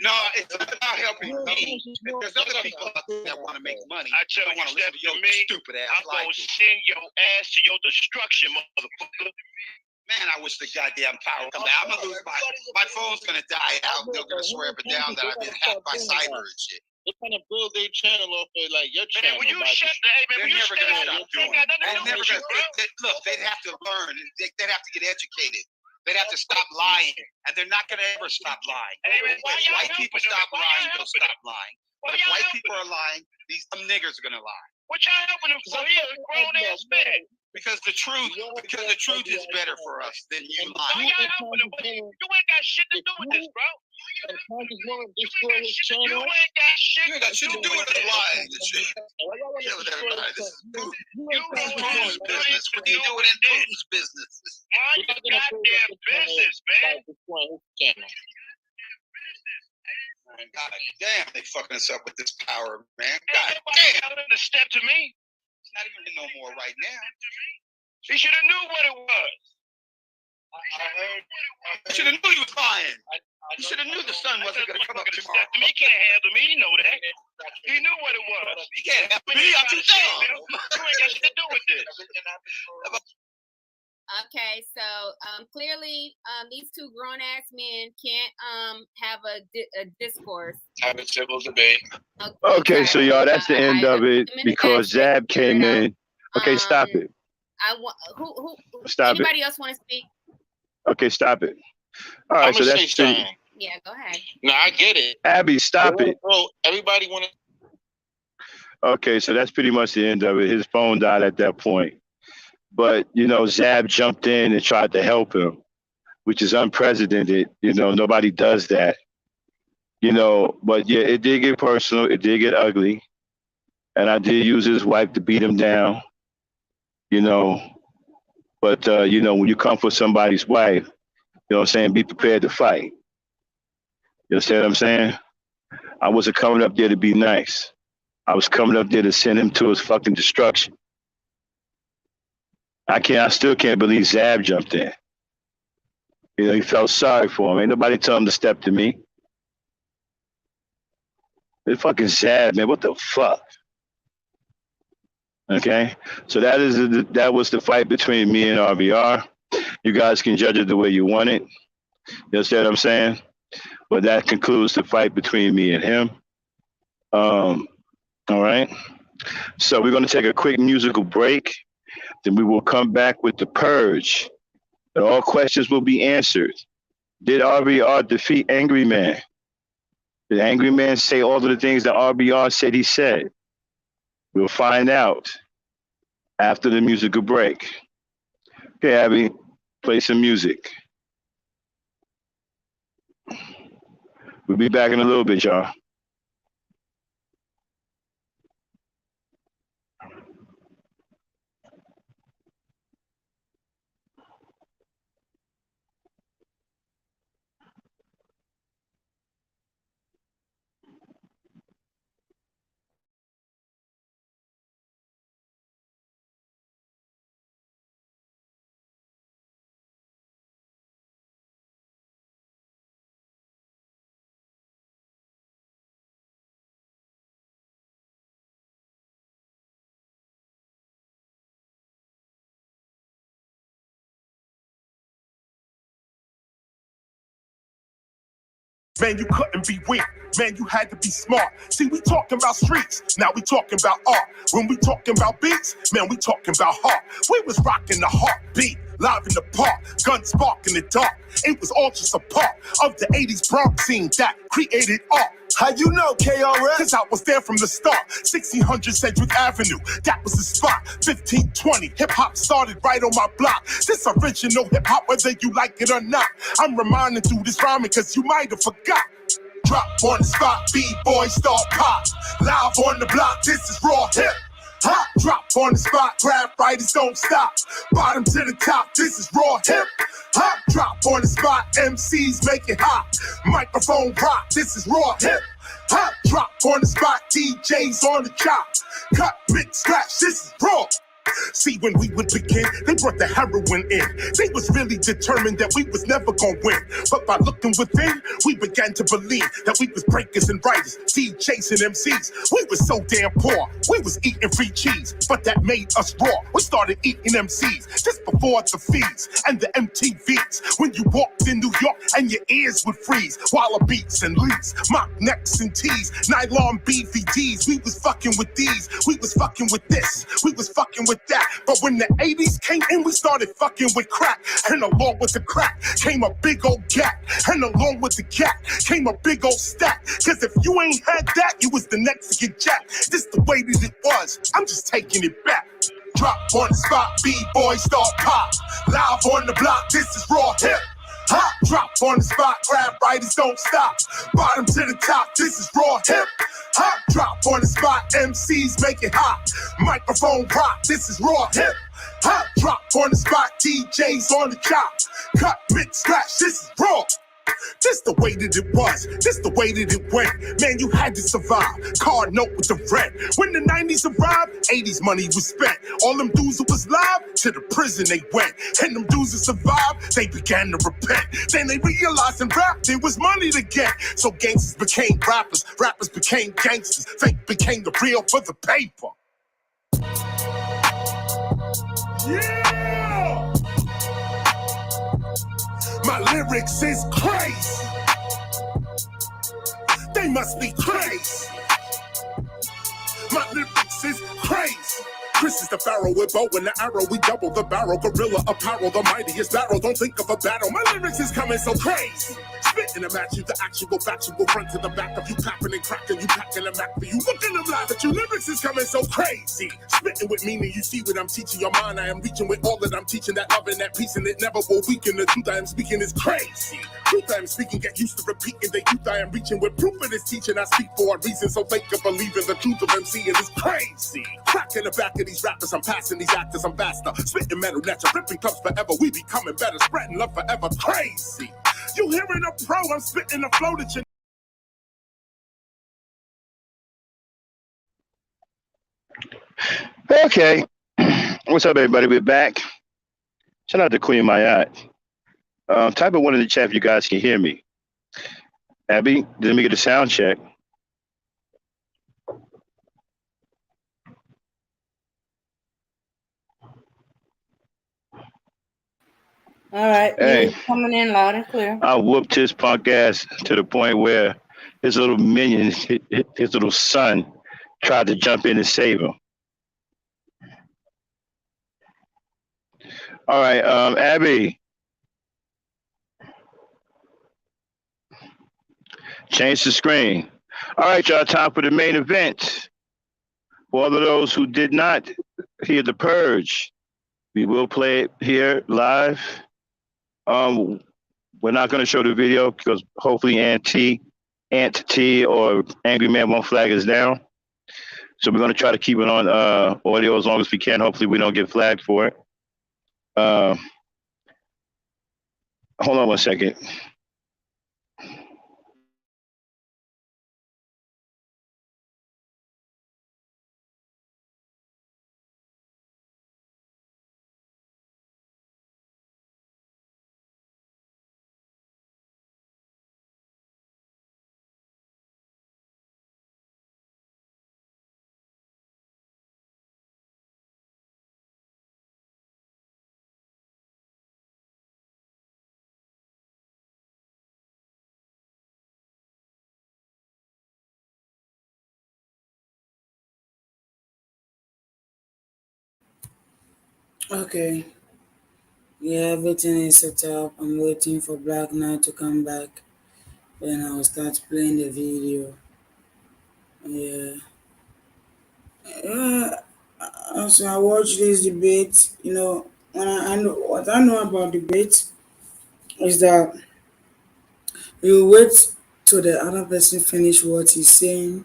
No, it's not about helping me. There's other people out there that want to make money. I tell you, step to me, stupid ass. I'm gonna send your ass to your destruction, motherfucker. Man, I wish the goddamn power come down. I'm gonna lose my phone's gonna die out. They're gonna swear up and down that I've been hacked by cyber and shit. They're trying to build their channel off of like your channel. When you shut they're never gonna stop doing it. Look, they'd have to learn. They'd have to get educated. They'd have to stop lying, and they're not gonna ever stop lying. If white people stop lying, they'll stop lying. But if white people are lying, these dumb niggers are gonna lie. What y'all helping him for? He a grown ass man. Because the truth is better for us than you lying. Y'all helping him. You ain't got shit to do with this, bro. You ain't got shit to do with the lying and shit. Killing everybody. This is Putin. Putin's business. What are you doing in Putin's business? Mind your goddamn business, man. God damn, they fucking us up with this power, man. God damn. To step to me. It's not even no more right now. He should have knew what it was. I should have knew he was lying. He should have knew the sun wasn't going to come up tomorrow. He can't handle me. He know that. He knew what it was. He can't handle me. I'm too dumb. You ain't got shit to do with this. Okay, so clearly these two grown ass men can't have a discourse. Have a civil debate. Okay, so y'all, that's the end of it because Zab came in. Okay, stop it. I want who stop anybody it. else want to speak? Okay, stop it. All right, so that's the, yeah, go ahead. No, I get it. Abby, stop it. Bro, everybody want to. Okay, so that's pretty much the end of it. His phone died at that point. But, you know, Zab jumped in and tried to help him. which is unprecedented. You know, nobody does that. You know, but yeah, it did get personal. It did get ugly. And I did use his wife to beat him down, you know. But, you know, when you come for somebody's wife, you know what I'm saying, be prepared to fight. You understand what I'm saying? I wasn't coming up there to be nice. I was coming up there to send him to his fucking destruction. I still can't believe Zab jumped in. You know, he felt sorry for him. Ain't nobody tell him to step to me. It's fucking Zab, man. What the fuck? Okay, so that was the fight between me and RBR. You guys can judge it the way you want it. You understand what I'm saying? But that concludes the fight between me and him. All right. So we're going to take a quick musical break. Then we will come back with the purge. And all questions will be answered. Did RBR defeat Angryman? Did Angryman say all of the things that RBR said he said? We'll find out after the musical break. Okay, Abby, play some music. We'll be back in a little bit, y'all. Man, you couldn't be weak. Man, you had to be smart. See, we talking about streets. Now we talking about art. When we talking about beats, man, we talking about heart. We was rocking the heartbeat. Live in the park, guns spark in the dark. It was all just a part of the 80s Bronx scene that created art. How you know, KRS? Cause I was there from the start. 1600 Sedgwick Avenue, that was the spot. 1520, hip-hop started right on my block. This original hip-hop, whether you like it or not. I'm reminding through this rhyming cause you might have forgot. Drop on the spot, B-boy, start pop. Live on the block, this is raw hip. Hop, drop on the spot, grab writers don't stop. Bottom to the top, this is raw hip. Hop, drop on the spot, MCs make it hot. Microphone rock, this is raw hip. Hop, drop on the spot, DJs on the chop. Cut, mix, scratch, this is raw. See, when we would begin, they brought the heroin in. They was really determined that we was never gonna win. But by looking within, we began to believe that we was breakers and writers, chasing MCs. We was so damn poor, we was eating free cheese. But that made us raw. We started eating MCs just before the feeds and the MTVs. When you walked in New York and your ears would freeze. Walla beats and leads, mock necks and tees, nylon BVDs. We was fucking with these, we was fucking with this, we was fucking with that. But when the 80s came in, we started fucking with crack. And along with the crack came a big old gap. And along with the gap came a big old stack. Cause if you ain't had that, you was the next to get jacked. This the way that it was, I'm just taking it back. Drop on the spot, B-boy, start pop. Live on the block, this is raw hip. Hop, drop on the spot, grab writers don't stop. Bottom to the top, this is raw hip. Hop, drop on the spot, MCs make it hot. Microphone rock, this is raw hip. Hop, drop on the spot, DJs on the chop. Cut, mix, scratch, this is raw. This the way that it was, this the way that it went. Man, you had to survive, card note with the red. When the 90s arrived, 80s money was spent. All them dudes that was live, to the prison they went. And them dudes that survived, they began to repent. Then they realized in rap, there was money to get. So gangsters became rappers, rappers became gangsters. Fake became the real for the paper. Yeah! My lyrics is crazy. They must be crazy. My lyrics is crazy. Chris is the pharaoh with bow and the arrow. We double the barrel. Gorilla apparel, the mightiest barrel. Don't think of a battle. My lyrics is coming so crazy. Spitting a match, you the actual factual front to the back of you, clapping and cracking, you packing a Mac for you. Look at them live at you, lyrics is coming so crazy. Spitting with meaning, you see what I'm teaching your mind. I am reaching with all that I'm teaching, that love and that peace, and it never will weaken. The truth I am speaking is crazy. Truth I am speaking, get used to repeating. The youth I am reaching with proof of this teaching. I speak for a reason, so fake of believing. The truth of MCing is crazy. Cracking the back of these rappers, I'm passing these actors, I'm faster. Spitting metal, natural, ripping clubs forever. We becoming better, spreading love forever. Crazy. You hearing a pro, I'm spitting a flow that you. Okay. What's up, everybody? We're back. Shout out to Queen Mayat. Type of one in the chat if you guys can hear me. Abby, let me get a sound check. All right. Hey. You coming in loud and clear. I whooped his punk ass to the point where his little minion, his little son, tried to jump in and save him. All right, Abby. Change the screen. All right, y'all, time for the main event. For all of those who did not hear The Purge, we will play it here live. We're not going to show the video because hopefully Aunt T or Angryman won't flag us down. So we're going to try to keep it on audio as long as we can. Hopefully we don't get flagged for it. Hold on one second. Okay. Yeah, everything is set up. I'm waiting for Black Knight to come back. Then I'll start playing the video. Yeah. So I watched this debate. When I know what I know about debate is that you wait till the other person finish what he's saying.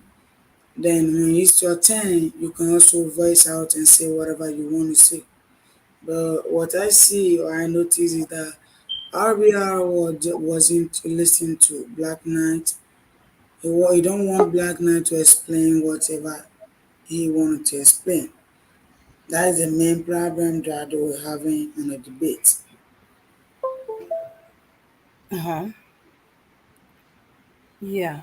Then when it's your turn, you can also voice out and say whatever you want to say. But what I see or I notice is that RBR wasn't listening to Black Knight. He don't want Black Knight to explain whatever he wanted to explain. That is the main problem that we're having in the debate. Yeah.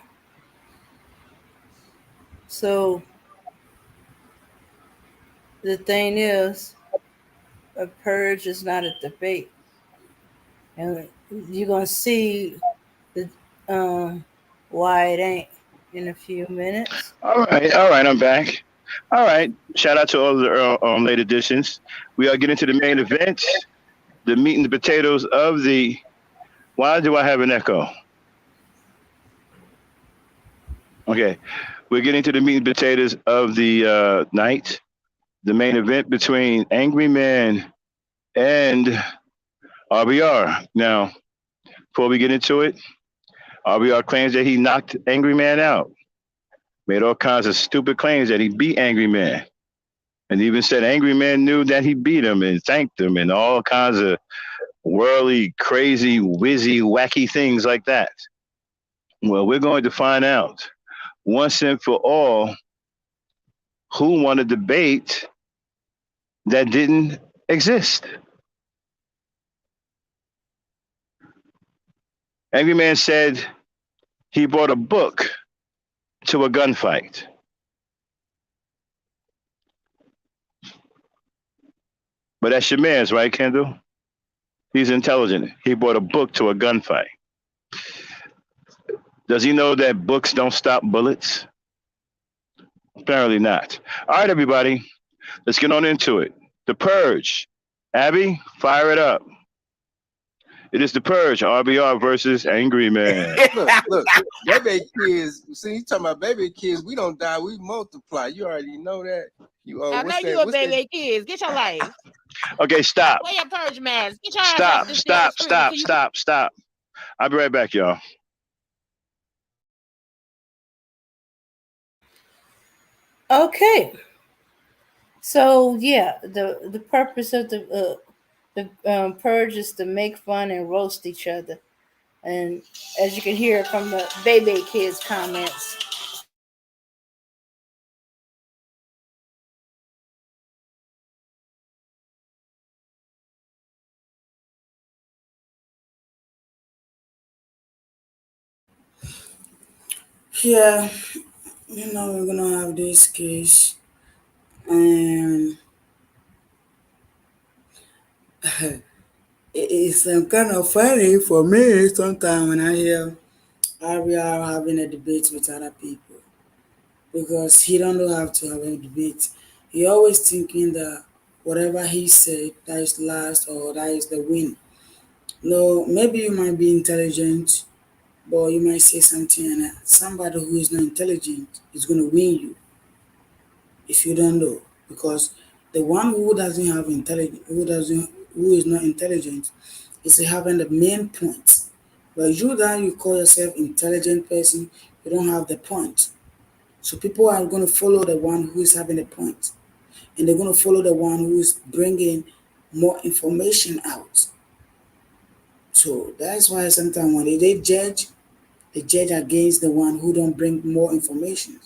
So the thing is, a purge is not a debate, and you're gonna see the why it ain't in a few minutes. All right, I'm back. All right, shout out to all the late editions. We are getting to the main event, the meat and the potatoes of the. Why do I have an echo? Okay, we're getting to the meat and potatoes of the night, the main event between Angryman and RBR. Now, before we get into it, RBR claims that he knocked Angryman out. Made all kinds of stupid claims that he beat Angryman. And even said Angryman knew that he beat him and thanked him and all kinds of whirly, crazy, whizzy, wacky things like that. Well, we're going to find out once and for all who won a debate that didn't exist. Angryman said he brought a book to a gunfight. But that's your man's, right, Kendall? He's intelligent. He brought a book to a gunfight. Does he know that books don't stop bullets? Apparently not. All right, everybody. Let's get on into it. The Purge. Abby, fire it up. It is the Purge, RBR versus Angryman. Look, baby kids. See, you talking about baby kids? We don't die, we multiply. You already know that. You I know you a baby kids. Get your life. Okay, stop. Wear your purge mask. Get your ass off this damn screen. Stop. I'll be right back, y'all. Okay. So yeah, the purpose of the purge is to make fun and roast each other, and as you can hear from the baby kids comments. Yeah, we're gonna have this case, and it's kind of funny for me sometimes when I hear RBR having a debate with other people, because he don't know how to have a debate. He always thinking that whatever he said that is last or that is the win. No, maybe you might be intelligent, but you might say something, and somebody who is not intelligent is going to win you if you don't know, because the one who doesn't have intelligence, who is not intelligent, is having the main point. But you that you call yourself intelligent person, you don't have the point. So people are going to follow the one who is having the point, and they're going to follow the one who is bringing more information out. So that's why sometimes when they judge, they judge against the one who don't bring more information.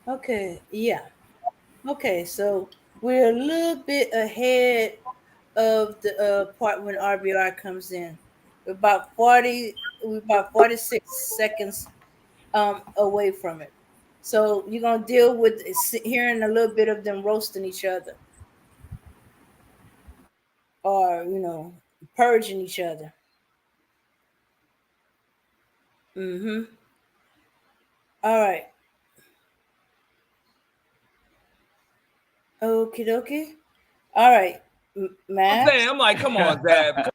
Okay, yeah. Okay, so we're a little bit ahead of the part when RBR comes in. We're about 46 seconds away from it. So you're gonna deal with hearing a little bit of them roasting each other, or purging each other. All right. Okie dokie. All right, Matt. I'm like, come on, Zab.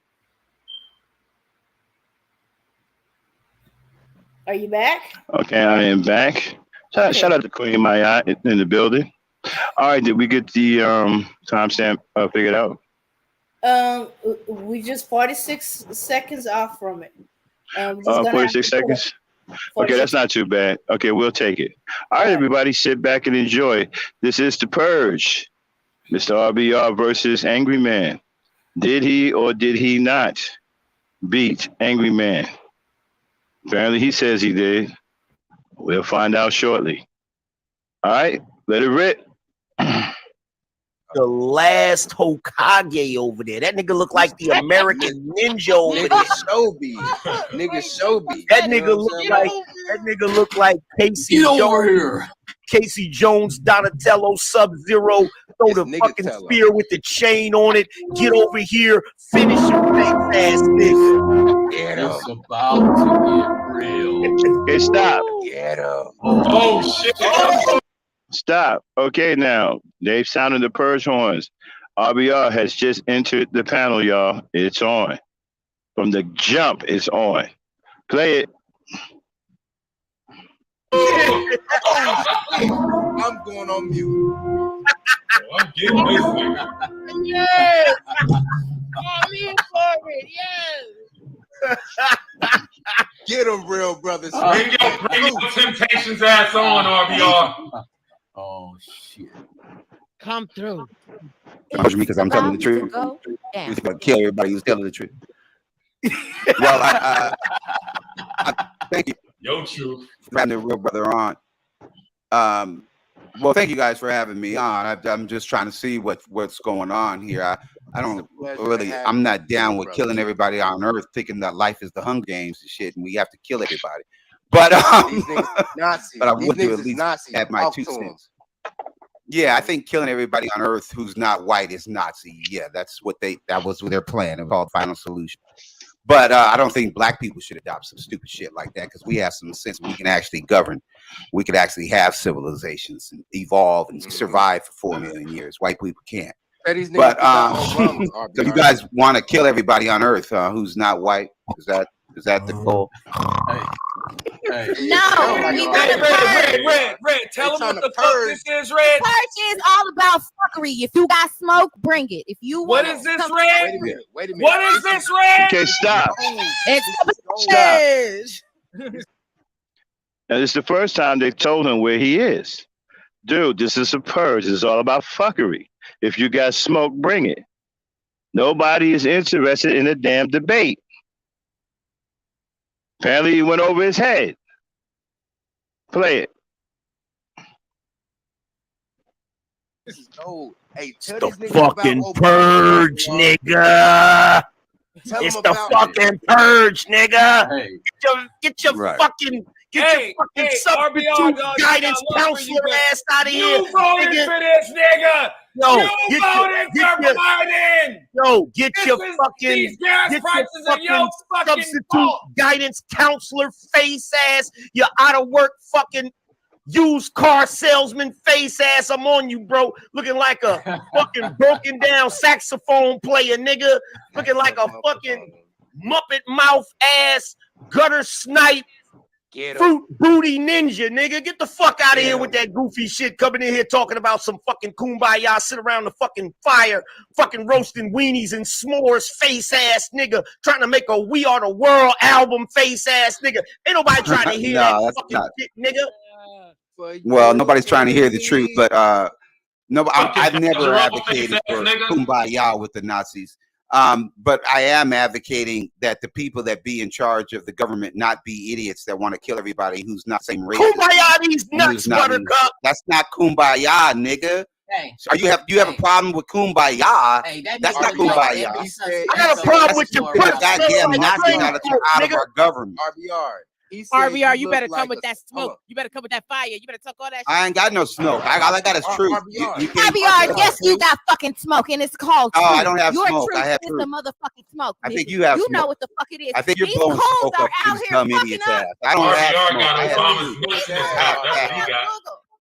Are you back? Okay, I am back. Shout out to Queen Maya in the building. All right, did we get the timestamp figured out? We just 46 seconds off from it. 46 seconds. Okay, that's not too bad. Okay, we'll take it. All right, everybody, sit back and enjoy. This is The Purge. Mr. RBR versus Angryman. Did he or did he not beat Angryman? Apparently, he says he did. We'll find out shortly. All right, let it rip. The last Hokage over there. That nigga look like the American ninja over there. Nigga Shobi. That nigga look like Casey Jones. Over here. Casey Jones, Donatello, Sub-Zero. Throw the fucking spear with the chain on it. Get over here. Finish your fake ass nigga. It's about to get real. Okay, stop. Get him. Oh shit. Stop. Okay, now they've sounded the purge horns. RBR has just entered the panel, y'all. It's on. From the jump, it's on. Play it. I'm going on mute. I'm getting this nigga. Yes. I'm in for it. Yes. Get them, real brothers. Bring your Temptations ass on, RBR. Oh shit! Come through. Charge me because I'm telling the truth. He's gonna kill everybody who's telling the truth. Well, I thank you. Yo, truth. For having the real brother on. Well, thank you guys for having me on. I'm just trying to see what's going on here. I don't really. I'm not down with killing everybody on Earth, thinking that life is the Hunger Games and shit, and we have to kill everybody. But but I would do at least at my 2 cents. Yeah, I think killing everybody on Earth who's not white is Nazi. Yeah, that was their plan. It was called Final Solution. But I don't think black people should adopt some stupid shit like that, because we have some sense we can actually govern. We could actually have civilizations and evolve and survive for 4 million years. White people can't. But so you guys want to kill everybody on Earth who's not white? Is that the goal? No, we want to purge. Red, tell them what the fuck this is, Red. Purge is all about fuckery. If you got smoke, bring it. If you What want is this, some- Red? Wait a minute. What is this, Red? Okay, stop. It's Now, this is the first time they've told him where he is. Dude, this is a purge. It's all about fuckery. If you got smoke, bring it. Nobody is interested in a damn debate. Apparently, he went over his head. Play it. This is gold. Hey, tell The these niggas about fucking Obama, purge, y'all. nigga. Tell It's them the about fucking purge, nigga. Hey. Get your Right. fucking substitute RBR, dog, guidance you got one for you, counselor ass out of here. You voted nigga. for this, nigga. Yo, You voted for Biden. Yo, get your This is- fucking these gas get prices your are your fucking substitute fault. guidance counselor face ass. You out of work fucking used car salesman face ass. I'm on you, bro. Looking like a fucking broken down saxophone player, nigga. Looking like a fucking Muppet mouth ass gutter snipe. Fruit booty ninja, nigga. Get the fuck out of here with that goofy shit. Coming in here talking about some fucking kumbaya, sit around the fucking fire, fucking roasting weenies and s'mores face ass nigga. Trying to make a We Are the World album face ass nigga. Ain't nobody trying to hear No, that that's fucking not. shit, nigga. Well, nobody's trying to hear the truth, but no, I've never Jerome, advocated face for ass nigga. kumbaya with the Nazis. But I am advocating that the people that be in charge of the government not be idiots that want to kill everybody who's not the same race. Kumbaya these and nuts, who's not- buttercup. That's not kumbaya, nigga. Hey, So you have a problem with kumbaya? Hey, that That's nigga not look like kumbaya. every Sunday. I got a problem with your That's pussy. goddamn Like Nazis crazy out of folk, nigga. our government. RBR. He said RBR, you look better like come with that hold smoke. up. You better come with that fire. You better talk all that shit. I ain't got no smoke. All I got is truth. You can't- RBR, yes, you got fucking smoke, and it's called Oh, truth. I don't have Your smoke. truth I have is truth. the motherfucking smoke. I think nigga. you have You know smoke. what the fuck it is. I think you're These blowing coals smoke are up out these here dumb fucking idiots' up. ass. I don't have RBR smoke. got I no have promise. truth. That's I have what you got.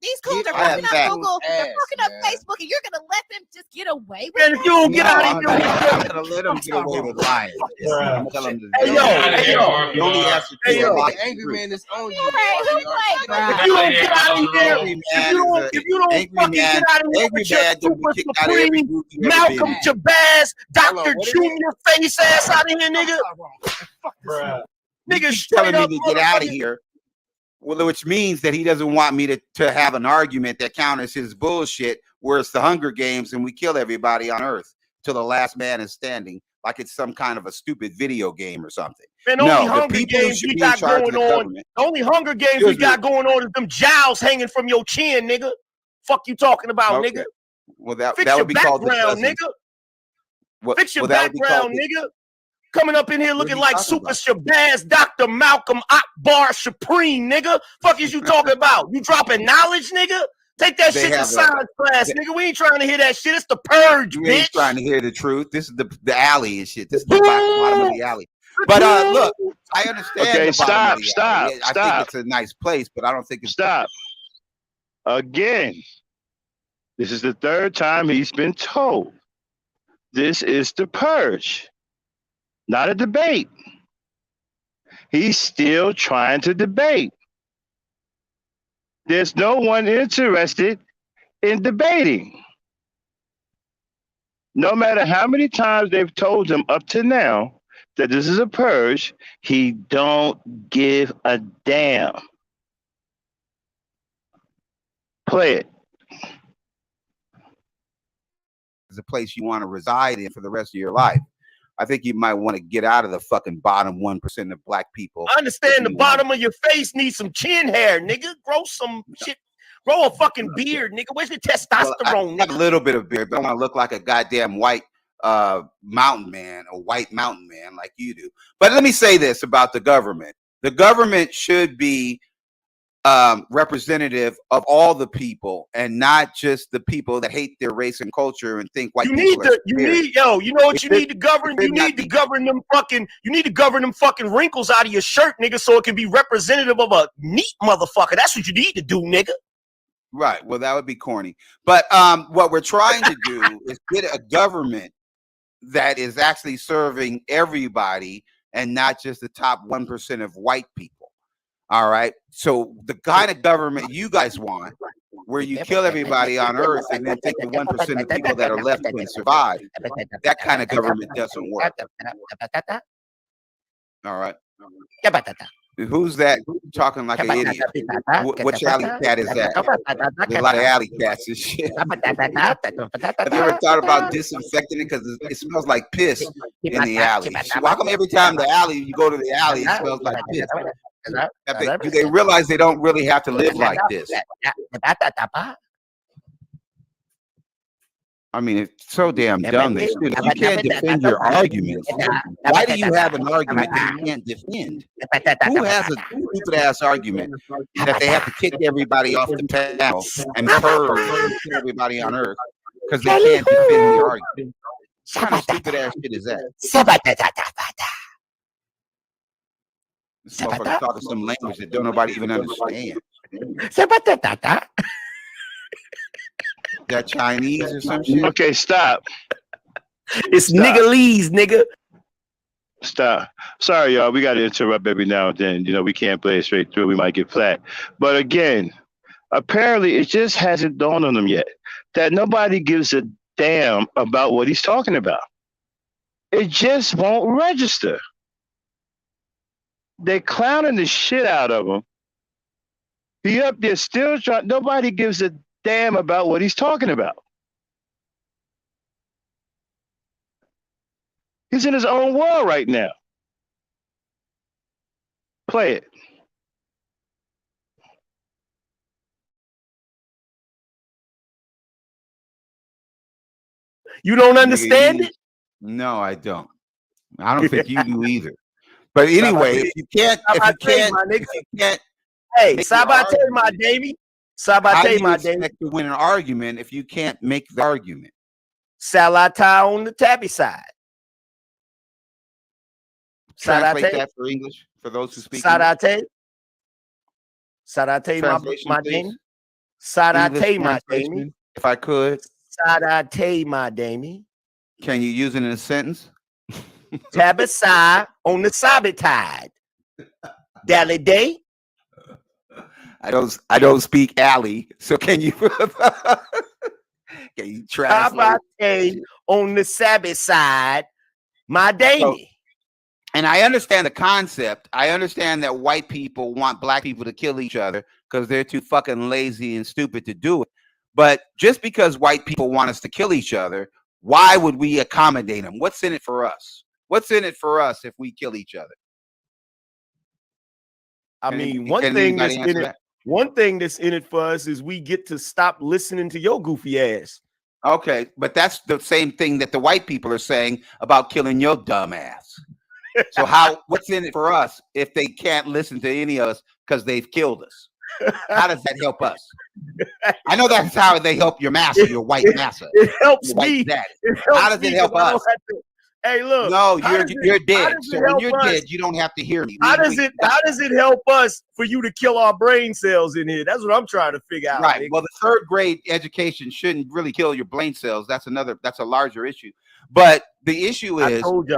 These coons are I have fucking up facts. Google. They're Ass, fucking up man. Facebook, and you're gonna let them just get away with And if you don't get No, out I'm of not here, gonna let them get away with lying. I'm gonna tell them Hey, to yo, you hey, only have to hey, do yo. a lie. Angryman is on you. Right, who RBR. played, bro? If you don't get out of here, if you don't fucking get out of here with your super supreme Malcolm Jabaz, Dr. Junior face ass out of here, nigga. Nigga, straight telling up me to get out of motherfucking- here. Well, which means that he doesn't want me to have an argument that counters his bullshit, where it's the Hunger Games and we kill everybody on Earth till the last man is standing, like it's some kind of a stupid video game or something. And No, only the Hunger people who Games should we be in got charge of going the on. government. The only Hunger Games we got going on is them jowls hanging from your chin, nigga. Fuck you talking about, Okay. nigga? Well, that Fix that your would be called the background, cousin. nigga. What, Fix your well, that would be called background, the- nigga. Coming up in here looking you like talking Super Shabazz, Dr. Malcolm Akbar Supreme, nigga. Fuck is you talking about? You dropping knowledge, nigga? Take that They shit to have a- science class, nigga. We ain't trying to hear that shit. It's the purge, You ain't bitch. trying to hear the truth. This is the alley and shit. This is the bottom of the alley. But look, I understand Okay, the bottom stop, of the stop, alley. I stop. think it's a nice place, but I don't think it's Stop. Again, this is the third time he's been told. This is the purge, not a debate. He's still trying to debate. There's no one interested in debating. No matter how many times they've told him up to now that this is a purge, he don't give a damn. Play it. It's a place you want to reside in for the rest of your life. I think you might want to get out of the fucking bottom 1% of black people. I understand the bottom of your face needs some chin hair, nigga. Grow some shit. Grow a fucking beard, nigga. Where's your testosterone, I have a nigga? little bit of beard, but I want to look like a goddamn white mountain man, a white mountain man like you do. But let me say this about the government. The government should be representative of all the people and not just the people that hate their race and culture and think white people are you need to govern. You need to govern them fucking wrinkles out of your shirt, nigga, so it can be representative of a neat motherfucker. That's what you need to do, nigga. Right. Well, that would be corny. But what we're trying to do is get a government that is actually serving everybody and not just the top 1% of white people. All right. So the kind of government you guys want, where you kill everybody on earth and then take the 1% of people that are left and survive, that kind of government doesn't work. All right. Who's that talking like an idiot? Which alley cat is that? There's a lot of alley cats and shit. Have you ever thought about disinfecting it? Because it smells like piss in the alley. How come every time you go to the alley, it smells like piss? Do they realize they don't really have to live like this? I mean, it's so damn dumb. You can't defend your arguments. Why do you have an argument that you can't defend? Who has a stupid ass argument that they have to kick everybody off the panel and purge everybody on earth because they can't defend the argument? What kind of stupid ass shit is that? This motherfucker talking some language that don't nobody even understand. That Chinese or some shit? Okay, stop. It's niggalese, nigga. Stop. Sorry, y'all. We got to interrupt every now and then. You know, we can't play it straight through. We might get flat. But again, apparently it just hasn't dawned on them yet that nobody gives a damn about what he's talking about. It just won't register. They're clowning the shit out of him. He up there still trying. Nobody gives a damn about what he's talking about. He's in his own world right now. Play it. You don't understand it? No, I don't. I don't think you do either. But anyway, if you can't, hey, sabate my Davey. Sabate my Davey. To win an argument if you can't make the argument. Salata on the tabby side. Translate that for English for those who speak Sadate. Sadate my Damie. Sadate my Damie. If I could. Sadate my Damie. Can you use it in a sentence? Tabasai on the sabbatide. Dally day. I don't speak alley, so can you translate? Tabate on the Sabbath side, my Damie. And I understand the concept. I understand that white people want black people to kill each other because they're too fucking lazy and stupid to do it. But just because white people want us to kill each other, why would we accommodate them? What's in it for us? What's in it for us if we kill each other? I mean, one thing that's in it for us is we get to stop listening to your goofy ass. Okay, but that's the same thing that the white people are saying about killing your dumb ass. So what's in it for us if they can't listen to any of us because they've killed us? How does that help us? I know that's how they help your master, your white master. It helps me. How does it help us? Hey, look. No, you're dead. So when you're dead, you don't have to hear me. How does it help us for you to kill our brain cells in here? That's what I'm trying to figure out. Right. Nigga. Well, the third grade education shouldn't really kill your brain cells. That's a larger issue. But the issue is, I told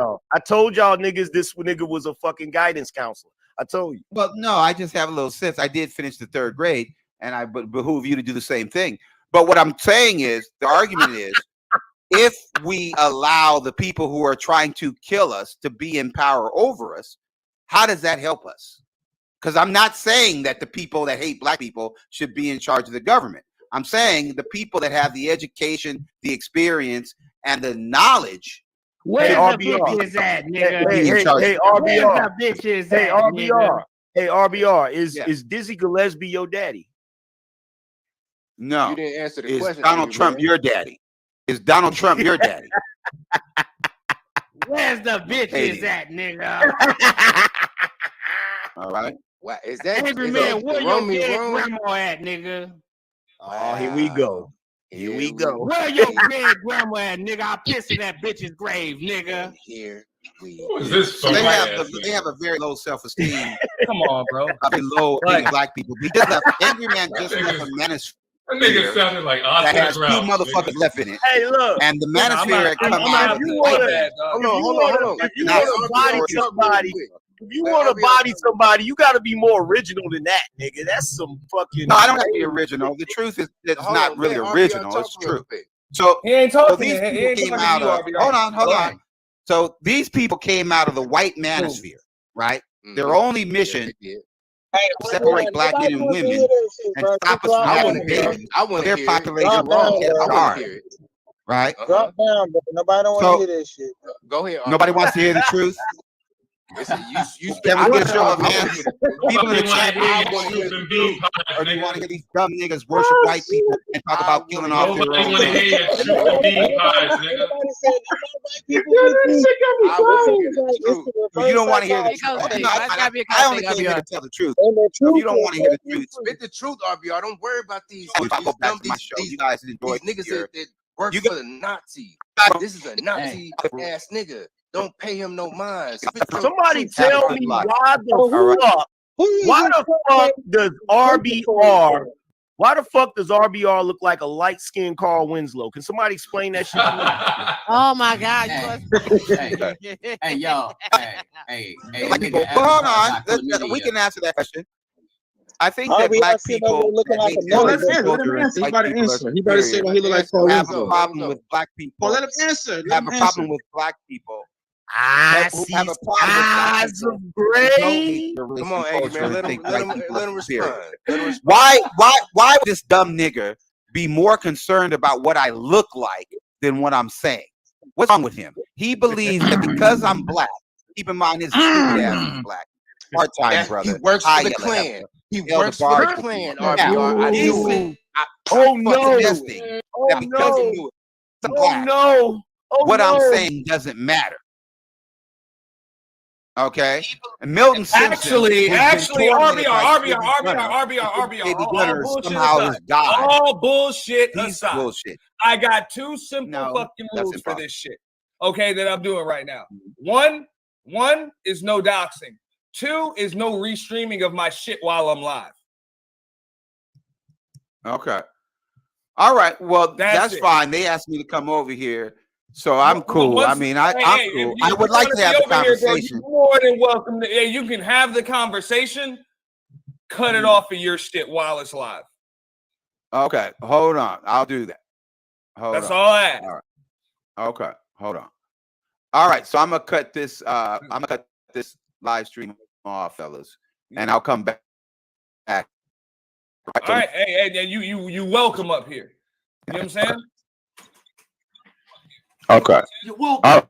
y'all niggas this nigga was a fucking guidance counselor. I told you. Well, no, I just have a little sense. I did finish the third grade, and I behoove you to do the same thing. But what I'm saying is, the argument is, if we allow the people who are trying to kill us to be in power over us, how does that help us? Because I'm not saying that the people that hate black people should be in charge of the government. I'm saying the people that have the education, the experience, and the knowledge. Where's the bitches at, nigga? Hey, RBR. Where's the bitches hey, at, RBR. nigga? Hey, RBR. Is Dizzy Gillespie your daddy? No. You didn't answer the Is question. Donald Trump your daddy? Is Donald Trump your daddy? Where's the bitches at, nigga? All right. What is that? Angryman, where your dead grandma at, nigga? Oh, here we go. Here we go. Where your dead grandma at, nigga? I'll piss in that bitch's grave, nigga. Here we Who is this? So they have a very low self-esteem. Come on, bro. Very low Like, black people. Angryman just left a manosphere. That nigga sounded like that has Oscar two Ralph, motherfuckers left in it. Hey, look. And the manosphere had come out of the Hold on. If you want to body somebody, you got to be more original than that, nigga. That's some fucking. No, I don't have to be original. The truth is, it's not really original. It's true. So he ain't talking. These people came out of. Hold on. So these people came out of the white manosphere, right? Their only mission to separate black men and women and stop us from having babies. Their population right? Drop down, bro. Nobody don't want to hear this shit. Go ahead. Nobody wants to hear the truth. Listen, you Can we get a show of hands? People in the chat, or do you want to hear these dumb niggas worship white people and talk about killing off their own? want to hear your truth and bean pies, nigga. You don't want to hear the truth. I only came here to tell the truth. You don't want to hear the truth. Spit the truth, RBR. Don't worry about these. You guys enjoy niggas that work for the Nazis. This is a Nazi ass nigga. Don't pay him no mind. Somebody tell me why the fuck does RBR? Why the fuck does RBR look like a light-skinned Carl Winslow? Can somebody explain that shit? Oh my God! Hey, y'all. Hey. Hold on. We can answer that question. I think that black people looking like let him answer. He better answer. He better say what he look like for. Have a problem with black people. Well, let him answer. Have a problem with black people. I see eyes of gray. Come on, Angryman. Let him respond. Why would this dumb nigger be more concerned about what I look like than what I'm saying? What's wrong with him? He believes that because I'm black, keep in mind his stupid ass is black. Part-time brother. He works for the Klan. He works for the Klan, RBR. Oh no! What I'm saying doesn't matter. Okay, and Milton Simpson Actually, RBR. All bullshit aside. Bullshit. I got two simple fucking rules for this shit. Okay, that I'm doing right now. One is no doxing. 2 is no restreaming of my shit while I'm live. Okay. All right. Well, that's fine. They asked me to come over here. So I'm cool. I mean, I'm cool. I would like to have the conversation. You're more than welcome. You can have the conversation. Cut it off of your shit while it's live. Okay, hold on. I'll do that. That's all I ask. All right. Okay, hold on. All right, so I'm gonna cut this. I'm gonna cut this live stream off, fellas, and I'll come back. All right, hey, you welcome up here. You know what I'm saying? Okay. You're welcome.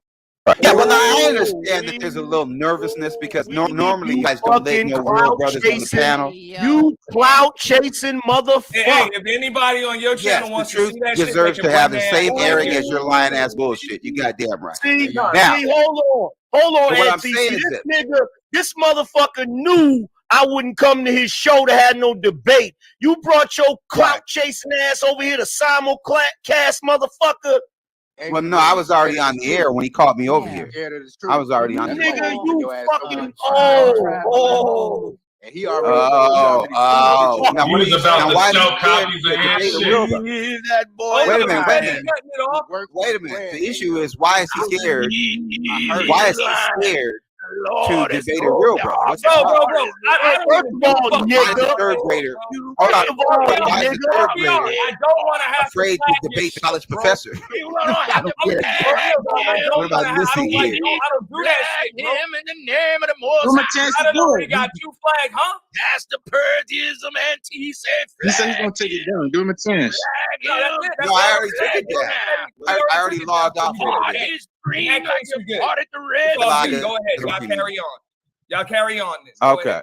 Yeah, well, I understand that there's a little nervousness because normally you guys don't let no real brothers on the panel. You clout chasing motherfucker. Hey, if anybody on your channel wants to see that shit, deserves to have the same airing as your lying ass bullshit. You goddamn right. See, hold on, what I'm Anthony. saying See, is this motherfucker knew I wouldn't come to his show to have no debate. You brought your clout chasing ass over here to simulcast, motherfucker. Well, no, I was already on the air when he called me over here. I was already on the air. Nigga, you fucking And he already. Now, he was about to sell copies of his shit. That boy. Wait a minute. The issue is, why is he scared? Why is he scared to debate a real bro? What's the problem? First of all, nigga. Third grader. Hold on. Why is the third grader I don't want to have afraid to debate the college professor? What about Missy here? I don't do that shit, bro. Him in the name of the Most High. I don't know. He got 2 flags, huh? That's the purdyism and he said. He said he's gonna take it down. Give him a chance. No, I already took it down. I already logged off. Green, like you parted the red. Go ahead. Y'all carry on. Y'all carry on this. Okay.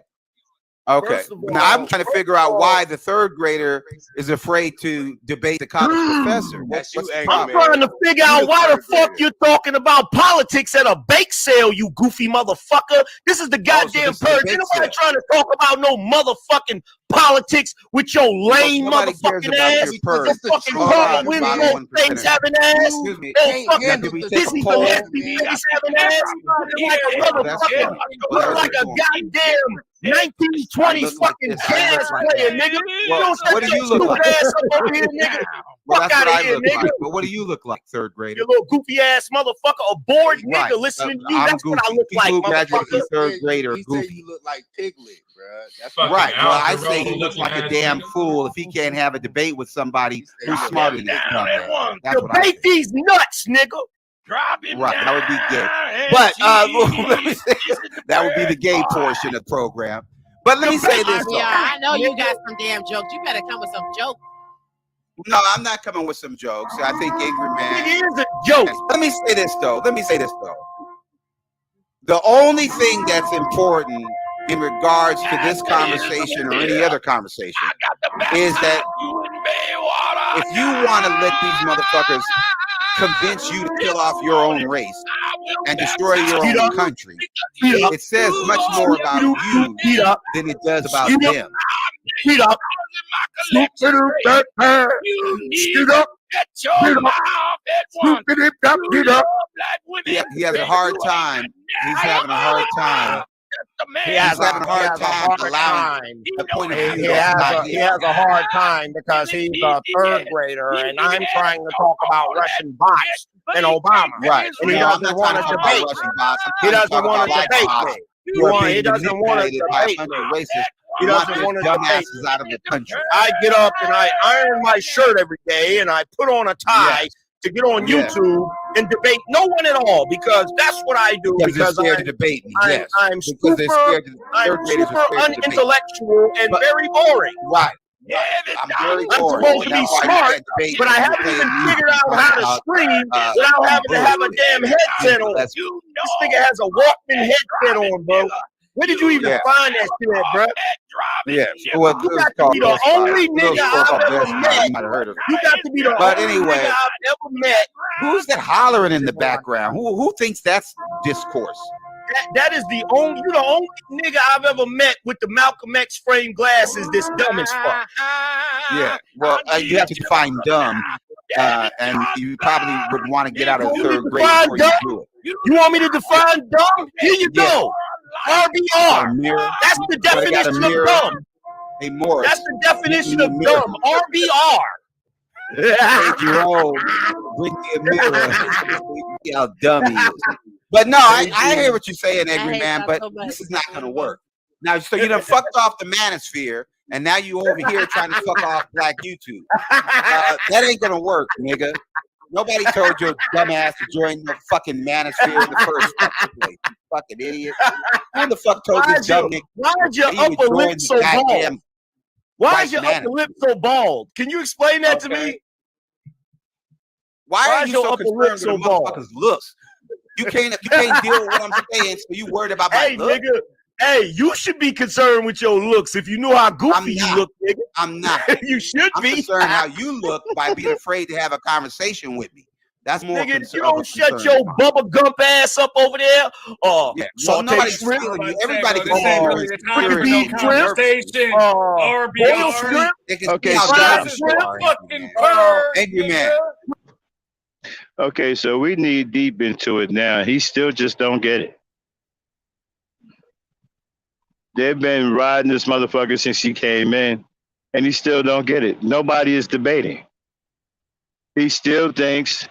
Okay. First of Now all- I'm trying to figure out why the third grader is afraid to debate the college professor. What's the I'm problem? trying to figure out why the fuck you're talking about politics at a bake sale, you goofy motherfucker. This is the goddamn this is a purge. bake Ain't nobody sale. trying to talk about no motherfucking politics with your lame Nobody cares motherfucking about ass. your purge. Your fucking Hold on, Carl the bottom Winslow 1%. face having ass. Excuse me. Oh, fucking Now, did we take a Dizzy poll? Gillespie face having ass. Looking like a motherfucking, look like a goddamn 1920 fucking jazz player, nigga. You don't What do shut you your look stupid like? ass up over here, nigga. Well, Fuck that's out what of I here, look nigga. like. But what do you look like, third grader? You little goofy ass motherfucker, a bored Right. nigga listening to you. I'm That's what I goofy. look like, People who graduate motherfucker. from third grade are He said goofy. you look like Piglet, bro. That's Right. Well, I say Algebra he looks like a looking damn ass fool if he can't have a debate with somebody who's smarter than him. That's what I Debate these nuts, nigga. Right, that would be gay. But let me say, that would be the gay portion of the program. But let me say this though. Yeah, I know you got some damn jokes. You better come with some jokes. No, I'm not coming with some jokes. I think Angryman. It is a joke. Let me say this though. The only thing that's important in regards to this conversation or any other conversation is that if you want to let these motherfuckers convince you to kill off your own race and destroy your own country, it says much more about you than it does about them. Heat up. He has a hard time. He's having a hard time. He has a hard time. He has a hard time because he's a third grader, and I'm trying to talk about Russian bots and Obama. Right. And he doesn't want to debate me. He doesn't want to debate me. He doesn't want to debate me. He doesn't want to debate dumbasses out of the country. I get up and I iron my shirt every day, and I put on a tie to get on YouTube and debate no one at all, because that's what I do. Because they're scared to debate me. Yes. I'm Because they're scared to- I'm third graders super are scared to debate. unintellectual and very boring. Right. I'm very boring. supposed to be That's why you smart, can't debate but I when haven't you're even playing figured out music how to about, scream without having to have a damn headset on. This nigga has a Walkman headset on, bro. Where did you even find that shit at, bro? Yeah. Well, You got to be the only nigga I've ever met. You got to be the But only anyway, nigga I've ever met. who's that hollering in the background? Who thinks that's discourse? That is the only, you the only nigga I've ever met with the Malcolm X frame glasses this dumb as fuck. Yeah. Well, you have to define dumb, and you probably would want to get out of third grade before you do it. You want me to define dumb? Here you go. RBR. That's the definition of dumb. Hey, Morris. That's the definition of dumb. RBR. Hey, Jerome, bring me a mirror. See how dumb he is. But no, I hear what you're saying, Angryman, but this is not going to work. Now, so you done fucked off the manosphere, and now you over here trying to fuck off Black YouTube. That ain't going to work, nigga. Nobody told your dumb ass to join the fucking manosphere in the first fucking place. You fucking idiot. Who the fuck told this dumb nigga? Why is your upper lip so bald? Why is your upper lip so bald? Can you explain that to me? Why are you so concerned with the motherfucker's looks? You can't deal with what I'm saying, so you worried about my look? Nigga, hey, you should be concerned with your looks if you know how goofy you look, nigga. I'm not. You should I'm be. concerned how you look by being afraid to have a conversation with me. That's more Nigga, concern. you don't shut your Bubba Gump ass up over there. Well, Saute nobody's shrimp. stealing you. Everybody This can ain't see really your the time for insecurity. no conversation. Boiled shrimp. Okay, Fried so Angryman. Okay, so we need deep into it now. He still just don't get it. They've been riding this motherfucker since he came in, and he still don't get it. Nobody is debating. He still thinks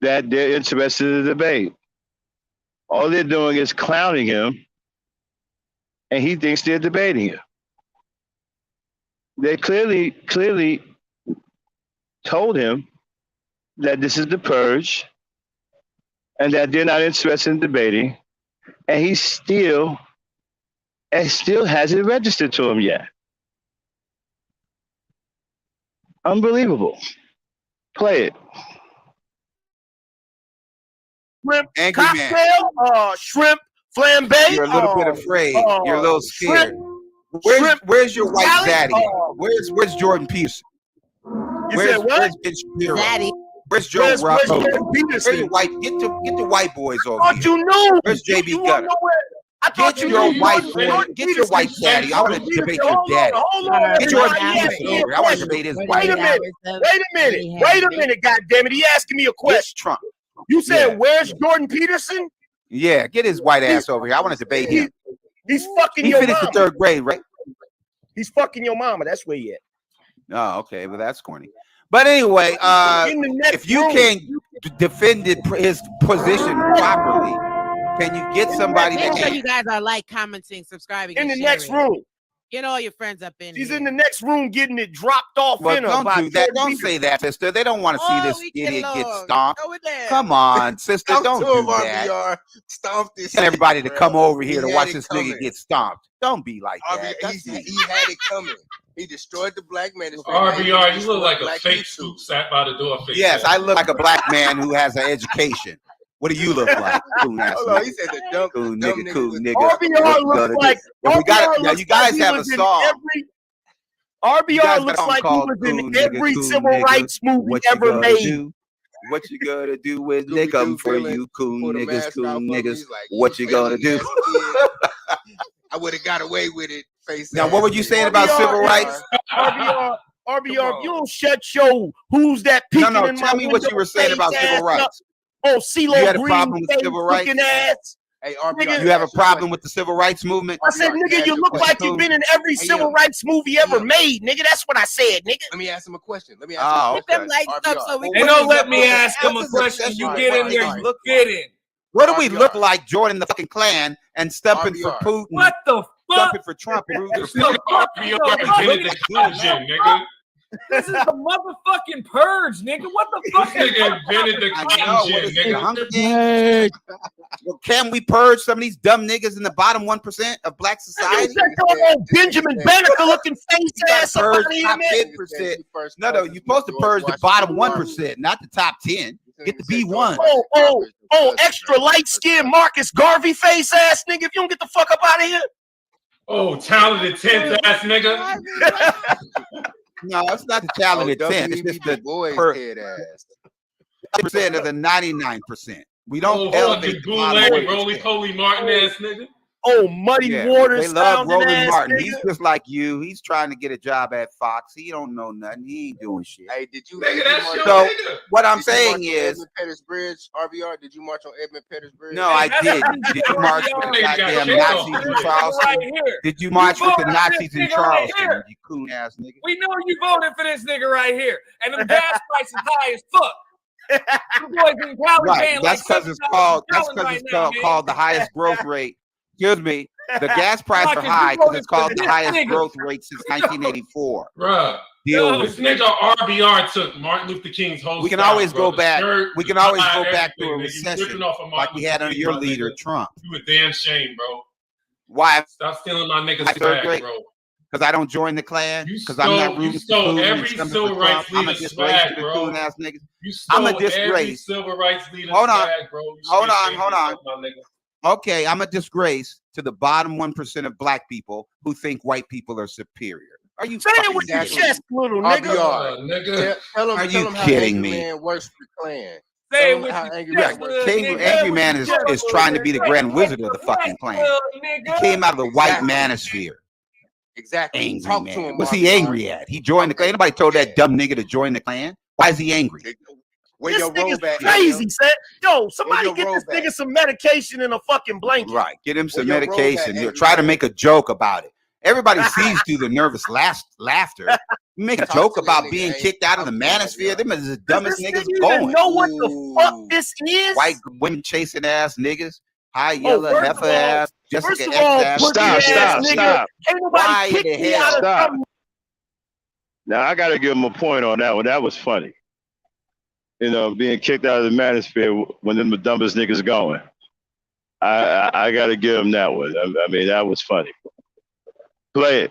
that they're interested in the debate. All they're doing is clowning him, and he thinks they're debating him. They clearly told him that this is the purge and that they're not interested in debating, and he still hasn't registered to him yet. Unbelievable. Play it. Shrimp Angryman. cocktail, shrimp flambe. You're a little bit afraid. You're a little scared. Where's your white daddy? Where's Jordan Peterson? You said what? Where's Ben Shapiro? Daddy. Where's Joe Ruff? Where's Jordan Peterson? Where's your white? Get the white boys over I thought here. you knew. Where's JB You Gutter? I thought Get you your knew. white boy. Get your white daddy. I want to debate your daddy. Hold on. Get Jordan Peterson over here. I want to debate his white daddy. Wait a minute. God damn it. He asking me a question. Trump. You said, where's Jordan Peterson? Yeah, get his white ass over here. I want to debate him. He's fucking He your finished mama. the 3rd grade, right? He's fucking your mama. That's where he at. Oh, okay. Well, that's corny. But anyway, if you can't defend his position properly, can you get somebody Make that sure can? you guys are like, commenting, subscribing. In and the next sharing. room. Get all your friends up in She's here. in the next room getting it dropped off Well, in her. don't by do that. Jordan Don't Peterson. say that, sister. They don't want to see this we get idiot get along. stomped. Go in there. Come on, sister. Talk Don't to do him, that. RBR. Stomp this. Tell everybody to bro. come over here He to had watch it this coming. nigga get stomped. Don't be like that. He had it coming. He destroyed the black man. RBR, you look like a fake scoop sat by the door. Yes, I look like a black man who has an education. What do you look like? Cool ass Hold on, nigga. he said the dumb, Cool dumb nigga, nigga cool was- nigga. RBR What you looks gonna do? like Now, we got RBR now. You looks guys like he have a was in song. You guys RBR looks got a song like he called was in Cool Nigga, every Cool civil Nigga. rights movie What you ever gonna made. do? What you gonna do with Scooby-Doo Nick 'em for villain, you, cool pull the niggas, mask cool off of me, niggas? he's like, What you gonna do? I would have got away with it. Face Now, ass what were you nigga. saying about civil rights? RBR, if you don't shut your who's that peeking No, in my tell me what window you were saying about face civil ass rights. up? Oh, You CeeLo had a Green problem with face civil rights? looking ass. Hey, RBR, You have a problem with the civil rights movement? I said, nigga, you look like you've been in every civil rights movie ever made, nigga. That's what I said, nigga. Let me ask him a question. Let me ask him a Oh, question. okay. Lights up so we They don't let me ask him a question. You get in there, you fit in. What do we look like joining the fucking Klan and stumping for Putin? What the fuck? Stumping for Trump. This is the motherfucking purge, nigga. What the fuck? This nigga invented the nigga. Well, can we purge some of these dumb niggas in the bottom 1% of black society? Benjamin Banneker looking face ass up Purge out of here, top man. 10%. No, you're supposed to purge the bottom 1%, not the top 10. Get the B1. Oh, extra light skinned Marcus Garvey face ass nigga. If you don't get the fuck up out of here. Oh, talented 10th ass nigga. No, it's not the talented 10. It's just the boys head ass. percent of the 99%. We don't Oh, elevate fucking the bottom bootleg 1%. Roly Poly Martin ass nigga. Oh, Muddy Yeah, Waters. they love sounding Roland ass Martin. nigga. He's just like you. He's trying to get a job at Fox. He don't know nothing. He ain't doing shit. Hey, did you? Nigga, that's your So nigga. what I'm Did you saying march on is, Edmund Pettus Bridge, RBR. Did you march on Edmund Pettus Bridge? no, I did. Did you march with the goddamn Nazis in Charleston? Did you march with the Nazis in Charleston? You coon ass nigga. We know you voted for this nigga right here, and the gas price is high as fuck. You boys in Cali Right. paying That's like because it's called. That's $7 because right it's now, called the highest growth rate. Excuse me. The gas prices are high because it's called the highest growth rate since 1984. Bruh. Deal This with it. nigga RBR took Martin Luther King's whole We can style, always bro. go The back. shirt, We the can always tie, go back to a everything, nigga. You recession ripping off of like Martin we Luther had under King, your my leader, nigga. Trump. You a damn shame, bro. Why? Stop stealing my nigga's My third swag, grade? bro. Because I don't join the Klan? You Because I'm not stole, rooting you for stole Putin and every stumping civil for rights Trump. I'm a leader's disgrace swag, to the bro. coon ass niggas. You I'm a stole every disgrace. civil rights leader's Hold on. swag, bro. You should Hold be on. ashamed of Hold on. yourself, my nigga. Okay, I'm a disgrace to the bottom 1% of black people who think white people are superior. Are you Say it fucking with your kidding me? chest, little nigga. RBR, nigga. Tell Are him you how kidding me? Angryman works for the Klan. Say Tell it him with how your Angryman chest, works. little nigga. Angry Man is trying to be the Grand Wizard of the fucking Klan. He came out of the white manosphere. Exactly. Angry Talk man. to him. What's he RBR. angry at? He joined the Klan. Anybody told that dumb nigga to join the Klan? Why is he angry? Where This your nigga's robe at? crazy, son. Yo, somebody your get this robe at? nigga some medication and a fucking blanket. Right. Get him some Where your robe medication. at, You'll try to Angry make a joke about it. Everybody sees through the nervous laughter. You make a Talk joke to that about nigga, being ain't kicked out of the talk to that manosphere. nigga. Them is the Does dumbest this niggas nigga even going. know what the fuck this is? White women chasing ass niggas. High Oh, yellow first heifer of all- ass. First Jessica of X all, ass. pussy ass nigga. Ain't nobody Why in kick the me out hell? of Stop. something. Now I got to give him a point on that one. That was funny. You know, being kicked out of the manosphere when them the dumbest niggas going. I got to give him that one. I mean, that was funny. Play it.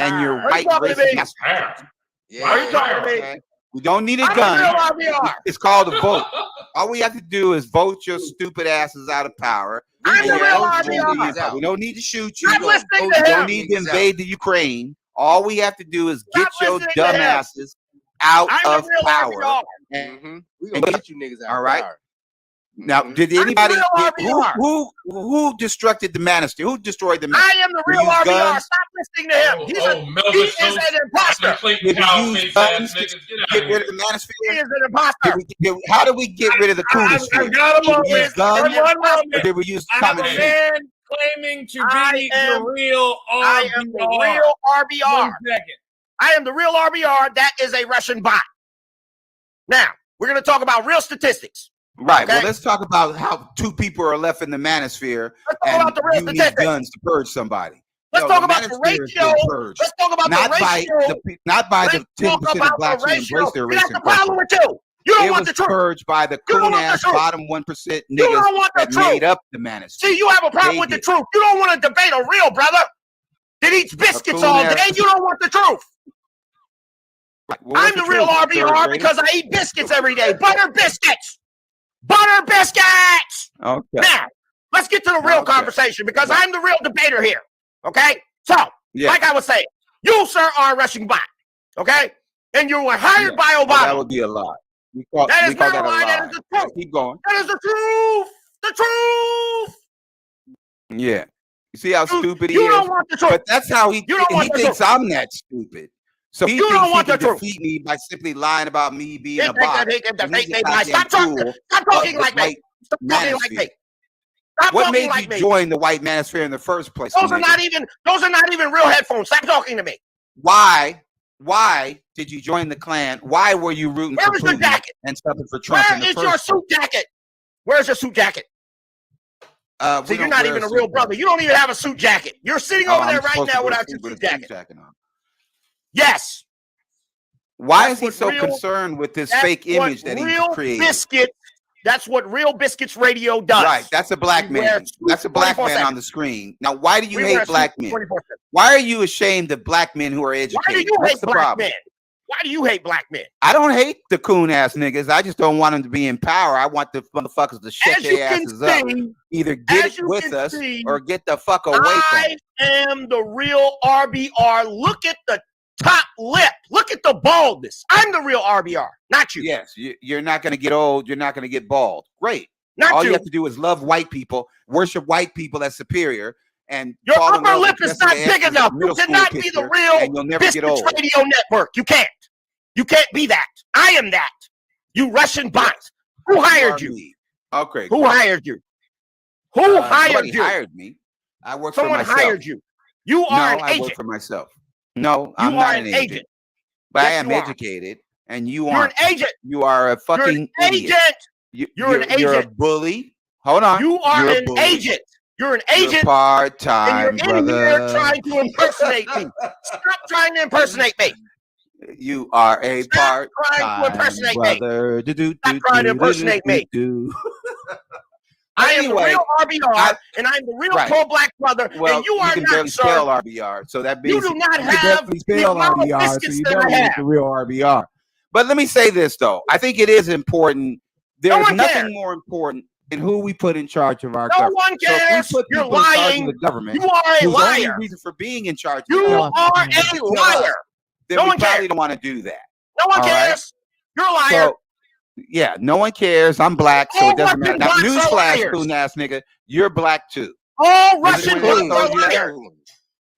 and your Are you white talking to racist me? ass. Are you talking to me? We don't need a I'm gun. a real RBR. It's called a vote. All we have to do is vote your stupid asses out of power. I'm and the your real votes won't be RBR. used up. We don't need to shoot you. I'm listening We to don't him. need to invade the Ukraine. All we have to do is get your listening to dumb him. asses out I'm the of real power. RBR. And, We gonna get you niggas out all of right. power. Now, did anybody who destructed the manosphere? Who destroyed the manosphere? I am the real RBR. Stop listening to him. He is an imposter. Did we use guns to get rid of the manosphere? He is an imposter. How did we get rid of the Coonisphere? I've got a Did we use moment. guns? One moment. Or did we use I have a common sense? man claiming to be the real RBR. I am the real RBR. 1 second. I am the real RBR. That is a Russian bot. Now, we're going to talk about real statistics. Right. Okay? Well, let's talk about how 2 people are left in the manosphere talk and about the real you need statistics. guns to purge somebody. Let's talk about the manosphere is ratio. being purged. Let's talk about not the by ratio. not by the Let's 10% talk of about blacks the who ratio. embrace their race That's and the problem culture. with you. You don't It want was the truth. purged by the You don't want the coon-ass truth. bottom 1% You don't niggas want the that truth. made up the manosphere. See, you have a problem They with the did. truth. You don't want to debate a real brother that eats biscuits all coon-ass- day. You don't want the truth. Well, what's I'm the real truth? RBR because I eat biscuits every day. Butter biscuits. Butter biscuits. Okay. Now, let's get to the real conversation because I'm the real debater here. Okay? So, like I was saying, you, sir, are a Russian bot. Okay? And you were hired by Obama. Well, that would be a lie. We call That is that not a a lie. lie. That is the truth. Keep going. That is the truth. The truth. Yeah. You see how stupid he You is? don't want the truth. But that's how he thinks truth. I'm that stupid. So he You thinks don't he want can the truth. defeat me by simply lying about me being He a thinks bot. that he can and he's defeat a me by- goddamn Stop talking- tool stop talking of the like me. white Stop talking like manosphere. me. Stop What talking made like you me. join the white manosphere in the first place? Those are nigga? not even real headphones. Stop talking to me. Why did you join the Klan? Why were you rooting Where for is your Putin jacket? and stuffing for Trump in Where the is first your place? suit jacket? Where's your suit jacket? We See, you're don't not wear even a suit real jackets. brother. You don't even have a suit jacket. You're sitting Oh, over there I'm right supposed to now wear a without your suit with suit a suit jacket. on. Yes. Why That's is he what so real- concerned with this that's fake what image that he real created? Biscuits. That's what Real Biscuits Radio does. Right, that's a black We wear man. That's a black man 24/7. on the screen. Now, why do you We wear hate black suits men? 24/7. Why are you ashamed of black men who are educated? Why do you What's hate the black problem? men? Why do you hate black men? I don't hate the coon ass niggas. I just don't want them to be in power. I want the motherfuckers to shut As you their can asses up. see- Either get as it you with can us see, or get the fuck away from I it. am the real RBR. Look at the top lip. Look at the baldness. I'm the real RBR, not you. Yes, you're not going to get old. You're not going to get bald. Great. Not All you. you have to do is love white people, worship white people as superior, and Your fall in upper love lip with is Jessica not big Anderson's enough. You middle school cannot be the picture, real and you'll never get Biscuits old. Radio Network. You can't. You can't be that. I am that. You Russian bot. Who hired you? Me. Okay. Who great. hired you? Who hired Nobody you? hired me. I work Someone for myself. hired you. You are No, an I agent. work for myself. No, I'm You not are an an agent. agent. But I Yes, am you are. educated, and you You're aren't. an agent. You are a You're fucking an idiot. agent. You're an You're a agent. bully. Hold on. You are You're a an bully. agent. You're an You're agent. part-time, And you're in brother. here trying to impersonate me. Stop trying to impersonate me. You are a Stop trying to part-time impersonate me. brother. Stop trying to impersonate me. I am the Anyway, real RBR, and I'm the real right. pro-black brother, Well, and you are can not, barely sir. spell RBR, so that means You do not you have can definitely the spell amount of RBR, so biscuits you that know I you're have. the real RBR. But let me say this though, I think it is important. There's one nothing cares. more important than who we put in charge of our No government. one So cares. if we put You're people in charge lying. of the government, You are a whose only liar. reason for being in charge of You the are government is to a kill us, liar. then No we one probably cares. don't want to do that. No one All right? cares. You're a liar. So, yeah, no one cares. I'm black, so All it doesn't matter. Russian Now, bots are newsflash, liars. coon ass nigga, you're black too. All Has Russian anyone bots ever are told you that? liars.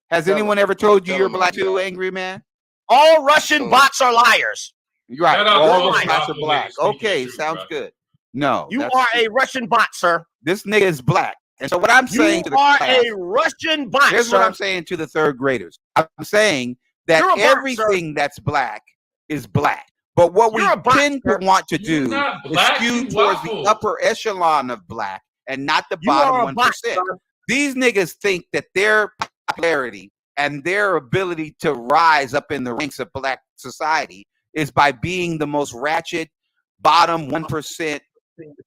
Has anyone ever told you you're black too, Angry Man? All Russian bots are liars. You're right. Shut up, All bro. the bots are Stop black. speaking Okay, truth, sounds brother. good. No, You that's are a Russian bot, sir. this nigga is black. And so what I'm saying to You the are class, a Russian bot, here's sir. what I'm saying to the third graders. I'm saying that You're a bot, everything that's black is black. But what we You're a bot, tend sir. to want to You're do not is black, skew you towards the waffle. upper echelon of black and not the You are a bottom bot, 1%. sir. These niggas think that their popularity and their ability to rise up in the ranks of black society is by being the most ratchet bottom 1%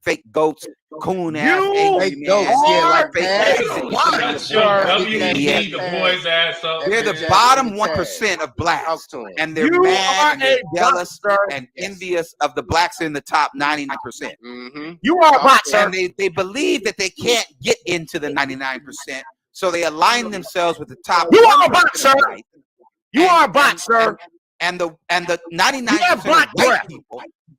fake goats, coon ass, angry Fake man. goats, yeah, like fake that. ass. Shut your WED, the boy's ass up. They're the bottom 1% of blacks, and they're You mad and are they're a jealous bot, sir. and envious of the blacks in the top 99%. You are a bot, sir. And they believe that they can't get into the 99%, so they align themselves with the top. You are a bot, 1% sir. of white. You are a bot, sir. And the 99% You have of black white breath. people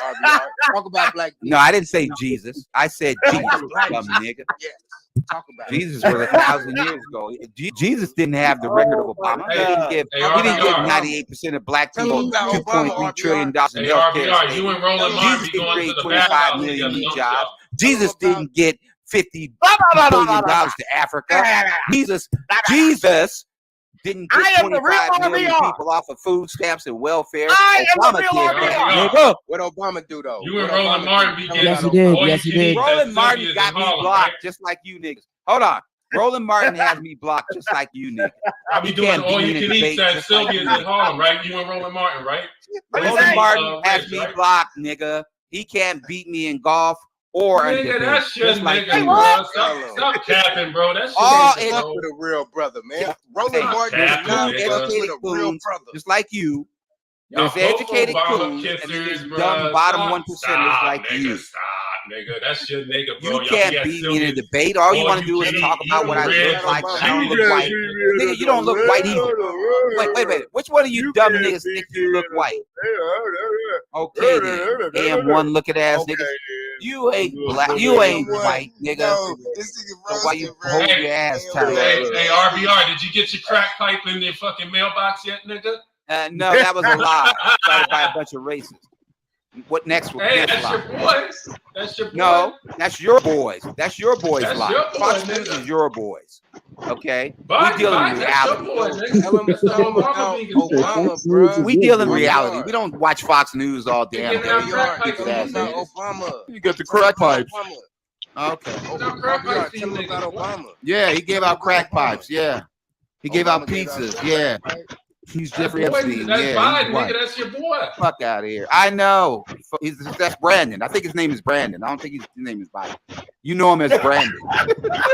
RBR. Talk about Black Jesus. No, I didn't say Jesus. I said Jesus, dumb nigga. Yes. Talk about Jesus was 1,000 years ago. Jesus didn't have the record of Obama. He didn't give 98% of black people $2.3 trillion in healthcare. You and Roland Martin be going to the 25 million new jobs. Jesus didn't get $50 billion to Africa. Jesus didn't get 25 million people off of food stamps and welfare. Obama did that. What Obama do though? You and Roland Martin be getting Yes, he did. Yes, he did. Roland Martin got me blocked just like you niggas. Hold on. Roland Martin has me blocked just like you niggas. I be doing all you can eat at Sylvia's in Harlem, right? You and Roland Martin, right? Roland Martin has me blocked, nigga. He can't beat me in golf or in Nigga, debate. that's your Just like nigga, you. bro. Stop capping, bro. That's All your nigga, with a real brother, man. Roland Hey, Martin there's is not coon fucking with educated a real coons, brother. just like you. Y'all There's both educated Obama coons, and kissers, there's bruh. dumb bottom Stop, 1%ers like nigga, you. Stop, nigga. That's your nigga, bro. You Y'all can't be at beat me in a Sylvia's. debate. All you All want to you do is can talk eat about what I ribs look like. and I don't look chicken. white. Nigga, you don't look white either. Wait. Which one of you dumb niggas think you look white? Okay, then. Damn one looking ass niggas. You ain't black. You ain't white, nigga. No, this nigga So why you hold your ass tight? Hey, RBR, did you get your crack pipe in the fucking mailbox yet, nigga? No, that was a lie. Started by a bunch of racists. What next? Hey, This that's lie? your boys. That's your boys. No, that's your boys. That's your boys' That's lie. your boy, Fox News nigga. is your boys. Okay? Biden, We deal in Biden, that's your reality. boy, nigga. That's the Obama vegan Obama, bro. We deal in reality. We don't watch Fox News all damn giving out day. crack pipes to Ass these niggas. niggas. Obama. You got the crack pipes. Obama. Okay. RBR, tell him about Obama. Yeah, he gave out crack pipes. Yeah. He gave out Obama gave out pizzas. crack Yeah. pipes. He's That's Jeffrey boy, Epstein. that's Yeah. Biden, He's white. nigga. That's your boy. Fuck out of here. I know. That's Brandon. I think his name is Brandon. I don't think his name is Biden. You know him as Brandon.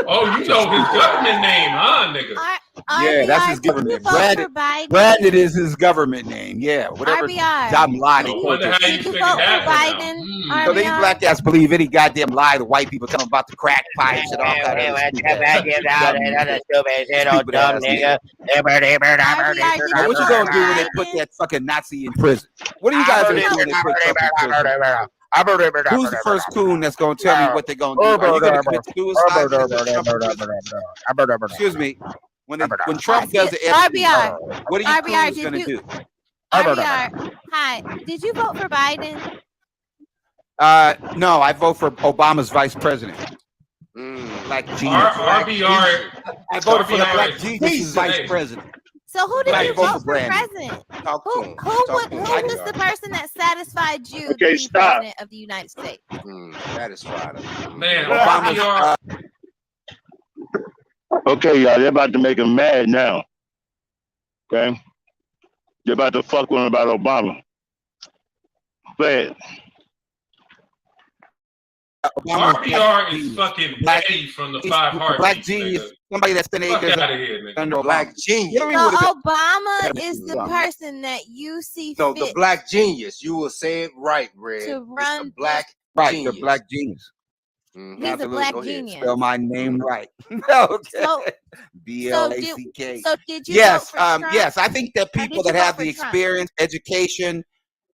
Oh, you know his government name, huh, nigga? Yeah, that's his government. Brandon is his government name. Yeah, whatever. RBR. Dumb lie. I wonder how you Did you figured vote for that one out. Biden? So these RBR? black guys believe any goddamn lie the white people tell them about the crack pipes and all kind of Now, what you gonna do when they put that fucking Nazi in prison? What are you guys gonna do when they put Trump in prison? Who's the first coon that's gonna tell me what they're gonna do? Are you gonna commit suicide? when they put Trump in prison? Excuse me. When Trump does the RBR. what are you RBR, coons did gonna you- do? RBR. Hi. Did you vote for Biden? No, I vote for Obama's vice president. Black Jesus. RBR. I voted for the RBR Black is Jesus vice Hey. president. So who did But I you vote vote for for Brandon. president? Talk to Who him. who Talk would to him, who was RBR. the person that satisfied you Okay, to be stop. president of the United States? Satisfied him. Man, Obama's, RBR. Okay, y'all, they're about to make him mad now. Okay? They're about to fuck with him about Obama. Go ahead. RBR is fucking Betty from the Five Heartbeats. Black genius. Nigga. Somebody that spent 8 Fuck years out of here, nigga. under Obama. Black genius. You know what So I mean? Would've Obama is the something. person that you see No, fit the black genius. You will say it right, Red. to It's run the black Right, genius. the black genius. Mhm. He's a black Go ahead. genius. Spell my name right. Okay. So BLACK. so did you Yes, vote for Trump? yes. I think that Or people did you that have vote the for Trump? experience, education,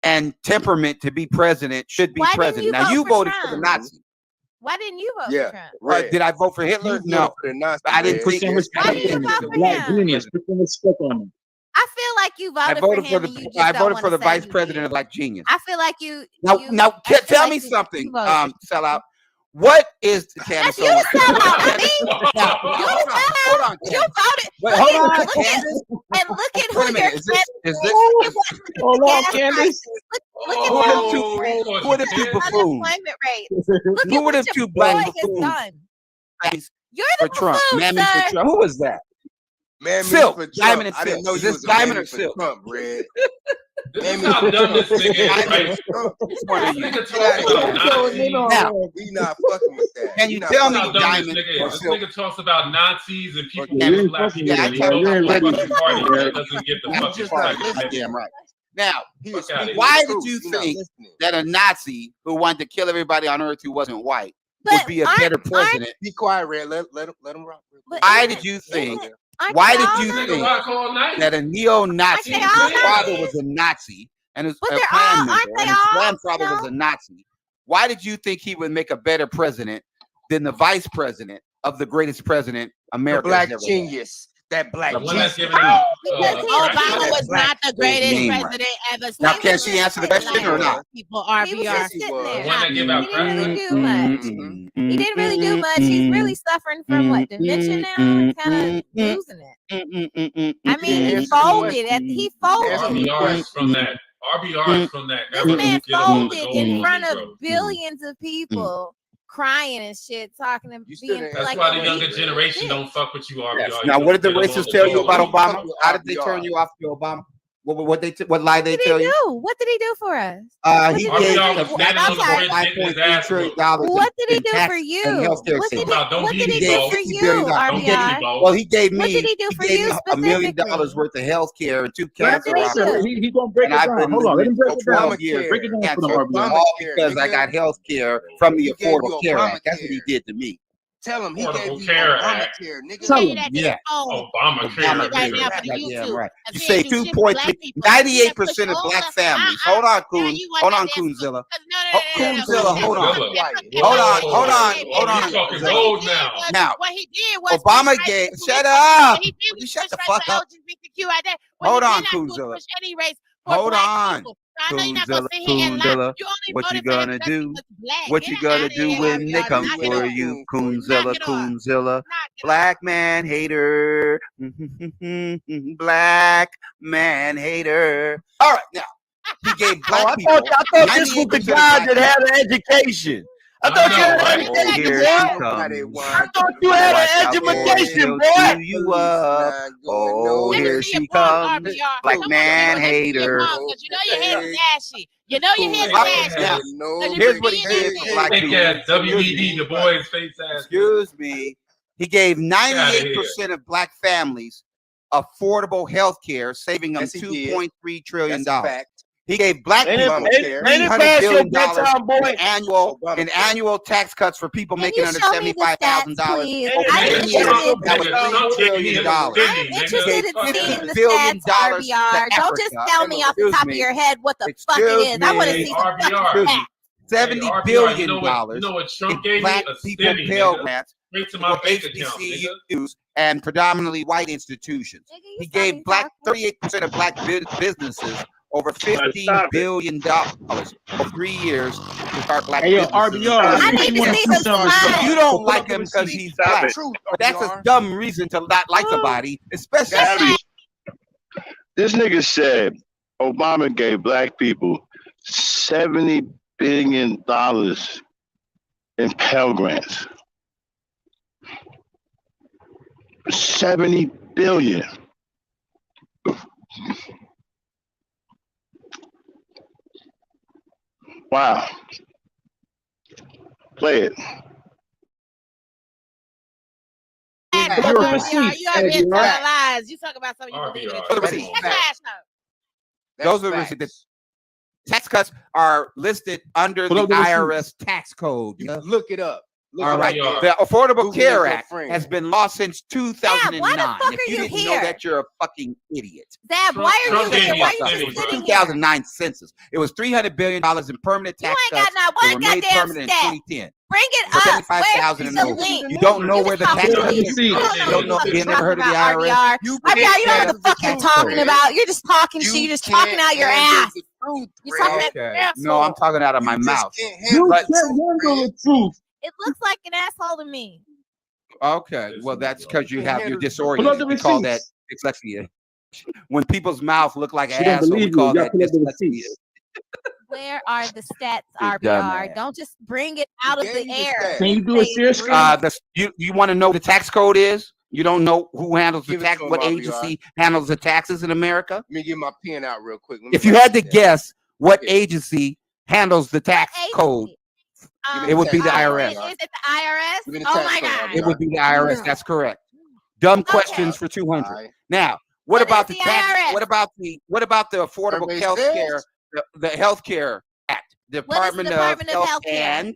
and temperament to be president should be Why didn't president. you Now vote you for voted for the Trump? Nazi. Why didn't you vote Yeah. for Trump? Red. Did I vote for Hitler? You No, voted for the Nazi, I didn't Red. think Why did you vote for Black him? genius. Put some respect on him. I feel like you I voted voted for for him the and you just I don't voted for wanna the say vice you president did. of Black Genius. I feel like you Now, I now, feel tell like me you something, voted for sellout. What is the Candace? That's you the sellout, I mean. Now, You hold the on, sellout. hold on, You Candace. voted. Wait, Look hold at- on, look at- Candace. And look at Wait who a you're minute. Is this? Hold on, gas Candace. prices. Look Who are them at two? the Who are them two buffoons? unemployment rate. Look Who at were them what two your black boy has buffoons? done. You're For the Trump, buffoon, Mammon for sir. Trump. Who was that? Man, Silk, for Trump. Diamond and I didn't Silk. know Is you this was a Diamond man or for Silk? Trump, Red. This is how dumb this nigga is, right? Which one are This you? nigga talks about Nazis. Now, We not fucking with that. can We you not tell This me is how dumb this Diamond nigga or is. This Silk? nigga talks about Nazis and people Yeah, who you black fucking people. with And it. he goes Yeah, to the yeah, fucking yeah. party Yeah. that doesn't get the You fucking just not second listening. amendment. Damn right. Now, Fuck out of here. why the did you truth. You're not think listening. that a Nazi who wanted to kill everybody on Earth who wasn't white would But be a aren't- better president? Be quiet, Red. Let him rock. But Why isn't- did you think? aren't Why they did all you nice? Nigga think rock all night. that a neo-Nazi Aren't they all whose father nice? was a Nazi and his But a they're Klan all, member, aren't they and his all? grandfather was a Nazi. Why did you think he would make a better president than the vice president of the greatest president America The black has ever had? genius. That black The one that's genius. giving out Obama was not the greatest name right. president ever. Now, He can was she just answer the sitting question like or not? people, He was RBR. just sitting there. The one that give out He didn't really crack. do much. He didn't really do much. He's really suffering from what, dementia now? And kind of losing it. I mean, he folded. He folded. RBR is from that. RBR is from that. This man folded in front of billions of people, crying and shit, talking and being That's like. why the younger generation don't fuck with you, RBR. Yes. Now, what did the racists tell you about Obama? How did they turn you off to Obama? What lie they tell you? What did he do for us? He gave $5.3 trillion. What did he do for you? What did he do for you, RBR? Well, he gave me. What did he do for you $1 million specifically? worth of health care and 2 What cancer did he do? operations. He gonna break it down. Hold on, let him break it down. Break it down for them, RBR. All because I got health care from the Affordable Care Act. That's what he did to me. Tell him he gave Affordable you Care Obamacare, Act. nigga. Tell him, yeah. Obamacare. Right now for the Yeah, YouTube. right. And You then say do shit 2.3, for black people. 98% of black families. Hold on, Coon. Hold on, Coonzilla. Coonzilla, hold on. Hold on. You talking gold now. Now, what he did was Obama gave. Shut up. He did You was shut push the right fuck to up. LGBTQ out there. What Hold he on, did not do was Coonzilla. push any race for Hold black on. people. I know you're not gonna sit here and lie. Coonzilla, You only what you voted for him gonna because do? he was black. What Get you out gonna of do here, when they RBR. come Knock it for off. you? Knock Coonzilla, it off. Coonzilla. Black man hater. Black man hater. All right, now. He gave black people. I thought this was the 98% of guy black that had an education. I thought you had an Oh, education, here boy. she comes. I thought you had Watch an out, boy, education, she'll boy. chew you up. Oh, here she comes. Black man hater. Because you know your head is ashy. You know your head is ashy. Now, 'Cause you here's be what he being did for black Take people. that WED, the boys face ass. Excuse me. He gave 98% of black families affordable health care, saving them $2.3 trillion. He gave black people $300 billion in annual tax cuts for people making under $75,000. I'm interested in seeing the stats, RBR. Don't just tell me off the top of your head what the fuck it is. I want to see the fucking facts. $70 billion You know what Trump gave me? black A people stimmy, Pell nigga. Grants Straight to my bank account, nigga. HBCUs and predominantly white institutions. He gave black 38% of black businesses over $15 billion for 3 years to start black businesses. RBR, I need to see some If you facts. don't like him because he's black, that's a dumb reason to not like somebody, especially. This nigga said Obama gave black people $70 billion in Pell Grants. 70 billion. Wow. Play it. You out here telling lies. You talk about something you believe in. Those are the tax cuts are listed under the IRS tax code. You look it up. All right. The Affordable Care Act has been law since 2009. why the fuck If are you you didn't here? know that, you're a fucking idiot. Zab, why are you here? Why are you It just was sitting here? 2009 census. It was $300 billion in permanent tax You ain't cuts got not that one were made goddamn permanent stat. in 2010. Bring it For up. 75,000 and Where's over. the link? You don't know where the tax cuts are. You don't know. You never heard of the IRS? RBR, you know what the fuck you're talking about. You're just talking shit. You're just talking out your ass. You're talking out your Okay. asshole. No, I'm talking out of my mouth. You can't handle the truth. It looks like an asshole to me. Okay, well, that's because you're Pull out the disoriented. We call that dyslexia. When people's mouth look like She an don't asshole, we believe call you. that Y'all pull up the dyslexia. receipts. Where are the stats, You're RBR? dumbass. Don't just bring it out of the air. Can you do a share screen? You want to know what the tax code is? You don't know who handles the Give it tax, to him, what RBR. agency handles the taxes in America? Let me get my pen out real quick. Let me If you write had to this down. guess what agency handles the tax code, it would be the IRS. Is it the IRS? Give me the Oh tax my code, God. RBR. It would be the IRS. That's correct. Dumb questions for 200. Alright. Now, what about the is the tax? IRS? What about the Affordable Survey Health says. Care, the Health Care Act, What is the Department Department of Health Health Care? and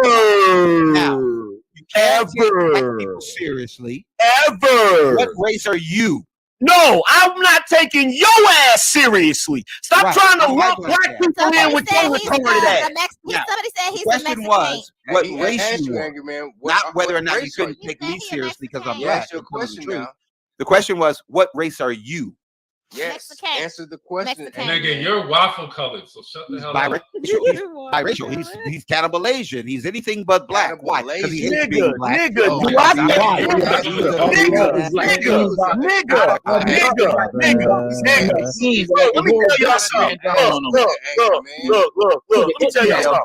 Now, you can't take black people seriously. Ever. What race are you? No, I'm not taking your ass seriously. Stop trying to lump black people in with your retarded ass. Somebody said he's The question was what race you are, not whether or not you couldn't take me seriously because I'm black. Ask your question now. The question was, what race are you? Yes. Answer the question. Nigga, you're waffle colored, so shut the hell up. Biracial. He's cannibal Asian. He's anything but black. Why? Because he hates being black. Nigga, let me tell y'all something. Look. Let me tell y'all something.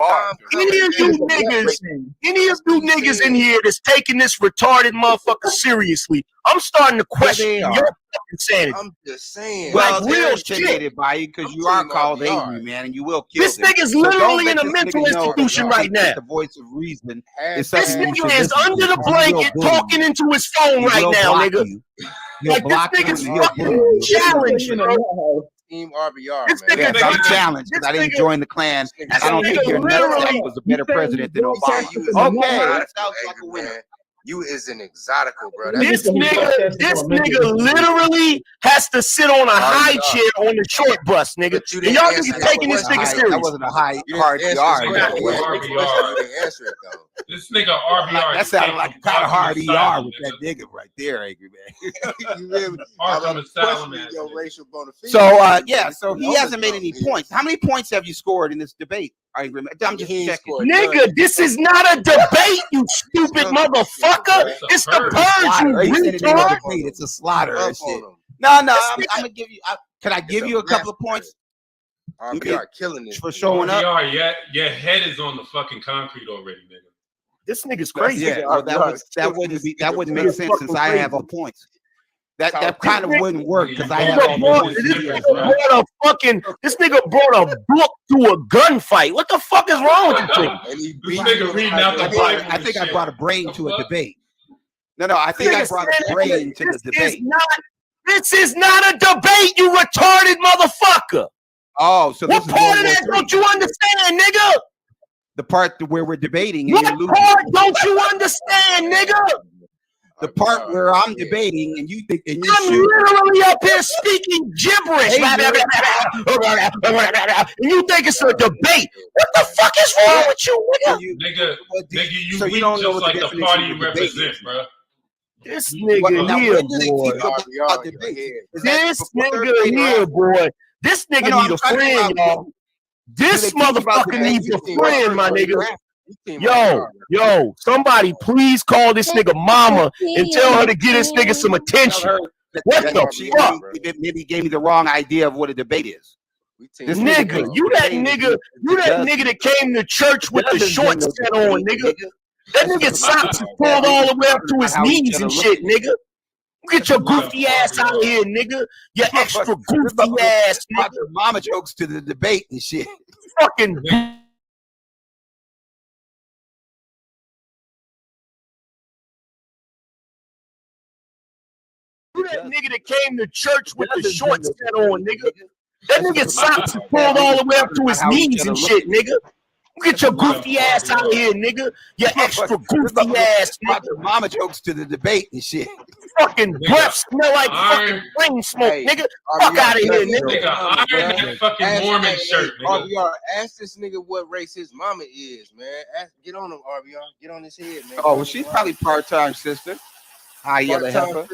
Any of you niggas in here that's taking this retarded motherfucker seriously, I'm starting to question your fucking sanity. I'm just saying. Well, like real shit. By you because you are called angry, man, and you will kill this nigga's literally in a mental institution right now. The voice of reason is this nigga is under the blanket talking into his phone right now, nigga. Like this nigga's fucking challenged, bro. Team RBR, man. Yes, I'm challenged because I didn't join the Klan, and I don't think your nutsack was a better president than Obama. Okay, that sounds like a winner. You is an exotical, bro. This nigga literally has to sit on a high chair on the short bus, nigga. And y'all niggas taking this nigga serious. That wasn't a high RBR. This nigga RBR. That sounded like kind of hard ER with that nigga right there, Angry Man. So yeah, so he hasn't made any points. How many points have you scored in this debate? Angry Man? I'm just checking. Nigga, this is not a debate, you stupid motherfucker. It's the purge, you retard. It's a slaughter. No, I'm gonna give you. Can I give you a couple of points? RBR killing this for showing up. RBR, your head is on the fucking concrete already, nigga. This nigga's crazy. Yeah, well, that wouldn't make sense since I have all points. That kind of wouldn't work because I have all points. This nigga brought a book to a gunfight. What the fuck is wrong with this thing? This nigga reading out the Bible. I think I brought a brain to a debate. No, I think I brought a brain to the debate. This is not a debate, you retarded motherfucker. Oh, so what part of that don't you understand, nigga? The part where we're debating. What part don't you understand, nigga? The part where I'm debating and you think and I'm literally up here speaking gibberish. And you think it's a debate. What the fuck is wrong with you, nigga? Nigga, you so weak just like the party you represent, bro. This nigga here, boy. This nigga here, boy. This nigga need a friend, y'all. This motherfucker needs a friend, my nigga. Yo, somebody please call this nigga mama and tell her to get this nigga some attention. What the fuck? Maybe he gave me the wrong idea of what a debate is. This nigga, you that nigga that came to church with the shorts set on, nigga. That nigga socks is pulled all the way up to his knees and shit, nigga. Get your goofy ass out of here, nigga. Your extra goofy ass, nigga. Mama jokes to the debate and shit. Fucking. You that nigga that came to church with the shorts set on, nigga. That nigga socks is pulled all the way up to his knees and shit, nigga. Get your goofy ass out of here, nigga. Your extra goofy ass, nigga. Mama jokes to the debate and shit. Fucking breath smell like fucking flame smoke, nigga. Fuck out of here, nigga. Iron that fucking Mormon shirt, nigga. RBR, ask this nigga what race his mama is, man. Get on him, RBR. Get on his head, man. Oh, well, she's probably part-time sister. High yellow heifer.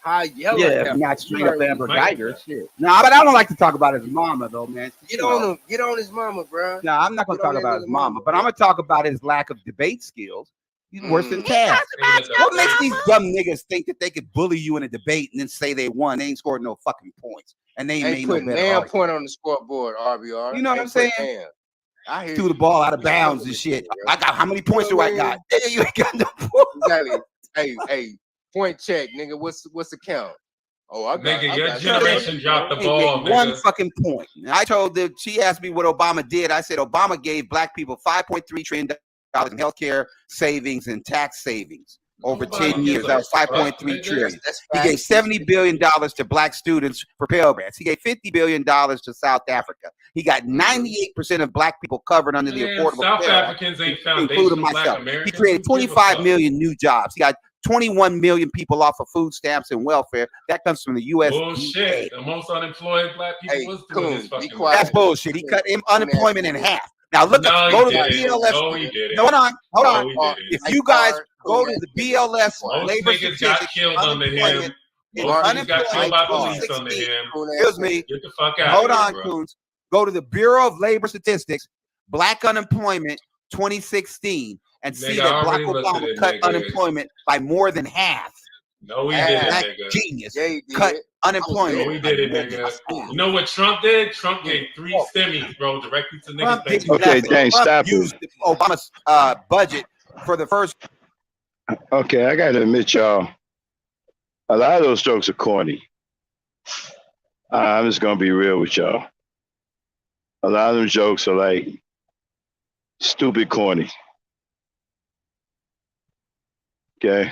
High yellow. Yeah, not straight up Amber Geiger. Shit. No, but I don't like to talk about his mama though, man. Get on him. Get on his mama, bro. No, I'm not gonna talk about his mama, but I'm gonna talk about his lack of debate skills. He's worse than Taz. What makes these dumb niggas think that they could bully you in a debate and then say they won? They ain't scored no fucking points, and they ain't made no better point on the scoreboard, RBR. You know what I'm saying? I hear threw the ball out of bounds and shit. I got how many points do I got? You ain't got no points. Exactly. Hey, point check, nigga. What's the count? Oh, I got, nigga, your generation dropped the ball. One fucking point. I told her, she asked me what Obama did. I said Obama gave black people $5.3 trillion in healthcare savings and tax savings over 10 years. That was $5.3 trillion. He gave $70 billion to black students for Pell Grants. He gave $50 billion to South Africa. He got 98% of black people covered under the Affordable South Care Africans ain't foundation, including myself. He created 25 million new jobs. He got 21 million people off of food stamps and welfare. That comes from the U.S. Bullshit. The most unemployed black people was doing this fucking. That's bullshit. He cut unemployment in half. Now look at go to the BLS. No, he did it. No, hold on. If you guys go to the BLS most niggas got killed under him. Motherfuckers got killed by police under him. Excuse me. Get the fuck out Hold of here, on, bro. Coons. Go to the Bureau of Labor Statistics, Black unemployment 2016, and see Nigga, that I Barack already looked at Obama it, cut nigga. unemployment by more than half. No, he didn't, Black nigga. genius. Yeah, he did. Cut unemployment. No, he didn't, nigga. You know what Trump did? Trump gave 3 stimmies, bro, directly to niggas. That Okay, dang, stop used it. Obama's budget for the first. Okay, I gotta admit, y'all, a lot of those jokes are corny. I'm just gonna be real with y'all. A lot of them jokes are like stupid corny. Okay.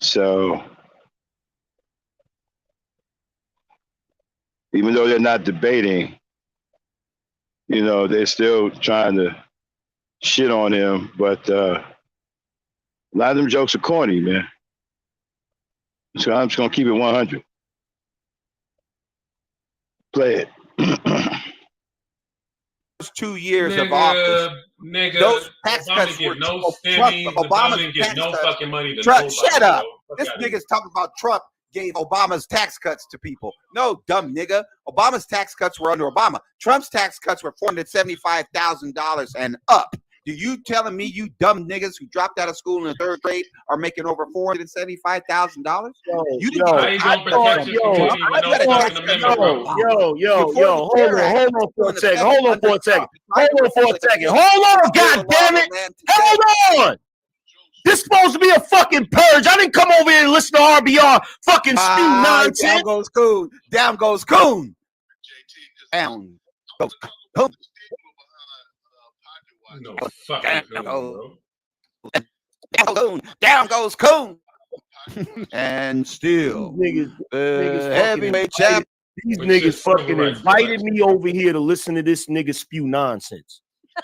So even though they're not debating, you know, they're still trying to shit on him. But a lot of them jokes are corny, man. So I'm just gonna keep it 100. Play it. First 2 years of Nigga, office, nigga, those tax Obama cuts get were no Trump. stimmies. Obama Obama didn't get tax no cuts. fucking money to Trump, nobody, shut up. bro. This Fuck outta nigga's talking about Trump gave Obama's tax cuts to people. No, dumb nigga. Obama's tax cuts were under Obama. Trump's tax cuts were $475,000 and up. Do you telling me you dumb niggas who dropped out of school in the 3rd grade are making over $475,000? You didn't How you gonna protect your community with no fucking amendment, bro? Hold on for a second. Hold on for a second. Hold on, God damn it. Hold on. This supposed to be a fucking purge. I didn't come over here and listen to RBR fucking spew nonsense. Down goes Coon. Down goes Coon. Down goes Coon. No fucking Coon, bro. Down goes Coon. And still, heavyweight champ. These niggas fucking invited me over here to listen to this nigga spew nonsense.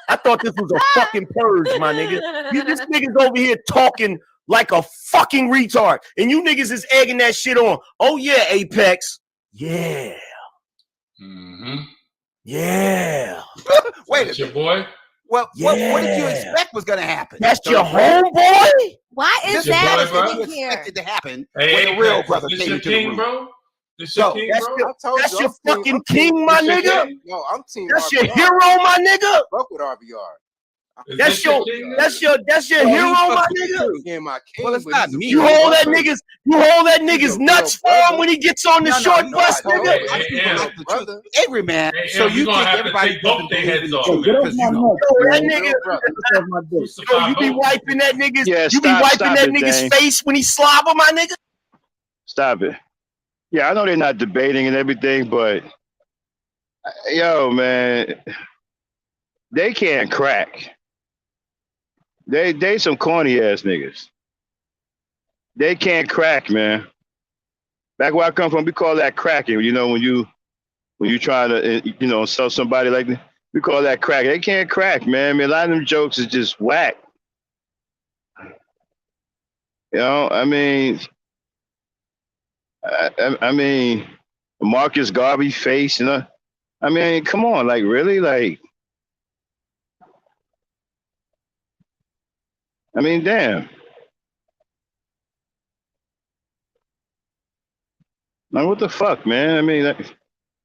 I thought this was a fucking purge, my nigga. This nigga's over here talking like a fucking retard. And you niggas is egging that shit on. Oh, yeah, Apex. Yeah. Mm-hmm. Yeah. Wait, that's your boy? Well, what did you expect was going to happen? That's your homeboy? Why is that what you in here? expected to happen Hey, when the real brother this came your into the king, room? bro? This your king, bro? That's your fucking king, my nigga. No, I'm team. That's RBR. your hero, my nigga. Fuck with RBR. That's your hero, my nigga. Yeah, my king. Well, it's not me. You hold that nigga's nuts for him when he gets on the short bus, nigga. Angryman. So you think everybody both their heads off? That nigga, you be wiping that nigga's, you be wiping that nigga's face when he slobber, my nigga. Stop it. Yeah, I know they're not debating and everything, but yo, man, they can't crack. They some corny ass niggas. They can't crack, man. Back where I come from, we call that cracking. You know, when you try to sell somebody like that, we call that crack. They can't crack, man. I mean, a lot of them jokes is just whack. You know, I mean, Marcus Garvey face, you know. I mean, come on, like really, like. I mean, damn. Like, what the fuck, man? I mean, a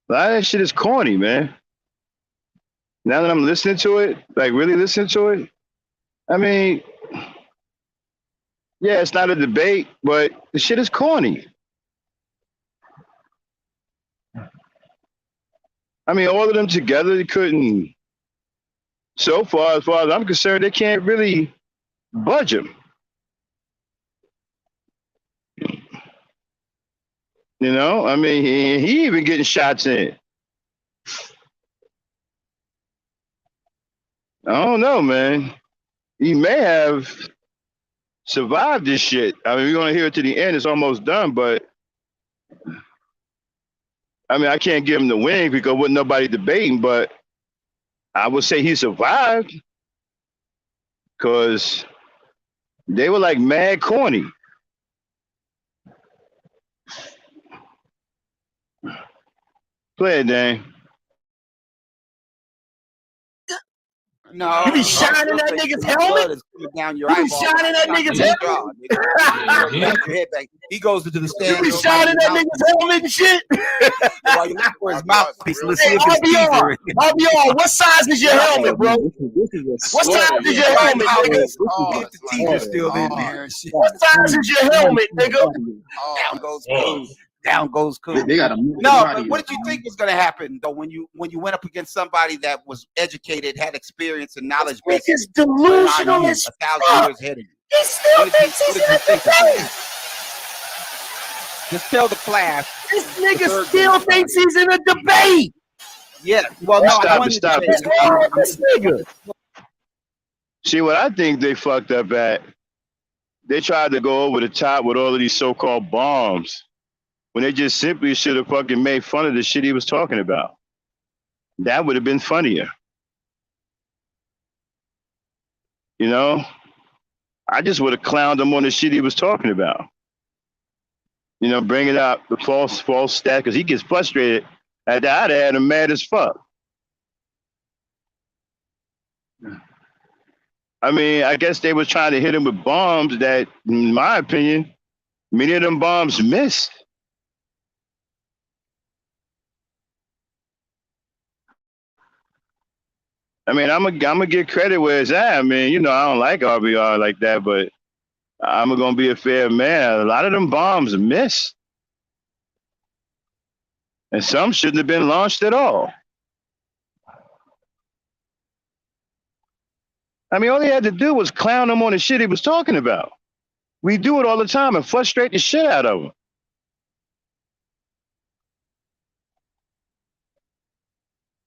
lot of that shit is corny, man. Now that I'm listening to it, like really listening to it, I mean, yeah, it's not a debate, but the shit is corny. I mean, all of them together, they couldn't. So far as I'm concerned, they can't really budge him. You know, I mean, he even getting shots in. I don't know, man. He may have survived this shit. I mean, we're gonna hear it to the end. It's almost done, but I mean, I can't give him the win because wasn't nobody debating. But I would say he survived because they were like mad corny. Play it, Dane. No, You be shining that nigga's helmet. Down your You be eyeball. shining that nigga's helmet. He goes into the stand. You be shining that nigga's helmet and shit. While you look for his mouthpiece, let's see Hey, if his teeth are RBR, RBR, what size is your helmet, bro? What size is your helmet, nigga? The teeth are still in there. What size is your helmet, nigga? Down goes cool. Down goes cool. They got a No, but what did you think was going to happen though when you went up against somebody that was educated, had experience and knowledge base? This nigga's delusional as 1,000 years ahead of you. He still thinks he's in a debate. Just tell the class. This nigga still thinks he's in a debate. Yeah. Well, no, Stop. What's wrong with this nigga? See, what I think they fucked up at, they tried to go over the top with all of these so-called bombs when they just simply should have fucking made fun of the shit he was talking about. That would have been funnier. You know? I just would have clowned him on the shit he was talking about. You know, bringing out the false stat, because he gets frustrated at that. I'd have had him mad as fuck. I mean, I guess they was trying to hit him with bombs that, in my opinion, many of them bombs missed. I mean, I'm gonna get credit where it's at. I mean, you know, I don't like RBR like that, but I'm gonna be a fair man. A lot of them bombs missed, and some shouldn't have been launched at all. I mean, all he had to do was clown him on the shit he was talking about. We do it all the time and frustrate the shit out of him.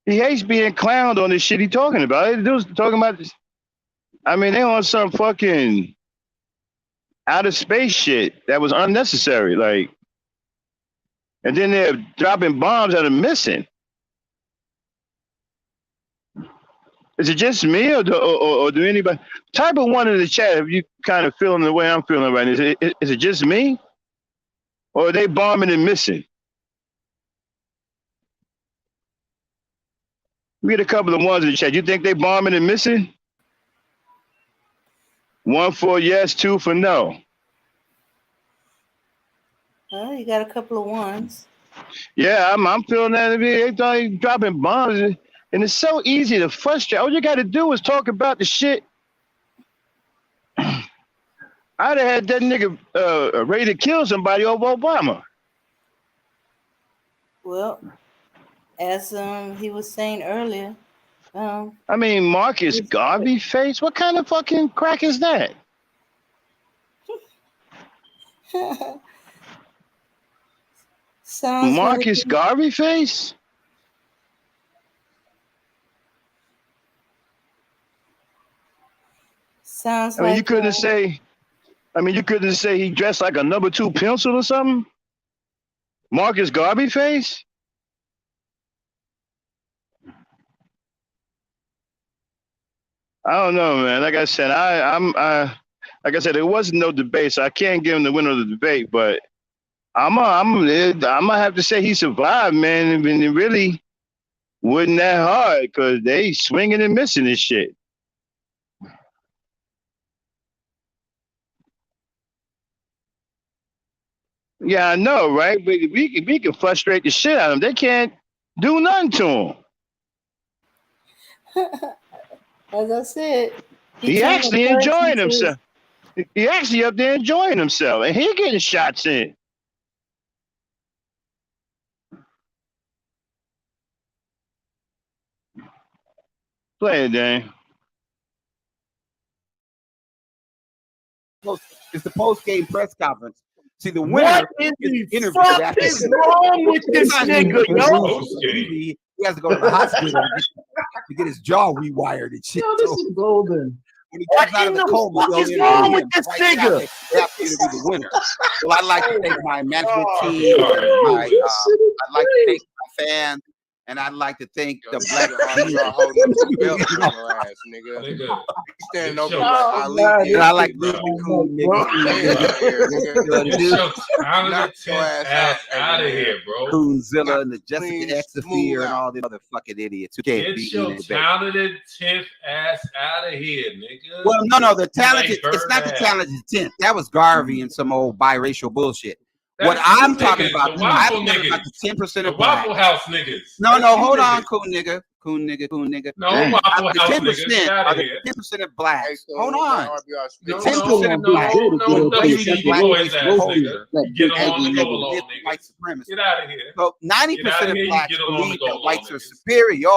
He hates being clowned on the shit he talking about. All he do is talking about this. I mean, they on some fucking outer space shit that was unnecessary. Like, and then they're dropping bombs that are missing. Is it just me, or do anybody? Type of one in the chat if you kind of feeling the way I'm feeling right now. Is it just me, or are they bombing and missing? We get a couple of ones in the chat. You think they bombing and missing? 1 for yes, 2 for no. Oh, you got a couple of ones. Yeah, I'm feeling that. They thought he dropping bombs. And it's so easy to frustrate. All you got to do is talk about the shit. I'd have had that nigga ready to kill somebody over Obama. Well, as he was saying earlier. I mean, Marcus Garvey face? What kind of fucking crack is that? Marcus Garvey face? Sounds I mean, you couldn't say. I mean, you couldn't say he dressed like a number 2 pencil or something. Marcus Garvey face. I don't know, man. Like I said, like I said, there wasn't no debate, so I can't give him the winner of the debate. But I'm gonna have to say he survived, man. And it really wasn't that hard because they swinging and missing this shit. Yeah, I know, right? But we can frustrate the shit out of them. They can't do nothing to him. As I said, he actually enjoying himself. He actually up there enjoying himself, and he getting shots in. Play it, Dan. It's the post-game press conference. See, the winner what in the fuck is wrong with this nigga, yo? He has to go to the hospital to get his jaw rewired and shit. Yo, this is golden. When he comes out of the coma, fuck is wrong with this nigga? They have to be the winner. Well, I'd like to thank my management team. I'd like to thank my fans. And I'd like to thank the You black are holding up the belt on your ass, nigga. You standing over like Ali. And I like bro. cool nigga. Get your talented ass out of here, bro. Coonzilla and the Jessica X Affair and all the other fucking idiots who can't Get beat your me. talented 10th ass out of here, nigga. Well, no, the talented, Like it's not the Bird talented 10th. That was Garvey and some old biracial bullshit. What That's I'm the talking niggas, about, the waffle I'm talking niggas, about the 10% the of black. Waffle House niggas. No, That's hold you on, niggas. coon nigga. No, Waffle The House 10% niggas, get out are of the here. 10% of blacks. Hold on. The No, 10% of blacks no, who embrace their WBD black boys race ass culture nigga. You get along to go and along, live nigga. white supremacy. Get out of here. So Get out 90% of of here. You blacks get along believe to go that along, whites are niggas. superior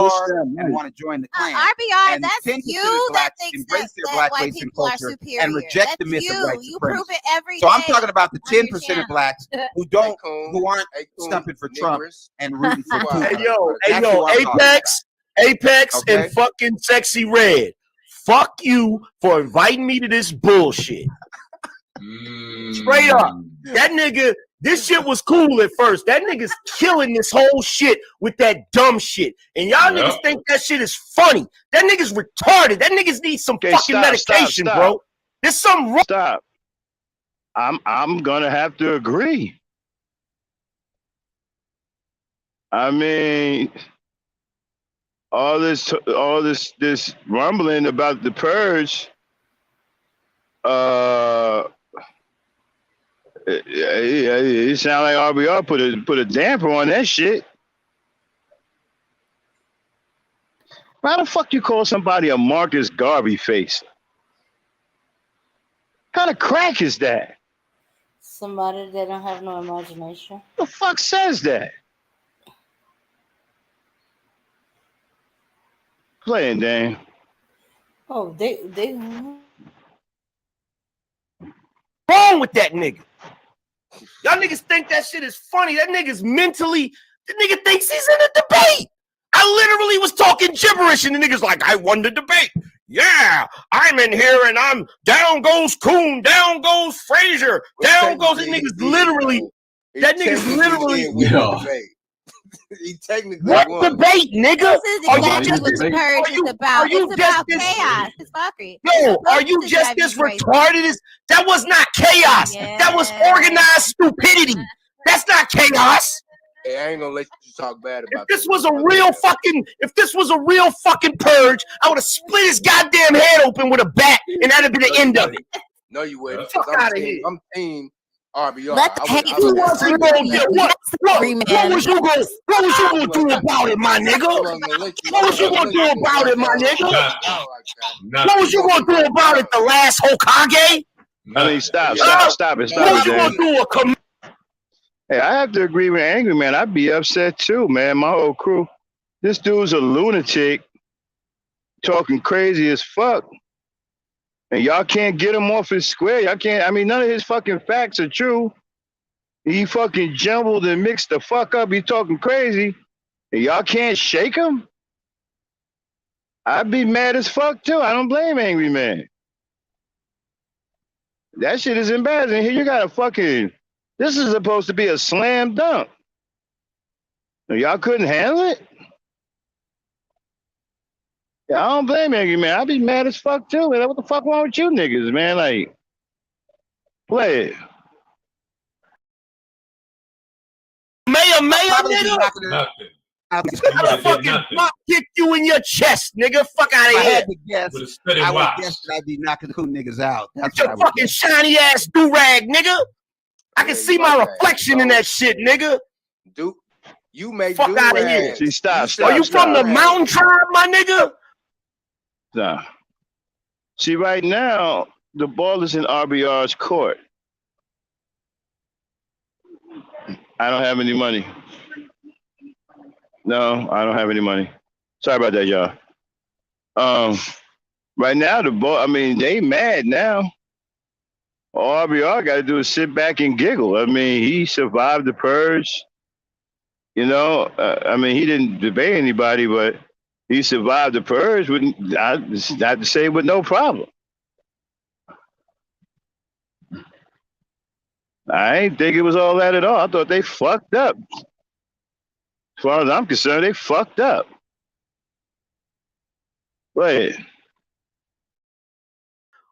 and want to join the clan. RBR, And that's 10% you of that blacks thinks embrace their that black white race and people are culture superior. and reject the That's myth of white you supremacy. prove it every So I'm day talking about the on your 10% of channel. blacks who aren't stumping for Trump and rooting for Putin. Hey yo, That's who I'm talking Apex, Okay. and fucking Sexy Red. Fuck you for inviting me to this bullshit. Straight up, that nigga. This shit was cool at first. That nigga's killing this whole shit with that dumb shit, and y'all niggas think that shit is funny. That nigga's retarded. That niggas need some fucking medication, bro. There's some wrong. Stop. I'm gonna have to agree. I mean, all this rumbling about the purge, it sound like RBR put a damper on that shit. How the fuck you call somebody a Marcus Garvey face? What kind of crack is that? Somebody that don't have no imagination. The fuck says that? Playing, Dane. Oh, they Wrong with that nigga. Y'all niggas think that shit is funny. That nigga's mentally. The nigga thinks he's in a debate. I literally was talking gibberish, and the nigga's like, "I won the debate. Yeah, I'm in here, and I'm down goes Coon, down goes Frazier, down goes." That nigga's literally. That nigga's literally. He technically What won. debate, nigga? This is Are exactly you just what the purge is about. It's about chaos. It's fuckery. No, are you just as retarded as that? Was not chaos. That was organized stupidity. That's not chaos. Hey, I ain't gonna let you talk bad about If this was a real fucking purge, I would have split his goddamn head open with a bat, and that'd have been the end of it. No, you wouldn't. Fuck outta here. I'm team RBR. Let the hate What was you gonna do about it, my nigga? What was you gonna do about it, my nigga? What was you gonna do about it, the last Hokage? I mean, stop it, What was you gonna Dane. do? Hey, I have to agree with Angryman. I'd be upset too, man. My whole crew. This dude's a lunatic, talking crazy as fuck. And y'all can't get him off his square. Y'all can't. I mean, none of his fucking facts are true. He fucking jumbled and mixed the fuck up. He talking crazy. And y'all can't shake him? I'd be mad as fuck too. I don't blame Angryman. That shit is embarrassing. Here you got a fucking. This is supposed to be a slam dunk. Y'all couldn't handle it? Yeah, I don't blame Angryman. I'd be mad as fuck too. Man. What the fuck wrong with you niggas, man? Like, play it. Mayor, nigga. How the fucking drop kick you in your chest, nigga? Fuck out If of I here. had to guess, I would guess that I'd be knocking the cool niggas out. That's With your fucking shiny ass do-rag, nigga. I can see my reflection in that shit, nigga. Dude, you make fuck out of here. See, stop. Are you from the mountain tribe, my nigga? Nah. See, right now, the ball is in RBR's court. I don't have any money. No, I don't have any money. Sorry about that, y'all. Right now, the ball, I mean, they mad now. All RBR got to do is sit back and giggle. I mean, he survived the purge. You know, I mean, he didn't debate anybody, but he survived the purge with, not to say with no problem. I ain't think it was all that at all. I thought they fucked up. As far as I'm concerned, they fucked up. Wait.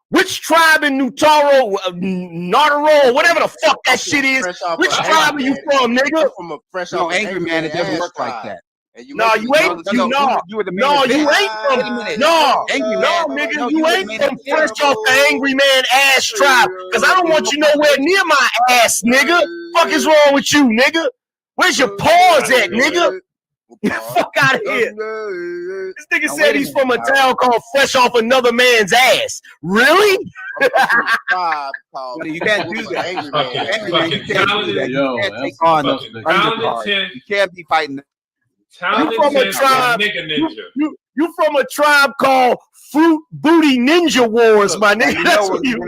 Which tribe in Nutaro, Nartaro, whatever the fuck that shit is? Which tribe are you from, nigga? From a fresh No, off Angryman, it doesn't work like that. No, you ain't. You were the main event. You ain't from. No, Angryman. nigga, No, you were the ain't main from event. fresh off the Angryman ass tribe. Cause I don't want you nowhere near my ass, nigga. Fuck is wrong with you, nigga? Where's your paws at, nigga? Fuck out of here. This nigga said he's from a town called Fresh Off Another Man's Ass. Really? You can't do that. Angryman, you can't do that. You can't take on the undercard. You can't be fighting. You from a tribe. You from a tribe called Fruit Booty Ninja Wars, my nigga. That's what you We're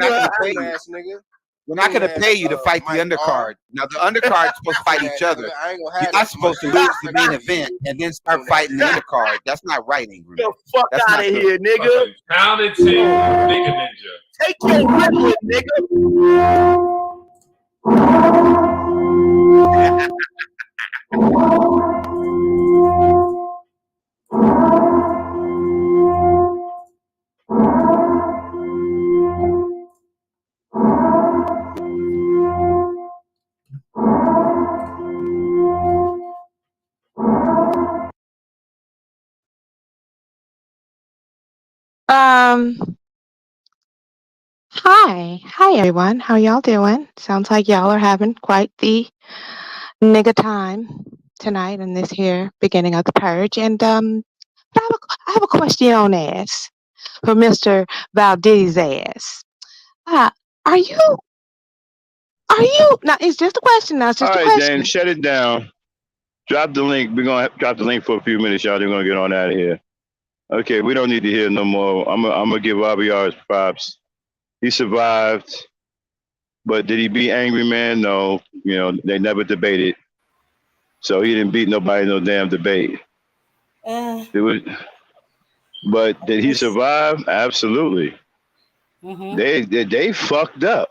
not going to pay you to fight the undercard. Now, the undercard is supposed to fight each other. You're not supposed to lose the main event and then start fighting the undercard. That's not right, Angry. Get the fuck out of here, nigga. Talented nigga ninja. Take your ribbon, Hi everyone. How y'all doing? Sounds like y'all are having quite the nigga time tonight in this here beginning of the purge. And I have a question on ass for Mr. Valdez's ass. Are you now? It's just a question. Now it's just All a right, question. James, shut it down. Drop the link. We're gonna drop the link for a few minutes, y'all. They're gonna get on out of here. Okay, we don't need to hear no more. I'm gonna give RBR his props. He survived, but did he beat Angryman? No. You know, they never debated, so he didn't beat nobody in no damn debate. But did he survive? Absolutely. They fucked up.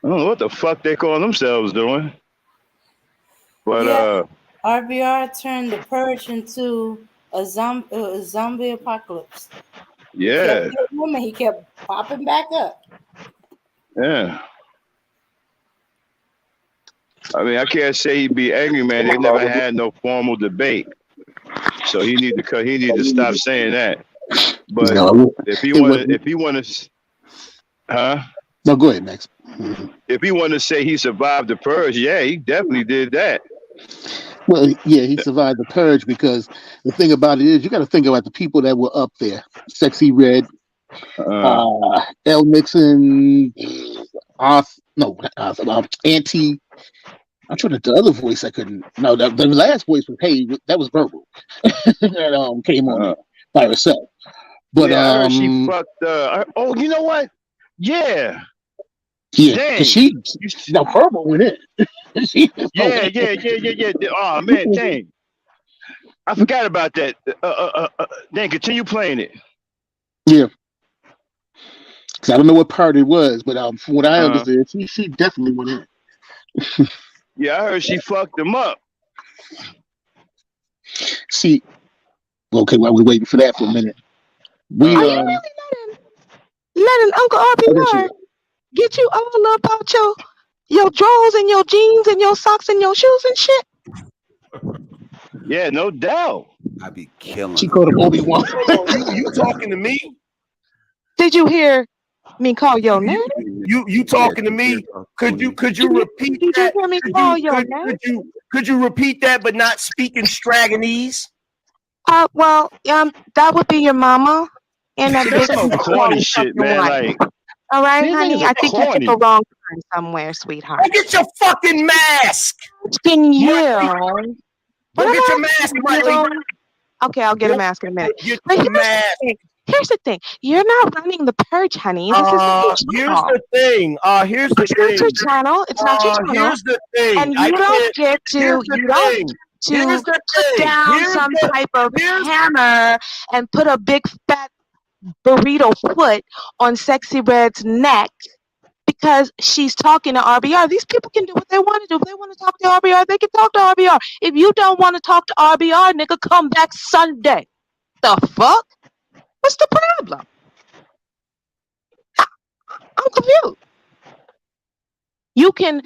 I don't know what the fuck they call themselves doing. But RBR turned the purge into a zombie apocalypse. yeah. He kept popping back up. Yeah. I mean, I can't say he be angry, man. They never had no formal debate, so he need to stop saying that. But No, if he want to, No, go ahead, Max. If he want to say he survived the purge, yeah, he definitely did that. Well, yeah, he survived the purge because the thing about it is you got to think about the people that were up there. Sexy Red, L. Nixon, Auntie. I'm trying to the other voice I couldn't. No, the last voice was that was verbal. That came on by herself. But yeah, I heard she fucked. Oh, you know what? Yeah. Yeah, because verbal went in. Yeah. Oh man, dang. I forgot about that. Dang, continue playing it. Yeah. Because I don't know what part it was, but from what I understood, she definitely went in. Yeah, I heard she fucked him up. See, okay, while we're waiting for that for a minute. Are you really letting Uncle RBR get you all about your drawers and your jeans and your socks and your shoes and shit? Yeah, no doubt. I'd be killing. She called him Obi-Wan. You talking to me? Did you hear me call your name? You talking to me? Could you repeat that? Did you hear me call your name? Could you repeat that but not speak in Straganese? Well, that would be your mama and that big some corny shit, man. Like, all right, honey. I think you took a wrong turn somewhere, sweetheart. Go get your fucking mask. Can you? Go get your mask, Riley. Okay, I'll get a mask in a minute. Get your mask. Here's the thing. You're not running the purge, honey. This is here's the thing. Here's the thing. It's not your channel. It's not your channel. Here's the thing. And you don't get to put down some type of hammer and put a big fat burrito foot on Sexy Red's neck because she's talking to RBR. These people can do what they want to do. If they want to talk to RBR, they can talk to RBR. If you don't want to talk to RBR, nigga, come back Sunday. The fuck? What's the problem? I'm confused. You can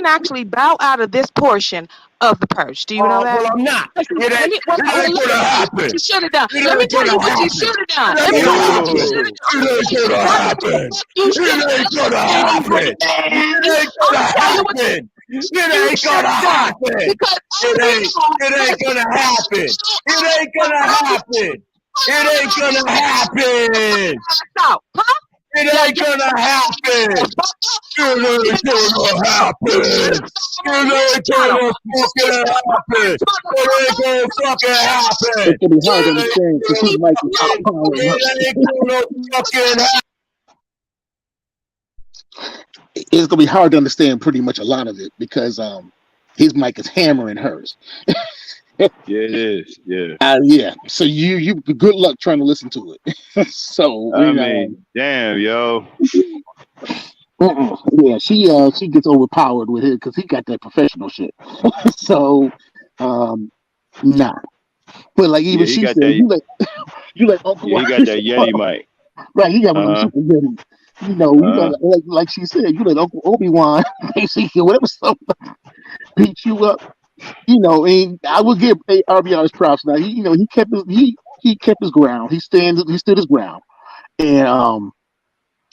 actually bow out of this portion of the purge. Do you know that? Well, I'm not. It ain't Let me gonna tell you happen. what you should have done. It Let me ain't tell you gonna what you happen. should have done. It Let me ain't tell you gonna what you happen. should have done. It ain't gonna happen. You It should have ain't gonna happen. It ain't I'm gonna tell you what happen. you It ain't should gonna have done. happen. Because It ain't gonna happen. It ain't gonna happen. It ain't gonna happen. It ain't gonna happen. It ain't gonna happen. It ain't gonna fucking happen. It ain't gonna fucking happen. It's gonna be hard to understand because his mic is outpowering her. It ain't gonna fucking happen. It's gonna be hard to understand pretty much a lot of it because his mic is hammering hers. Yeah, it is. Yeah. Yeah. So you good luck trying to listen to it. So I mean, damn, yo. yeah, she gets overpowered with it because he got that professional shit. So nah. But like even Yeah, he she got said, that. you like Uncle Yeah, he got that Yeti mic. Right, he got one of them super Yeti. You got like she said, you let Uncle Obi-Wan basically whatever something beat you up. And I will give RBR's props. Now he kept his ground. He stood his ground, and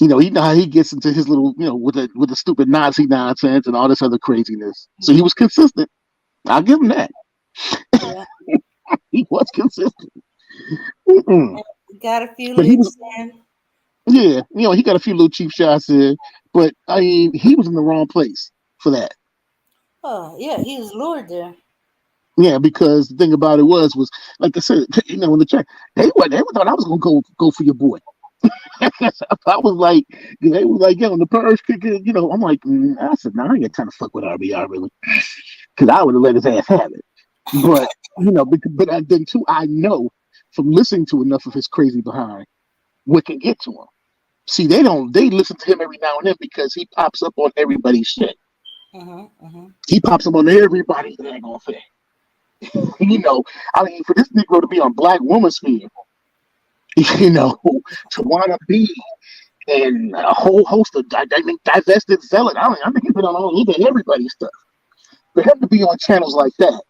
you know how he gets into his little with the stupid Nazi nonsense and all this other craziness. So he was consistent. I'll give him that. Yeah. He was consistent. Got a few But he licks was, in. yeah, he got a few little cheap shots in, but I mean, he was in the wrong place for that. Oh, yeah, he was lured there. Yeah, because the thing about it was like I said, in the chat, they thought I was gonna go for your boy. I was like, they was like, yo, the purge kicking, I'm like, I said, nah, I ain't got time to fuck with RBR really, because I would have let his ass have it. But but then too, I know from listening to enough of his crazy behind what can get to him. See, they listen to him every now and then because he pops up on everybody's shit. He pops up on everybody's daggone thing. I mean, for this Negro to be on Black Woman's Sphere, Tawana B and a whole host of divested zealot. I think he's been on everybody's stuff. For him to be on channels like that,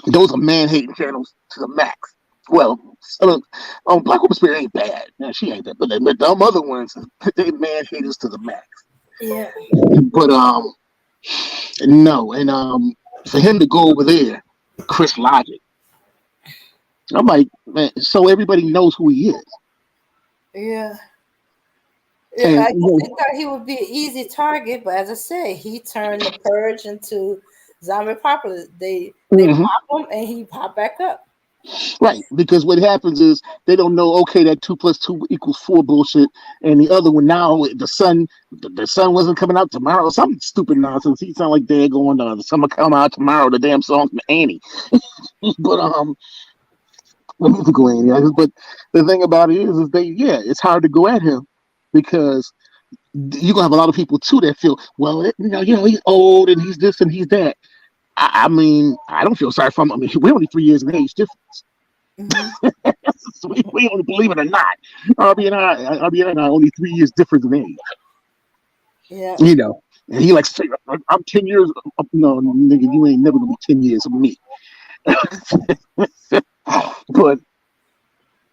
those are man-hating channels to the max. Well, Black Woman's Sphere ain't bad. Yeah, she ain't that, but them other ones, they man-haters to the max. Yeah. But no, and for him to go over there, Chris Logic, I'm like, man, so everybody knows who he is. Yeah. And, I thought he would be an easy target, but as I said, he turned the purge into zombie popular. They pop him and he pop back up. Right, because what happens is they don't know. Okay, that 2 + 2 = 4 bullshit, and the other one now the sun wasn't coming out tomorrow. Some stupid nonsense. He sound like they're going the sun will come out tomorrow. The damn song from Annie, but musical Annie. But the thing about it is it's hard to go at him because you're gonna have a lot of people too that feel he's old and he's this and he's that. I mean, I don't feel sorry for him. I mean, we're only 3 years in age difference. we only believe it or not. RBR and I only 3 years difference in age. Yeah. And he likes to say, I'm 10 years. No, nigga, you ain't never gonna be 10 years of me. But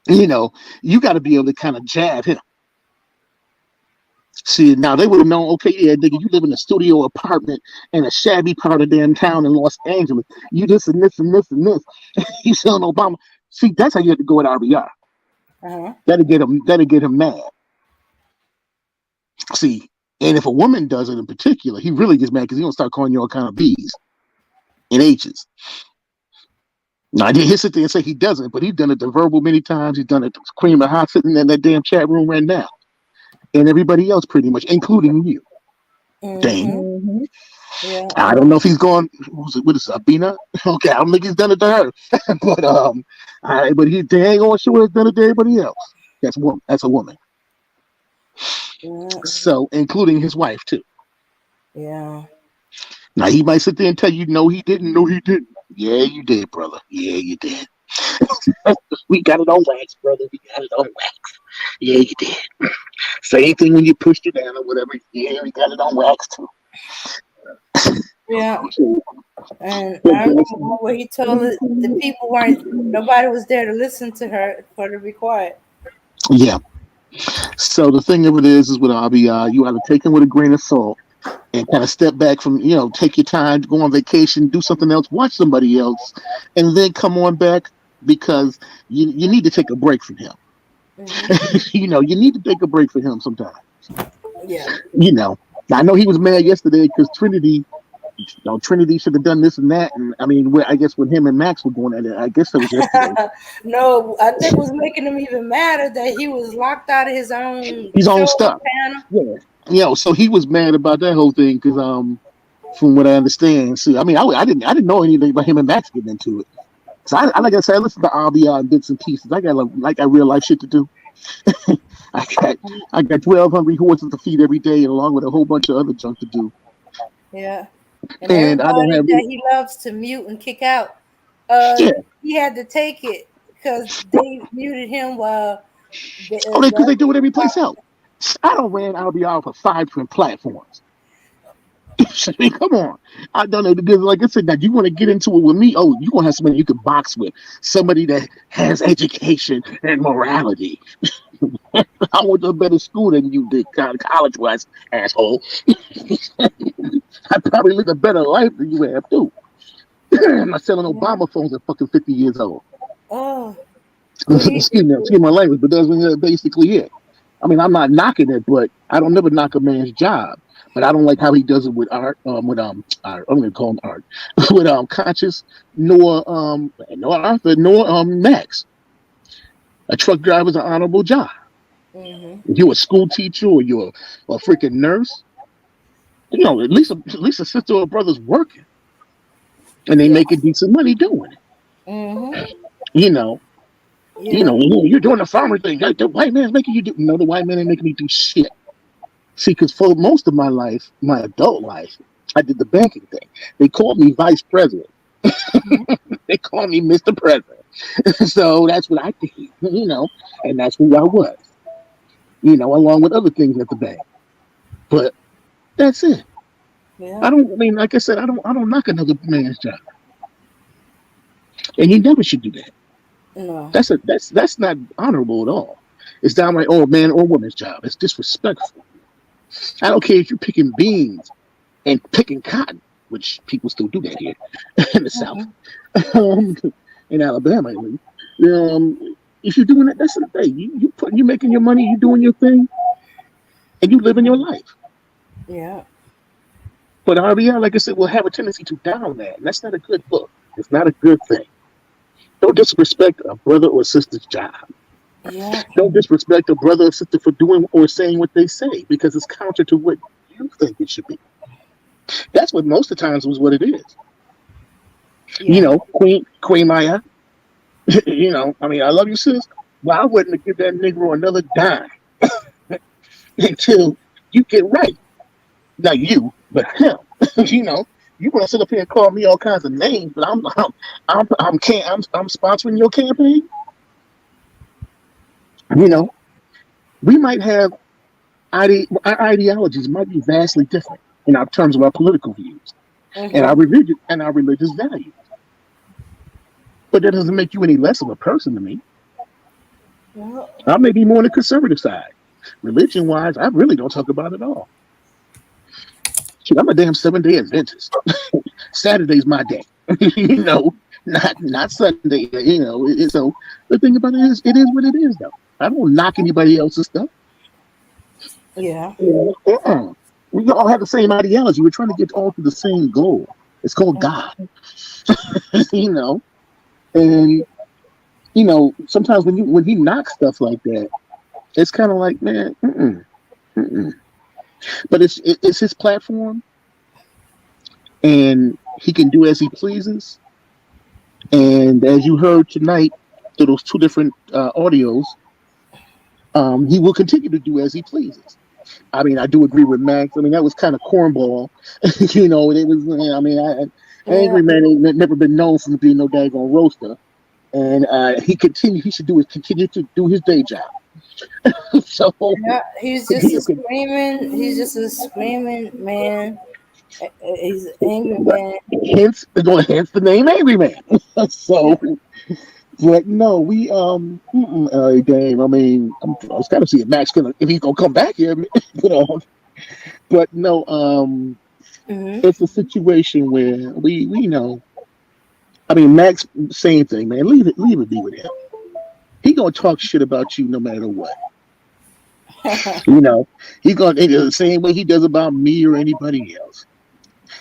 you got to be able to kind of jab him. See, now they would have known, okay, yeah, nigga, you live in a studio apartment in a shabby part of damn town in Los Angeles. You this and this and this and this. You selling Obama. See, that's how you have to go at RBR. That'll get him mad. See, and if a woman does it in particular, he really gets mad because he gonna start calling you all kind of B's and H's. Now, he'll sit there and say he doesn't, but he's done it to verbal many times. He's done it to Cream of Hot sitting in that damn chat room right now. And everybody else pretty much, including you. Dang. Yeah. I don't know if he's going, what is Sabina? Okay, I don't think he's done it to her. But they ain't gonna show he's done it to everybody else. That's a woman. So, including his wife too. Yeah. Now he might sit there and tell you, no, he didn't. No, he didn't. Yeah, you did, brother. Yeah, you did. We got it on wax, brother. We got it on wax. Yeah, you did. Same thing when you pushed it down or whatever. Yeah, we got it on wax too. Yeah. And I remember where he told it the people nobody was there to listen to her for her to be quiet. Yeah. So the thing of it is with RBI, you have to take him with a grain of salt and kind of step back from, take your time, go on vacation, do something else, watch somebody else, and then come on back because you need to take a break from him. You need to take a break from him sometimes. Yeah. I know he was mad yesterday because Trinity should have done this and that, and I mean, I guess when him and Max were going at it, I guess that was yesterday. No, I think it was making him even madder that he was locked out of his own stuff. Panel. Yeah, so he was mad about that whole thing because, from what I understand, see, I mean, I didn't know anything about him and Max getting into it. So like I said, I listened to RBR and bits and pieces. I got real life shit to do. I got 12 hungry horses to feed every day, along with a whole bunch of other junk to do. Yeah. And I don't have that he loves to mute and kick out. He had to take it because they muted him while because they do it every place else. I don't ran RBR for 5 different platforms. I mean, come on. I don't know because, like I said, now you want to get into it with me. Oh, you want to have somebody you can box with, somebody that has education and morality. I went to a better school than you did, college-wise, asshole. I probably lived a better life than you have too. I'm not selling Obama phones at fucking 50 years old. Oh. excuse my language, but that's basically it. I mean, I'm not knocking it, but I don't never knock a man's job. But I don't like how he does it with art, I'm gonna call him art, with Conscious, nor Arthur, nor Max. A truck driver's an honorable job. If you're a school teacher or you're a freaking nurse, at least a sister or a brother's working, and they making decent money doing it. You're doing the farmer thing. The white man's making you do. No, the white man ain't making me do shit. See, because for most of my life, my adult life, I did the banking thing. They called me vice president. They called me Mr. President. So that's what I did, and that's who I was, along with other things at the bank. But that's it. Yeah. Like I said, I don't knock another man's job, and you never should do that. No. That's not honorable at all. It's downright man or woman's job. It's disrespectful. I don't care if you're picking beans and picking cotton, which people still do that here in the South, in Alabama. If you're doing that, that's the thing. You making your money, you doing your thing, and you living your life. Yeah. But RBI, like I said, will have a tendency to down that, and that's not a good look. It's not a good thing. Don't disrespect a brother or sister's job. Yeah. Don't disrespect a brother or sister for doing or saying what they say because it's counter to what you think it should be. That's what most of the times was what it is. Yeah. Queen Maya. I love you, sis. Well, I wouldn't give that Negro another dime until you get right. Not you, but him. You want to sit up here and call me all kinds of names, but I'm sponsoring your campaign. We might have our ideologies might be vastly different in our terms of our political views and our religious values. But that doesn't make you any less of a person to me. I may be more on the conservative side. Religion-wise, I really don't talk about it at all. Shit, I'm a damn 7-day Adventist. Saturday's my day. Not Sunday. So the thing about it is what it is, though. I don't knock anybody else's stuff. Yeah. We all have the same ideology. We're trying to get all to the same goal. It's called God. And sometimes when he knocks stuff like that, it's kind of like, man, But it's his platform, and he can do as he pleases. And as you heard tonight through those 2 different audios, he will continue to do as he pleases. I mean, I do agree with Max. I mean, that was kind of cornball. It was. I mean, Yeah. Angry Man ain't never been known for being no daggone roaster, and he should continue to do his day job. So Yeah, he's just a screaming. He's just a screaming man. He's an angry man. hence the name Angry Man. So, but no, we Dame. I mean, I was kind of seeing Max if he's gonna come back here, but no, it's a situation where we know. I mean, Max, same thing, man. Leave it be with him. He gonna talk shit about you no matter what. He's gonna the same way he does about me or anybody else.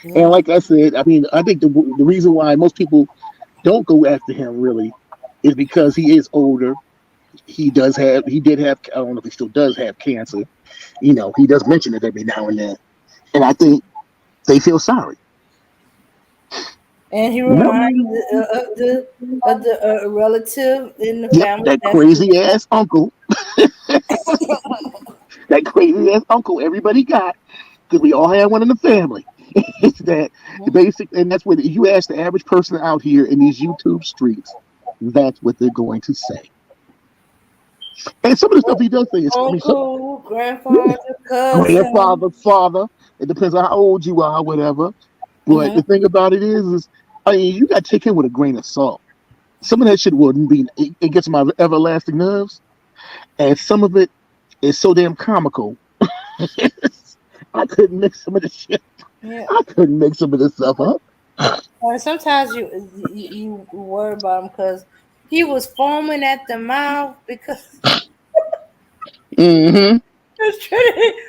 Yeah. And like I said, I mean, I think the reason why most people don't go after him really is because he is older. He did have, I don't know if he still does have cancer. He does mention it every now and then. And I think they feel sorry. And he reminds of the relative in the family. That crazy ass uncle. That crazy ass uncle everybody got, because we all had one in the family. It's that basic, and that's what you ask the average person out here in these YouTube streets, that's what they're going to say. And some of the stuff he does say is uncle, grandfather, cousin, grandfather, father. It depends on how old you are, whatever. But the thing about it is I mean, you got to take it with a grain of salt. Some of that shit wouldn't be. It gets my everlasting nerves, and some of it is so damn comical. I couldn't make some of this shit. Yeah. I couldn't make some of this stuff up. Sometimes you worry about him because he was foaming at the mouth because Mm-hmm.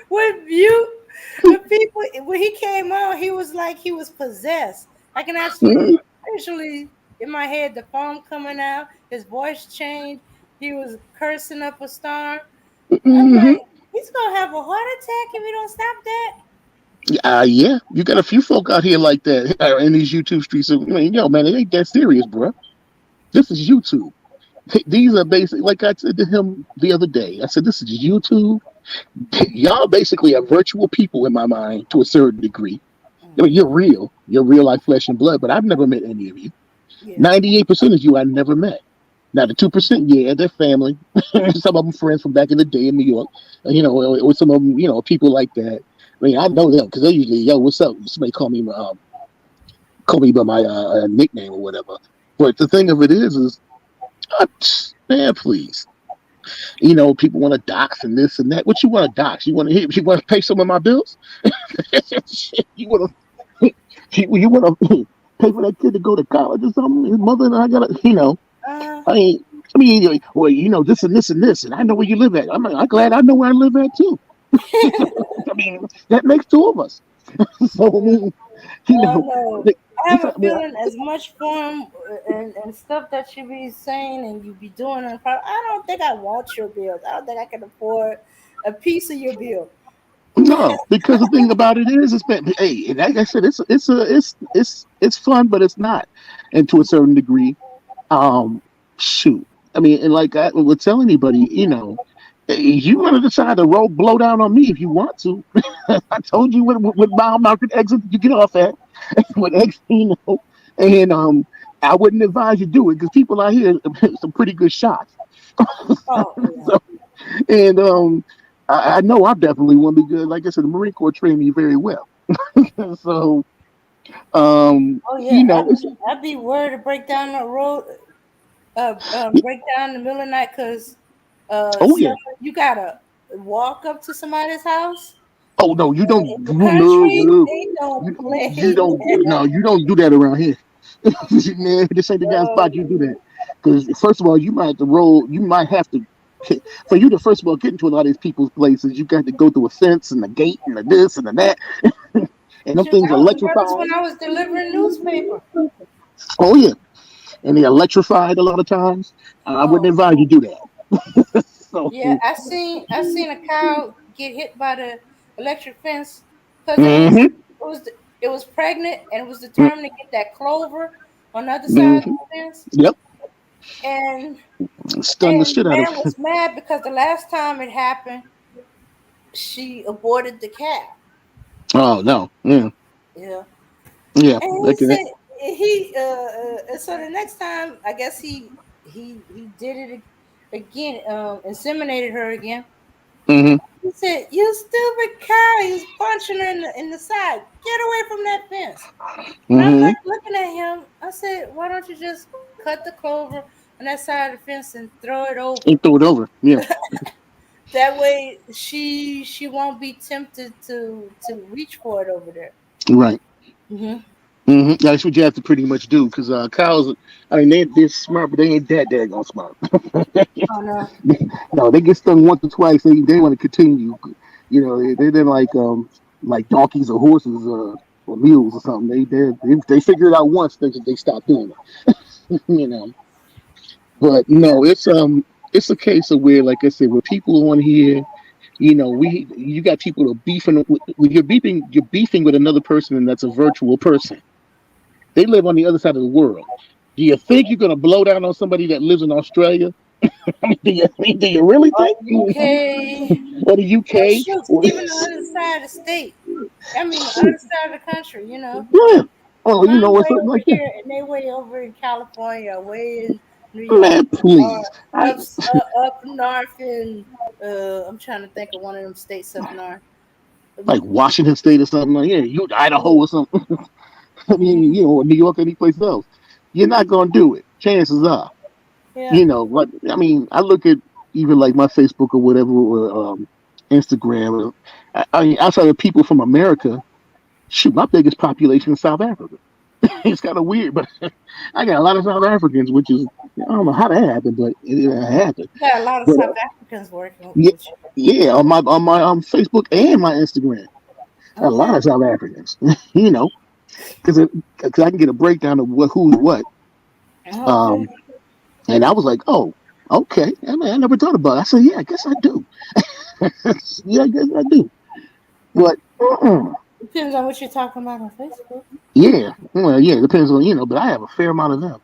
with you, the people when he came on, he was like he was possessed. I can actually in my head the foam coming out, his voice changed. He was cursing up a storm. I'm like, he's gonna have a heart attack if we don't stop that. Yeah, you got a few folk out here like that in these YouTube streets. I mean, man, it ain't that serious, bro. This is YouTube. These are basic. Like I said to him the other day, I said, "This is YouTube. Y'all basically are virtual people in my mind to a certain degree. I mean, you're real like flesh and blood, but I've never met any of you. 98% of you I never met. Now the 2%, yeah, they're family. Some of them friends from back in the day in New York. Or some of them, people like that. I mean, I know them because they usually, yo, what's up? Somebody call me by my nickname or whatever. But the thing of it is, man, please. People want to dox and this and that. What you want to dox? You want to pay some of my bills? You want to pay for that kid to go to college or something? His mother and I gotta, I mean, this and this and this, and I know where you live at. I'm glad I know where I live at too. I mean, that makes two of us. So I mean, I have a feeling as much for him and stuff that you be saying and you be doing. I don't think I want your bills. I don't think I can afford a piece of your bill. No, because the thing about it is, hey, like I said, it's fun, but it's not, and to a certain degree, shoot. I mean, and like I would tell anybody, you want to decide to blow down on me if you want to. I told you what mile market exit you get off at, what exit, and I wouldn't advise you do it because people out here some pretty good shots. So, and I know I definitely won't be good. Like I said, the Marine Corps trained me very well. So, I'd be worried to break down the road, break down in the middle of the night because you gotta walk up to somebody's house. Oh no, you don't. In the country, they don't play. You don't. No, you don't do that around here. Man, this ain't the damn spot you do that. Because first of all, you might have to roll. You might have to. For you to first of all get into a lot of these people's places, you got to go through a fence and a gate and a this and a that. And them things electrified. When I was delivering newspaper. Oh yeah, and they electrified a lot of times. I wouldn't advise you do that. So, yeah, I seen a cow get hit by the electric fence because it was pregnant and it was determined to get that clover on the other side of the fence. Yep. And stunned the shit out of man was mad because the last time it happened, she aborted the cab. Oh no. Yeah. Yeah. Yeah. And he Look at it. said so the next time I guess he did it again, inseminated her again. Mm-hmm. He said, "You stupid cow!" He was punching her in the side. Get away from that fence. And I'm Mm-hmm. like looking at him. I said, "Why don't you just cut the clover on that side of the fence and throw it over? And throw it over. Yeah. That way she won't be tempted to reach for it over there." Right. Mm-hmm. Mm-hmm. That's what you have to pretty much do because cows. I mean, they're smart, but they ain't that daggone smart. Oh no. No, they get stung once or twice. They want to continue. You know, they're like donkeys or horses or mules or something. They figure it out once. They stop doing it. You know. But no, it's a case of where, like I said, where people on here, you know, you got people that are beefing. You're beefing with another person, and that's a virtual person. They live on the other side of the world. Do you think you're gonna blow down on somebody that lives in Australia? Do you really think? UK. Or the Or UK? shoot, even the other side of the state. I mean, the other side of the country. You know. Yeah. Oh, you know, Mine or way something over like that. here, and they way over in California, way in New York, Man, or please. up north in I'm trying to think of one of them states up north. Like Washington State or something like Idaho or something. I mean, or New York, any place else. You're not gonna do it. Chances are. Yeah. What I mean, I look at even like my Facebook or whatever, or Instagram. I mean, outside of people from America, shoot, my biggest population is South Africa. It's kind of weird, but I got a lot of South Africans, which is I don't know how that happened, but it happened. You got a lot of But South Africans working yeah, with you. yeah, on my Facebook and my Instagram, a lot Okay. of South Africans. Because I can get a breakdown of who's what. Okay. Um, and I was like, oh, okay. I mean, I never thought about it. I said, yeah, I guess I do. Yeah, I guess I do. But Depends on what you're talking about on Facebook. yeah, well, yeah, it depends on but I have a fair amount of them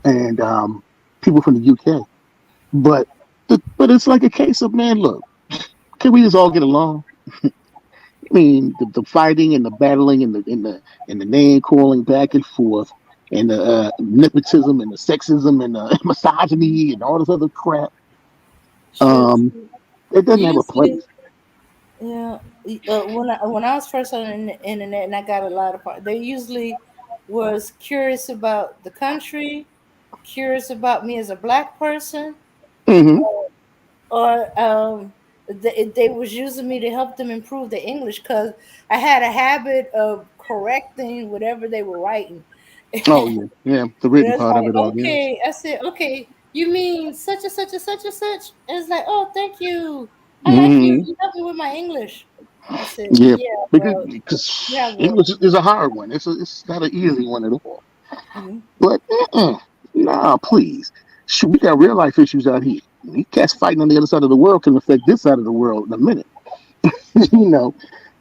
and people from the UK. But but it's like a case of man, look, can we just all get along? I mean, the fighting and the battling and the name calling back and forth and the nepotism and the sexism and the misogyny and all this other crap. Shoot. It doesn't have a Usually, place. yeah. When I was first on the internet and I got a lot of they usually was curious about the country, curious about me as a black person, Mm-hmm. or they was using me to help them improve their English because I had a habit of correcting whatever they were writing. Oh yeah, yeah, the And written it's part of like, it all. Yeah. okay, I said, okay, you mean such and such and such and such? And it's like, oh, thank you. I like you. Mm-hmm. You helped me with my English. I said, Yeah, yeah, well, yeah, because well, English is a hard one. It's not an easy one at all. mhm. But nah, please. Shoot, we got real life issues out here. These cats fighting on the other side of the world can affect this side of the world in a minute. you know.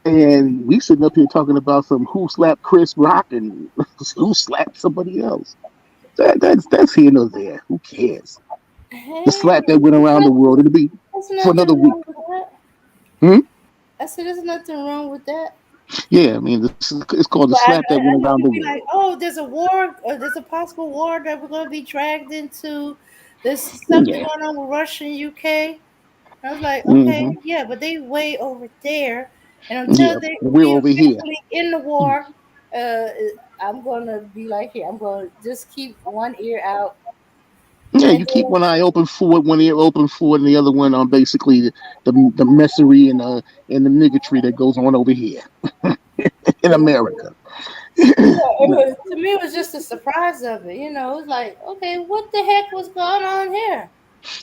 And we sitting up here talking about some who slapped Chris Rock and who slapped somebody else. That's here nor there. Who cares? The Hey, slap that went around the world. It'll be there's for nothing another week. wrong with that. Hmm? I said, there's nothing wrong with that. Yeah, I mean, it's called the But slap that I went know around the people be world. like, oh, there's a war, or there's a possible war that we're going to be dragged into. There's something Yeah. going on with Russia and UK. I was like, okay, Hmm. yeah, but they way over there, and Yeah, until we're we over here. officially in the war, uh, I'm gonna be like, here, I'm gonna just keep one ear out, Yeah, and you keep then one eye open for it, one ear open for it, and the other one on basically the messery and the niggatry that goes on over here in America. yeah, it No. was to me, it was just a surprise of it. It was like, okay, what the heck was going on here?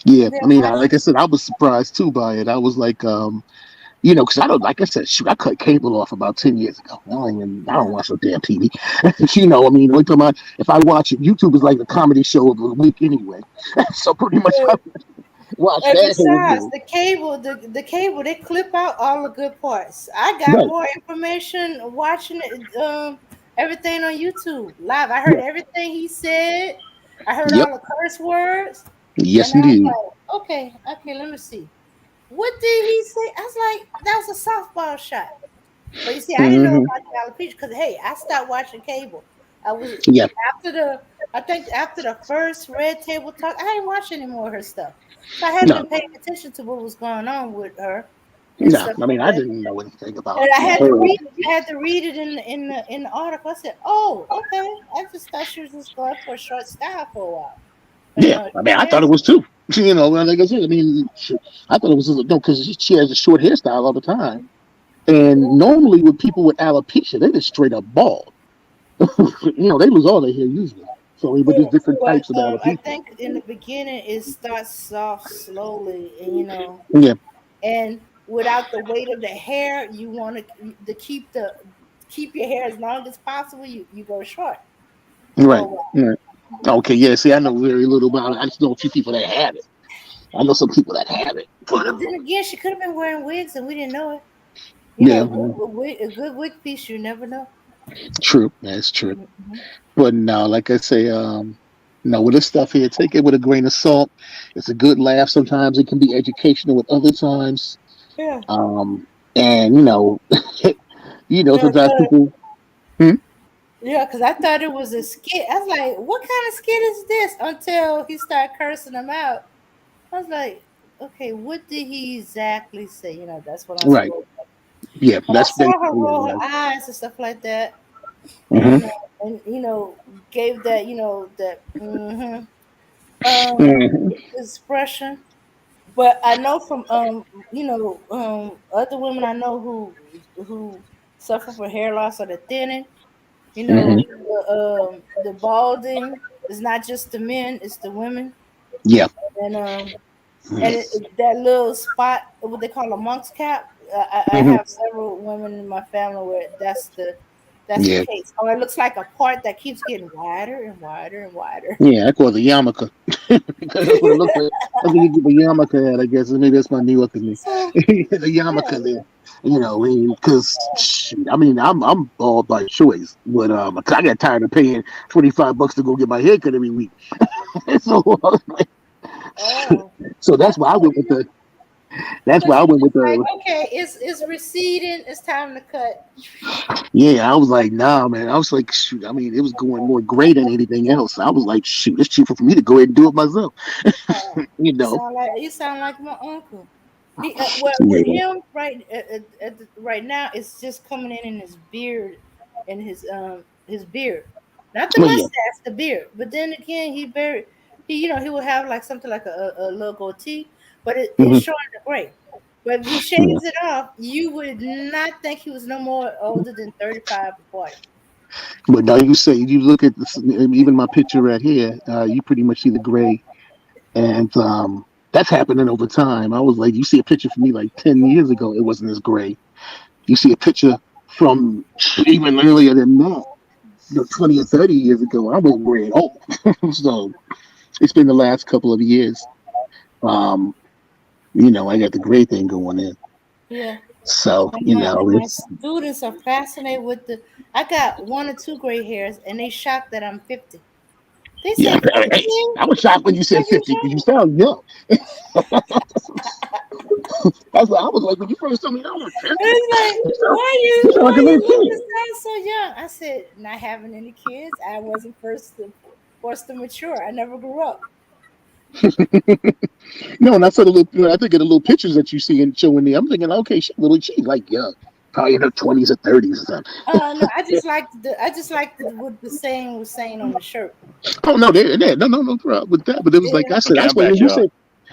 Yeah, And then I mean, once, like I said, I was surprised too by it. I was like, because I don't, like I said, shoot, I cut cable off about 10 years ago. I don't watch no damn TV. I mean, only time if I watch it, YouTube is like the comedy show of the week anyway. So pretty much I watch and that whole besides, thing. the cable, they clip out all the good parts. I got Right, more information watching it, everything on YouTube live. I heard right. everything he said. I heard Yep. all the curse words, and Yes, I was indeed. like, okay, let me see. what did he say? I was like, that was a softball shot. But you see, I didn't know Mm-hmm. about the alopecia because hey, I stopped watching cable. I was Yeah. I think after the first Red Table Talk, I didn't watch any more of her stuff. So I hadn't No. been paying attention to what was going on with her and No. stuff I like mean, I that. didn't know anything about And her. I had to read it in the article. I said, "Oh, okay." I just thought she was just going for a short style for a while. But Yeah. no, I mean, I she thought it was too. You know, like I said, I mean, I thought it was no because she has a short hairstyle all the time. And normally with people with alopecia, they just straight up bald. You know, they lose all their hair usually. So, but there's different But types of I alopecia. think in the beginning it starts off slowly, and Yeah. and without the weight of the hair, you want to keep your hair as long as possible. You go short for a Right. while. Right. Okay. Yeah. See, I know very little about it. I just know a few people that have it. I know some people that have it. But But then again, she could have been wearing wigs and we didn't know it. yeah, A good wig piece, you never know. true. That's true. Mhm. But no, like I say, no, with this stuff here, take it with a grain of salt. It's a good laugh. Sometimes it can be educational. At other times, Yeah. and Yeah, sometimes people. Hmm? yeah, because I thought it was a skit. I was like, what kind of skit is this? Until he started cursing them out. I was like, okay, what did he exactly say? That's when I Right. scrolled. Yeah, And I that's saw her basically what it roll her was. eyes and stuff like that, Hmm. and gave that that Hmm. expression. But I know from other women I know who suffer from hair loss or the thinning. Hmm. The balding is not just the men; it's the women. Yeah. And that little spot, what they call a monk's cap. I Hmm. have several women in my family where that's the Yeah. case. Or it looks like a part that keeps getting wider and wider and wider. Yeah, I call it the yarmulke. Because that's what it looks like. That's what you get the yarmulke at, I guess. Maybe that's my new opinion. So The yeah, yarmulke there. Because I mean, I'm bald by choice, but 'cause I got tired of paying $25 to go get my hair cut every week. so, oh, so that's why I went with the. That's but why I you went with just like the. okay, it's receding. It's time to cut. Yeah, I was like, nah, man. I was like, shoot. I mean, it was going more gray than anything else. I was like, shoot, it's cheaper for me to go ahead and do it myself. you know. You sound like my uncle. Well, with Yeah. him right now, it's just coming in his beard and his beard, not the Well, yeah. mustache, the beard. But then again, he would have like something like a little goatee, but it's Hmm. showing the gray. But if he Yeah. shaves it off, you would not think he was no more older than 35 or 40. But now you say you look at this, even my picture right here. You pretty much see the gray, and that's happening over time. I was like, you see a picture from me like 10 years ago, it wasn't as gray. You see a picture from even earlier than that, 20 or 30 years ago, I was gray at all. So it's been the last couple of years. Um, I got the gray thing going in. Yeah. So And my it's students are fascinated with I got one or two gray hairs and they shocked that I'm 50. They say yeah. 50? I was shocked when you Are said you 50 because you sure? sound young. That's what I was like when you first told me I was 50. It's like, You sound like a why little you make kid. it sound so young? I said, not having any kids. I wasn't forced to mature. I never grew up. No, and I saw the little. I think of the little pictures that you see and showing me. I'm thinking, okay, she's like young, probably in her 20s or 30s or something. No, I just liked what the saying was saying on the shirt. Oh no, there, no problem with that. But it was like Yeah. I said, Okay, that's I'm why back, y'all.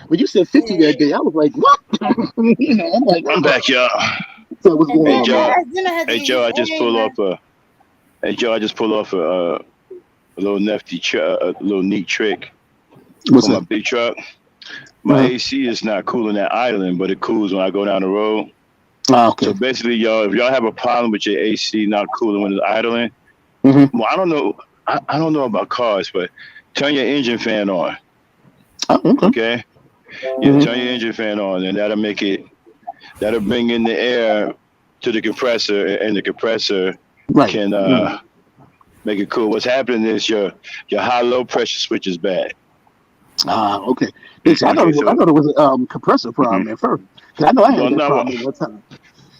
when you said 50 that day, I was like, what? I'm like, I'm back, y'all. so what's And going Hey on, Joe. man? then I had to Hey get Joe, his I just hey pulled man. off a. Hey Joe, I just pulled off a little nifty, a little neat trick What's for my that? big truck. My Uh-huh. AC is not cooling at idling, but it cools when I go down the road. Okay. So basically, y'all, if y'all have a problem with your AC not cooling when it's idling, Mm-hmm. well, I don't know. I don't know about cars, but turn your engine fan on. Oh, okay. Okay. Yeah, Mm-hmm. turn your engine fan on, and that'll make it. That'll bring in the air to the compressor, and the compressor Right. can make it cool. What's happening is your high low pressure switch is bad. Okay. Listen, Okay, I so thought it was a compressor mhm. problem at first. I know I had Well, that no, problem one time.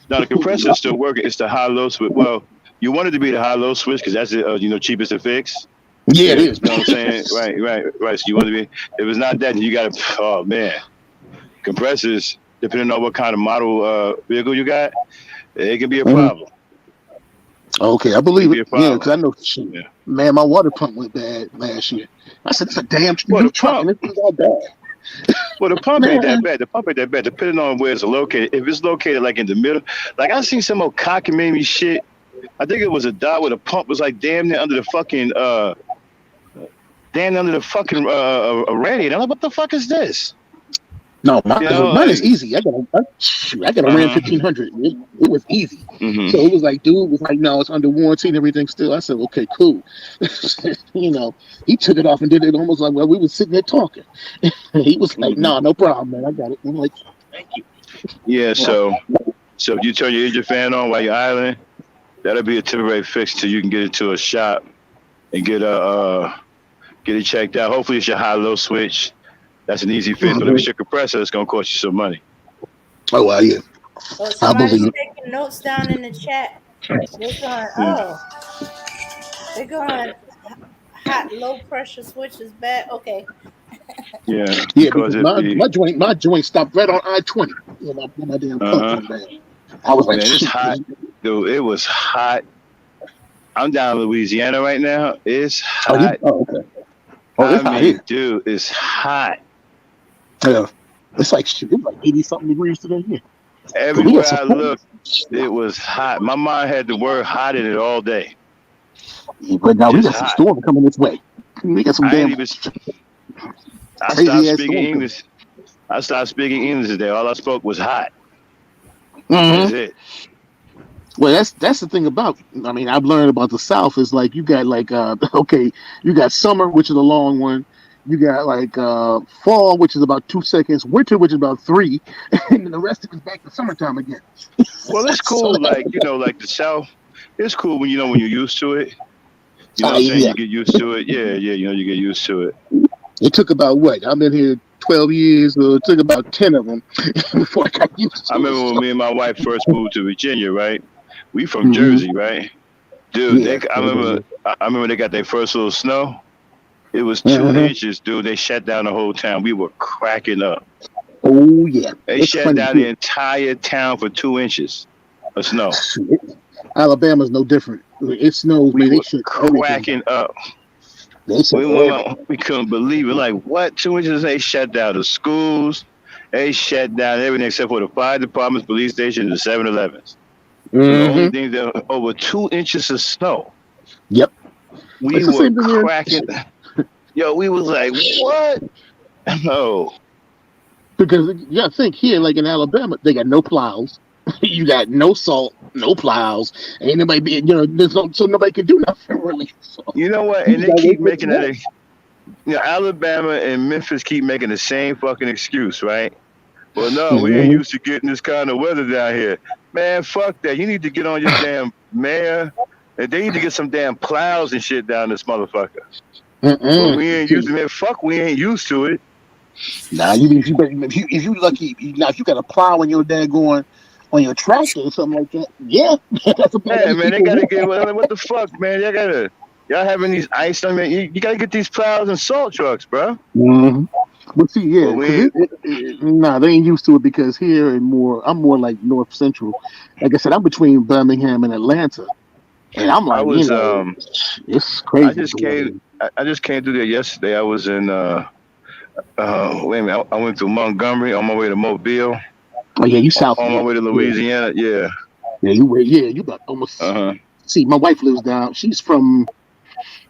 now the compressor is still working. It's the high-low switch. Well, you want it to be the high-low switch because that's cheapest to fix. Yeah, it Yeah, is. you know what I'm saying? Right. So you want to be. If it's not that, then you got to. Oh man, compressors. Depending on what kind of model vehicle you got, it can be a problem. Okay, I It can believe be it. a Yeah, problem. because I know. Yeah. Man, my water pump went bad last year. I said, "It's a damn Well, new the truck, and pump. this thing's all bad." Well, the pump ain't that Man, bad. The pump ain't that bad. Depending on where it's located. If it's located like in the middle, like I seen some old cockamamie shit. I think it was a dot where the pump was like damn near under the fucking radiator. I'm like, what the fuck is this? no, You know, mine is like, easy. I got a Ram 1500. It was easy. So it was like, dude was like, no, it's under warranty and everything still. I said, okay, cool. He took it off and did it almost like, well, we were sitting there talking. He was like, no problem, man. I got it. I'm like, thank you. Yeah, so if you turn your engine fan on while you're idling, that'll be a temporary fix till you can get it to a shop and get it checked out. Hopefully it's your high-low switch. That's an easy fix, but if it's your compressor, it's gonna cost you some money. Oh well, yeah. Oh, I somebody's believe it. taking notes down in the chat. They're going hot, low pressure switch is bad. Okay. Yeah, Yeah, because my joint stopped right on I-20. My damn pump went bad. I was like, man, it's shit. hot, dude. It was hot. I'm down in Louisiana right now. It's hot. Okay. Oh, it's hot here. Dude, it's hot. Yeah, it's like shit. It was like 80-something degrees today. Yeah. Everywhere I looked, it was hot. My mind had the word hot in it all day. Yeah, but now we got some storm coming this way. We got some I stopped speaking English. I stopped speaking English today. All I spoke was hot. That's it. Well, that's the thing about. I mean, I've learned about the South is like you got like you got summer, which is a long one. You got like fall, which is about 2 seconds, winter, which is about 3, and then the rest of it is back to summertime again. Well, it's cool. Like like the South, it's cool when you're used to it. You know what I'm saying? Yeah. You get used to it. Yeah. You get used to it. It took about what? I've been here 12 years, so it took about 10 of them before I got used to it. I remember when me and my wife first moved to Virginia, right? We from Jersey, right? Dude, I remember they got their first little snow. It was 2 inches, dude. They shut down the whole town. We were cracking up. Oh yeah. They shut down the entire town for 2 inches of snow. Alabama's no different. It snows, man. They shut cracking up. We couldn't believe it. Like, what? 2 inches? They shut down the schools. They shut down everything except for the fire departments, police stations, and 7-Elevens. So the only thing that over 2 inches of snow. Yep. We were cracking. Yo, we was like, what? No. Because you gotta think here, like in Alabama, they got no plows. You got no salt, no plows. Ain't nobody being, so nobody can do nothing really. So, you know what? And they keep making that. Alabama and Memphis keep making the same fucking excuse, right? Well, no, we ain't used to getting this kind of weather down here. Man, fuck that. You need to get on your damn mayor, and they need to get some damn plows and shit down this motherfucker. Well, we ain't used to, man. Fuck, we ain't used to it. Nah, if you lucky, now if you got a plow in your daggone on your tractor or something like that, yeah, that's a man. They gotta get what the fuck, man. Y'all having these ice. I mean, you gotta get these plows and salt trucks, bro. But see, yeah, nah, they ain't used to it because here and I'm more like North Central. Like I said, I'm between Birmingham and Atlanta, and I'm like, it's crazy. I just came through there yesterday. I was in wait a minute. I went through Montgomery on my way to Mobile. Oh yeah, you south on my way to Louisiana. Yeah. You about almost. See, my wife lives down. She's from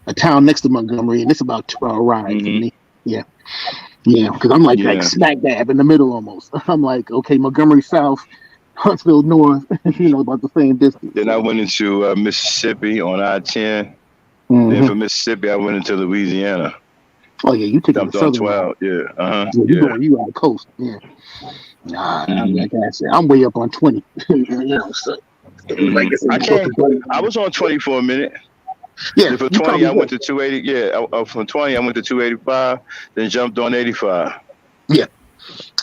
a town next to Montgomery, and it's about a 2-hour ride for me. Yeah, because I'm like smack dab in the middle almost. I'm like, okay, Montgomery South, Huntsville North, about the same distance. Then I went into Mississippi on I-10. Then from Mississippi, I went into Louisiana. Oh yeah, you took the southern 12. You on the coast. Yeah. Nah, like I said, I'm way up on 20. Like I was on 20 for a minute. Yeah. For 20, I went to 280. Yeah, from 20, I went to 285. Then jumped on 85. Yeah,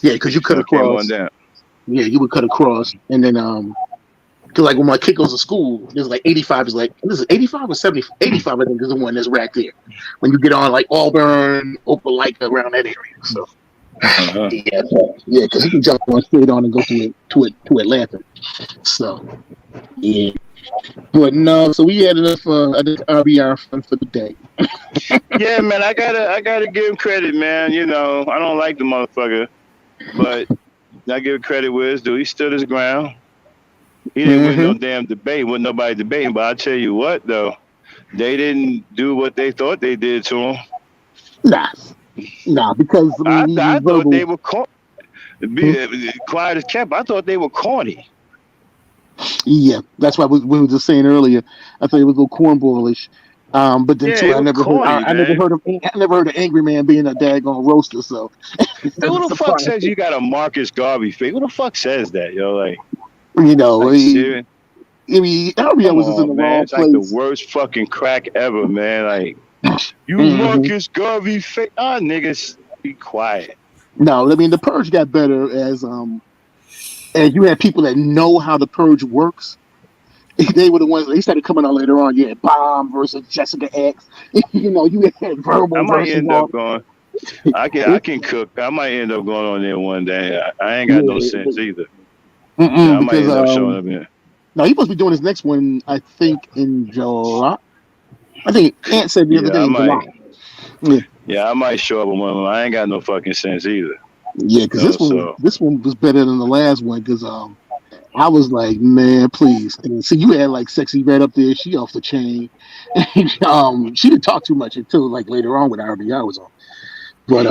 because you could have came on down. Yeah, you would cut across, and then cause like when my kid goes to school, there's like 85 is like this is 85 or 70. 85 I think is the one that's right there. When you get on like Auburn, Opelika, around that area. So yeah, because he can jump on straight on and go to Atlanta. So yeah, but no. So we had enough RBR fun for the day. Yeah, man, I gotta give him credit, man. You know, I don't like the motherfucker, but I give credit where it's due. He stood his ground. He didn't win no damn debate. Wasn't nobody debating. But I tell you what, though, they didn't do what they thought they did to him. Nah, because I thought they were quiet as kept. I thought they were corny. Yeah, that's why we were just saying earlier. I thought it was a little cornballish. But then too, I never heard of Angryman being a daggone roaster. So who the fuck says you got a Marcus Garvey fake? Who the fuck says that, yo? Like, you know, like, RBR was just in the wrong it's place. like the worst fucking crack ever, man. Like, you Marcus Garvey fake? Ah, niggas, be quiet. No, I mean the purge got better as you had people that know how the purge works. They were the ones. They started coming on later on. Yeah, Bomb versus Jessica X. You know, you had Verbal I might versus end up going. I can cook. I might end up going on there one day. I ain't got no sense either. I might end up showing up here. No, he supposed to be doing his next one. I think in July. I think Ant said the other day in July. Yeah, I might show up on one of them. I ain't got no fucking sense either. Yeah, because this one was better than the last one. Because I was like, man, please. And so you had like Sexy Red up there. She off the chain. She didn't talk too much until like later on when RBR was on. But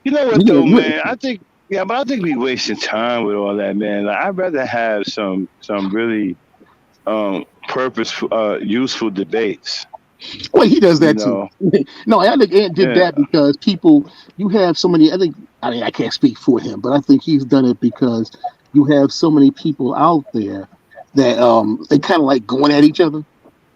you know what though, man? I think we wasting time with all that, man. Like, I'd rather have some really purposeful, useful debates. Well, he does that too. No, I think Ant did that because you have so many. I can't speak for him, but I think he's done it because you have so many people out there that they kind of like going at each other.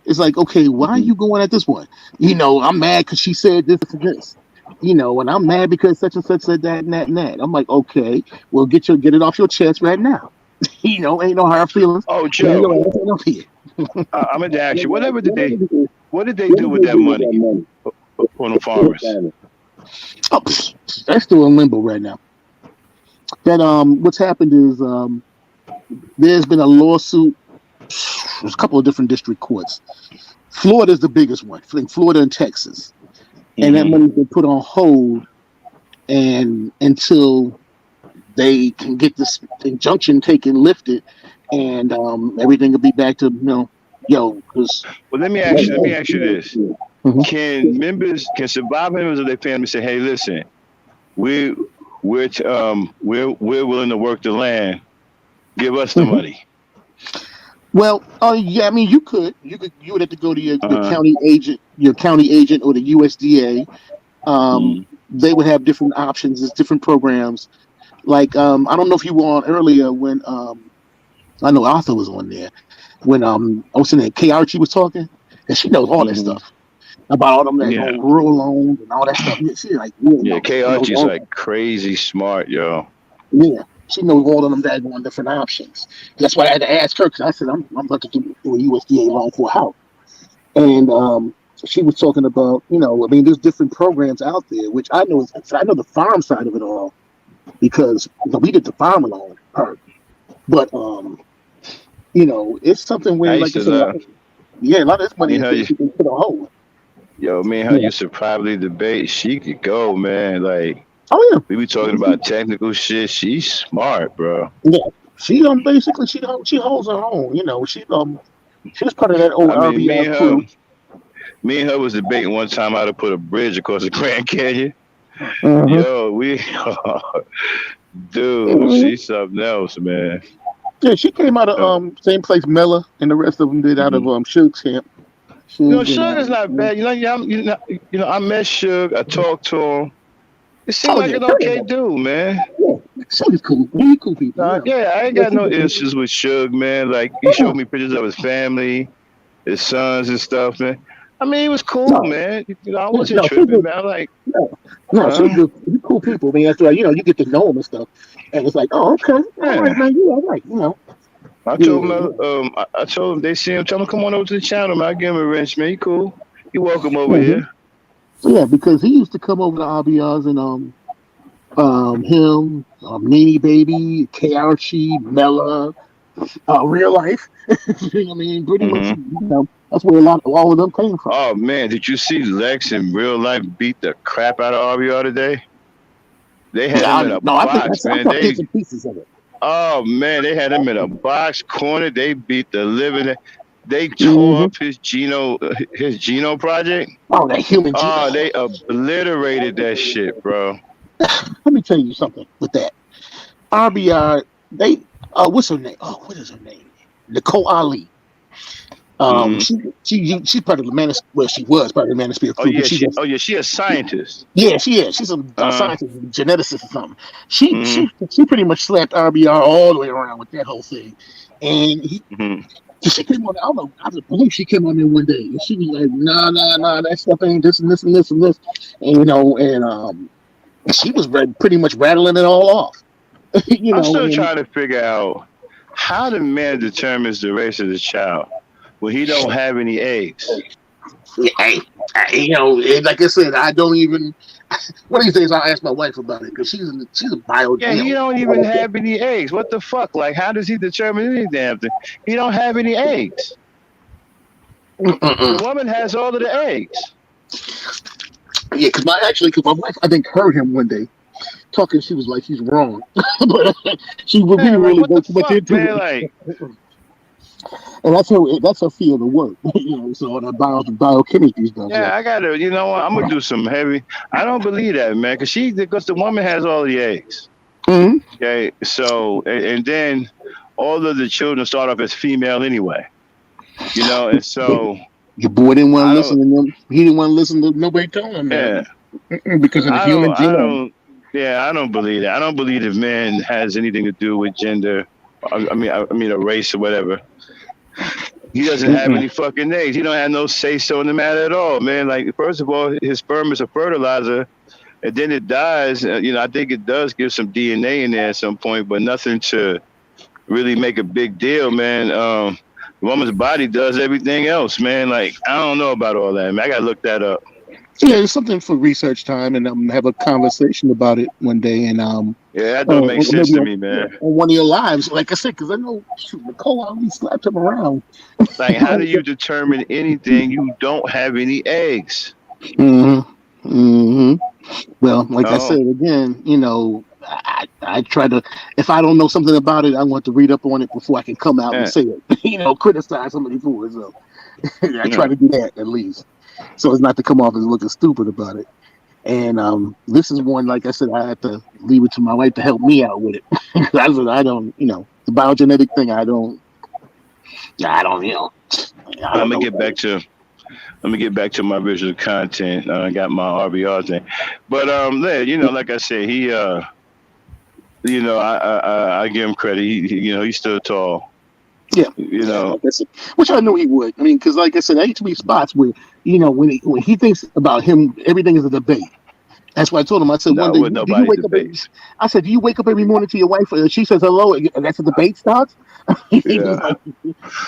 It's like, okay, why are you going at this one? You know, I'm mad because she said this and this. You know, and I'm mad because such and such said that and that and that. I'm like, okay, well, get it off your chest right now. You know, ain't no hard feelings. Oh, Joe, I'm gonna ask you, what did they do with that money on the farmers? Oh, that's still in limbo right now. That what's happened is there's been a lawsuit. There's a couple of different district courts. Florida's the biggest one. I think Florida and Texas. And that money's been put on hold and until they can get this injunction lifted and everything will be back to well, let me ask you this. Can surviving members of their family say, hey, listen, we're willing to work the land, give us the money? Well, yeah, I mean, you would have to go to your county agent, or the USDA. They would have different options. There's different programs. Like, I don't know if you were on earlier when I know Arthur was on there when I was in there. K. Archie was talking, and she knows all that stuff about all them rural loans and all that stuff. She like, K. Archie's like crazy smart, yo. Yeah. She knows all of them daggone different options. That's why I had to ask her because I said I'm about to do a USDA loan for a house, and she was talking about there's different programs out there which I know. I know the farm side of it all because we did the farm loan part, but it's something where like a lot of this money is you can put on hold. Yo, me and her used to privately debate. She could go, man. Like. Oh yeah, we be talking about technical shit. She's smart, bro. Yeah, she basically she holds her own. She was part of that old RBR crew. Me and her was debating one time how to put a bridge across the Grand Canyon. Yo, she's something else, man. Yeah, she came out of same place Mella and the rest of them did out of Suge's camp. Suge is not bad. I met Suge. I talked to him. It seems like an okay dude, man. Yeah, Suge's cool. Really cool people. I ain't got no issues with Suge, man. Like, he showed me pictures of his family, his sons and stuff, man. I mean, he was cool, man. I wasn't tripping, man. I'm like, Suge's cool. cool people. I mean, after you get to know them and stuff, and it's like, oh, okay, all right, man, you all right, I told him, I told him they see him. Tell him come on over to the channel, man. I give him a wrench, man. He cool. You welcome over here. So yeah, because he used to come over to RBRs and him, Nene Baby, K Archie, Mella, Real Life. I mean, pretty much, that's where all of them came from. Oh man, did you see Lex in Real Life beat the crap out of RBR today? They had him in a box, man. I saw pieces of it. Oh man, they had him in a box corner. They beat the living. They tore up his Geno project. Oh, that human Geno. Oh, they obliterated that shit, bro. Let me tell you something with that. RBR, what's her name? Oh, what is her name? Nicole Ali. She's part of the Manosphere. Well, she was part of the Manosphere crew. Oh yeah, she a scientist. Yeah, she is. She's a scientist, geneticist or something. She pretty much slapped RBR all the way around with that whole thing, and she came on. I don't know. I believe she came on there one day, and she was like, "Nah, that stuff ain't this and this and this and this," and she was pretty much rattling it all off. I'm still trying to figure out how the man determines the race of the child when he don't have any eggs. Hey, like I said, I don't even. One of these days, I'll ask my wife about it because she's a bio. Yeah, he don't even have any eggs. What the fuck? Like, how does he determine any damn thing? He don't have any eggs. The woman has all of the eggs. Yeah, because my wife, I think, heard him one day talking. She was like, he's wrong, but she would really go too much into it. Like, and that's her field of work, So on that biochemistry stuff. Yeah, I gotta. You know what? I'm gonna do some heavy. I don't believe that, man, because the woman has all the eggs. Okay, so and then all of the children start off as female anyway. And so. Your boy didn't want to listen to them. He didn't want to listen to nobody telling him that. Because of the human genome. I don't believe that. I don't believe if man has anything to do with gender. I mean, a race or whatever. He doesn't have any fucking eggs. He don't have no say-so in the matter at all, man. Like, first of all, his sperm is a fertilizer, and then it dies. I think it does give some DNA in there at some point, but nothing to really make a big deal, man. The woman's body does everything else, man. Like, I don't know about all that, man. I gotta look that up. Yeah, it's something for research time, and have a conversation about it one day. And that don't make sense to me, man. On one of your lives, like I said, because I know Nicole Ali slapped him around. Like, how do you determine anything? You don't have any eggs. Well, like I said again, I try to. If I don't know something about it, I want to read up on it before I can come out and say it. Criticize somebody for it. So I try to do that at least, so it's not to come off as looking stupid about it. And this is one, like I said, I had to leave it to my wife to help me out with it. I don't, the biogenetic thing. I don't. Let me get back to my visual content. I got my RBR thing, but like I said, he I give him credit. He's still tall. Yeah, which I know he would. I mean, because like I said, there used to be spots where when he thinks about him, everything is a debate. That's why I told him. I said one day, do you wake up? I said, do you wake up every morning to your wife? She says hello, and that's a debate starts. Yeah. But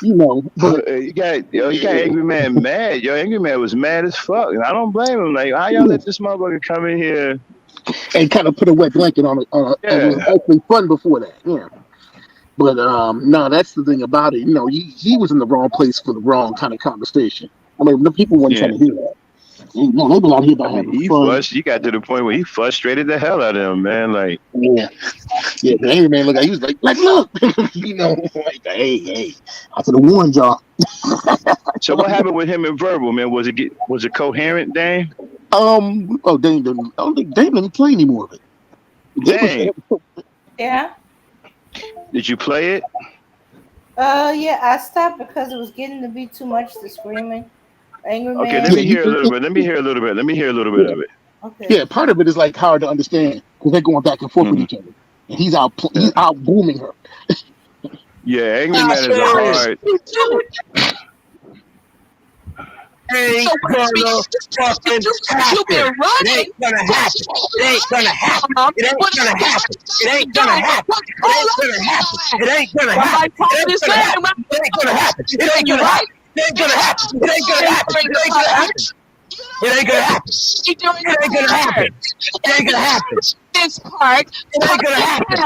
you got Angryman mad. Angryman was mad as fuck, and I don't blame him. Like, how y'all let this motherfucker come in here and kind of put a wet blanket on it? It was actually fun before that. Yeah. But no, that's the thing about it. He was in the wrong place for the wrong kind of conversation. I mean, the people weren't trying to hear that. They were out here by having fun. He got to the point where he frustrated the hell out of him, man. Like, the angry man look. He was like look, like, hey, I could have warned y'all. So what happened with him and Verbal, man? Was it coherent, Dane? Dane didn't. I don't think Dane didn't play any more of it. Dane. Yeah. Did you play it? Yeah, I stopped because it was getting to be too much, the screaming. Angry Okay, man. let me hear a little bit of it. Okay. Yeah, part of it is like hard to understand because they're going back and forth with each other, and he's out booming her. Yeah, Angry Man is a hard. ain't gonna fucking happen. It ain't gonna happen. It ain't gonna happen. It ain't gonna happen. It ain't gonna happen. It ain't gonna happen. It ain't gonna happen. It ain't gonna happen. It ain't gonna happen. It ain't gonna happen. It ain't gonna happen. It ain't gonna happen. It ain't gonna happen. It ain't gonna happen. It ain't gonna happen. It ain't gonna happen. This part, it ain't gonna happen.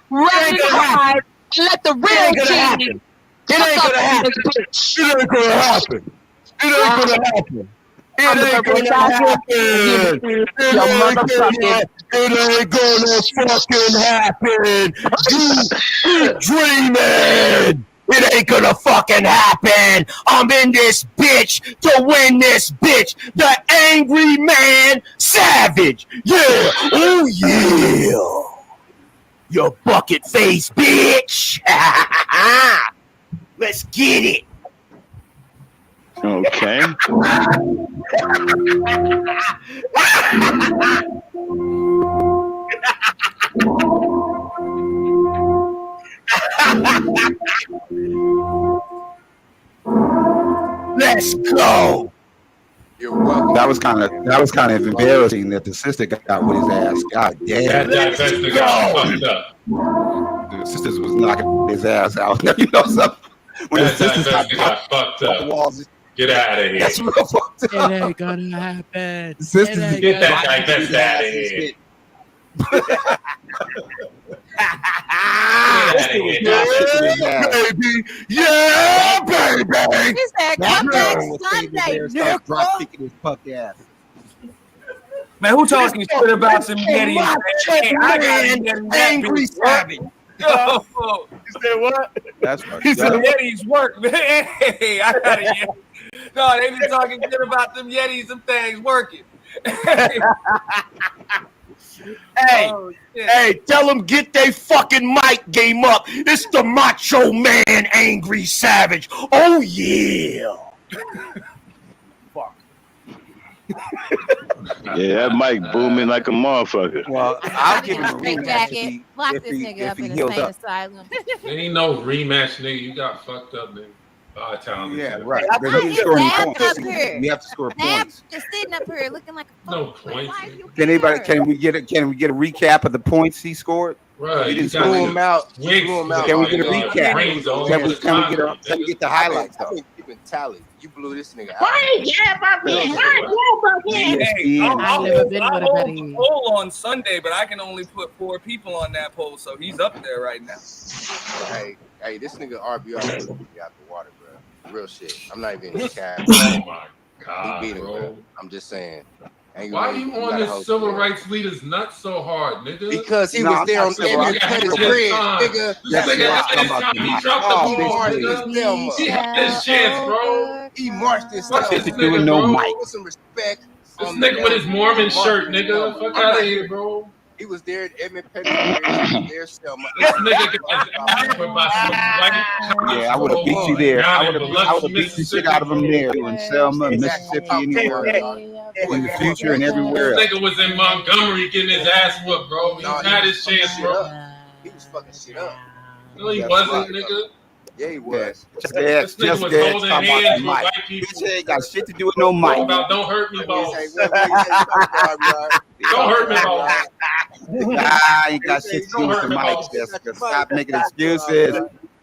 Ready to hide, and let the real king. It ain't gonna happen. It ain't gonna happen. It ain't gonna happen. It ain't gonna happen. It ain't gonna fucking happen. You keep dreaming. It ain't gonna fucking happen. I'm in this bitch to win this bitch. The angry man, savage. Yeah. Oh yeah. You bucket face bitch. Let's get it. Okay. Let's go. That was kind of embarrassing that the sister got with his ass. God damn. That sister got fucked up. The sisters was knocking his ass out. You know something? When the sisters got fucked up. Get out of here. That's real fucked up. It ain't gonna happen. The sisters Get that divest out of here. Baby, yeah, baby. He said, "Come back Sunday, Drop kicking his punk ass. Man, who talking shit about some Yetis? Man? Hey, I got angry savage. Yo, you said what? That's He said Yetis work, man. Hey, I got a Yeti. No, they be talking shit about them Yetis, them things working. Hey, hey, tell them get they fucking mic game up. It's the Macho Man, Angry Savage. Oh yeah. Yeah, that mic booming like a motherfucker. Well, I'll give him a Straight rematch jacket. Lock this nigga up in the state asylum. There ain't no rematch, nigga. You got fucked up, nigga. Yeah, right. I But told he's you, scoring Dad points. up here. We have to score Dad points. just sitting up here looking like a no points. Can anybody? Can we get a recap of the points he scored? Right. He didn't You score him out. Can we get a recap? Can we get the highlights though? I've been keeping tally. You blew this nigga out. I'll hold the poll on Sunday, but I can only put 4 people on that poll, so he's up there right now. Hey, this nigga RBR blew me out the water, bro. Real shit. I'm not even in cap. Oh my god, he beat him, bro. I'm just saying. Why are you on this civil rights leader's nuts so hard, nigga? Because he was there on Emmett Pettis' bridge, nigga. He dropped the ball, nigga. He had his chance, bro. He marched his Fuck this nigga, bro. Put some respect. This nigga with his Mormon shirt, nigga. Fuck out of here, bro. He was there at Emmett Pettis' bridge. He was there, Selma. This nigga got asked for by some white. Yeah, I would have beat you there. I would have beat the shit out of him there in Selma, Mississippi, anywhere in the future and everywhere else. This nigga was in Montgomery getting his ass whooped, bro. He had his chance, bro. He was fucking shit up. No, he wasn't, nigga. Yeah, he was. This nigga was holding hands with white people. Bitch ain't got shit to do with no mic. About don't hurt me, boss. Don't hurt me, boss. Nah, you got shit to do with the mic, Jessica. Stop making excuses.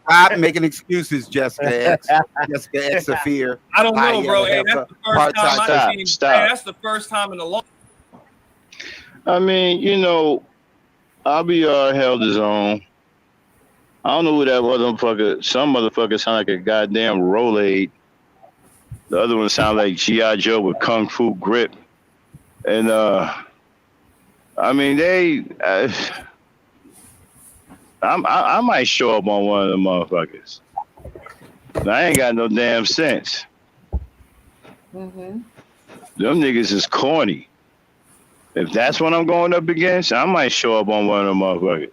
Stop making excuses, Jessica X. Jessica X Saphir. I don't know, bro. Hey, that's the first time I've seen. Stop. Hey, that's the first time in a long. I mean, you know, RBR held his own. I don't know who that motherfucker. Some motherfucker sound like a goddamn Rolade. The other one sound like G.I. Joe with Kung Fu grip. And I mean, I might show up on one of them motherfuckers. Now, I ain't got no damn sense. Them niggas is corny. If that's what I'm going up against, I might show up on one of them motherfuckers.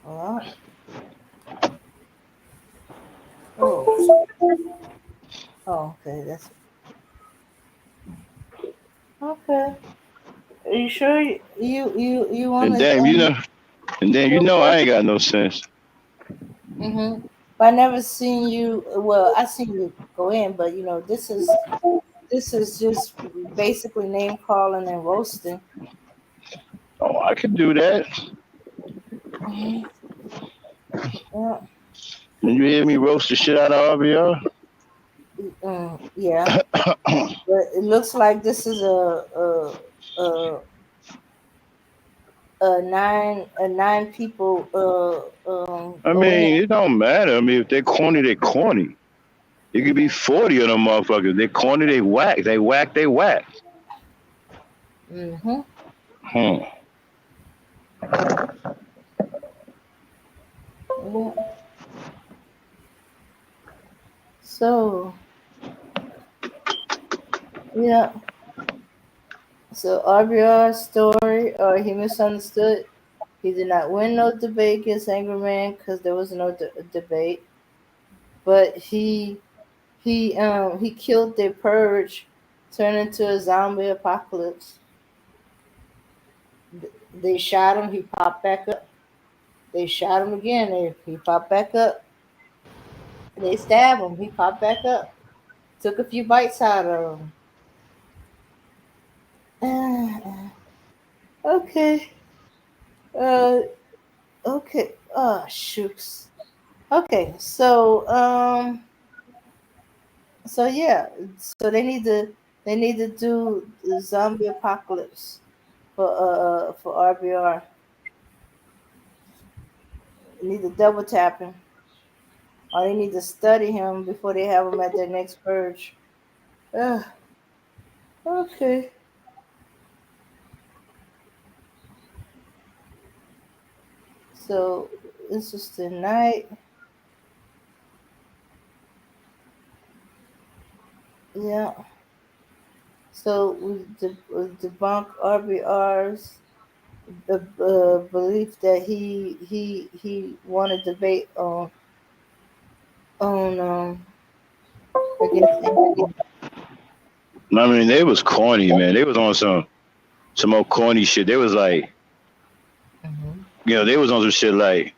All right. Oh, okay. That's okay. Are you sure you want And damn, you know, I ain't got no sense. But I never seen you. Well, I seen you go in, but this is just basically name calling and roasting. Oh, I can do that. Mhm. Yeah. Did you hear me roast the shit out of RBR? Yeah. But it looks like this is a nine people I go in. mean, it don't matter. I mean, if they're corny, they're corny. It could be 40 of them motherfuckers. They're corny, they whack. They whack, they whack. Mm-hmm. Hmm. Yeah. So yeah. So RBR's story, he misunderstood. He did not win no debate against Angryman because there was no debate. But he killed their purge, turned into a zombie apocalypse. They shot him. He popped back up. They shot him again. He popped back up. They stabbed him. He popped back up. Took a few bites out of him. Okay. Okay. Oh shoots. Okay. So yeah. So they need to do the zombie apocalypse for RBR. They need to double tap him. Or they need to study him before they have him at their next purge. Ugh. Okay. So this is tonight. Yeah. So we debunk RBR's belief that he won a debate on against Angryman. I mean, they was corny, man. They was on some more corny shit. They was like, they was on some shit like,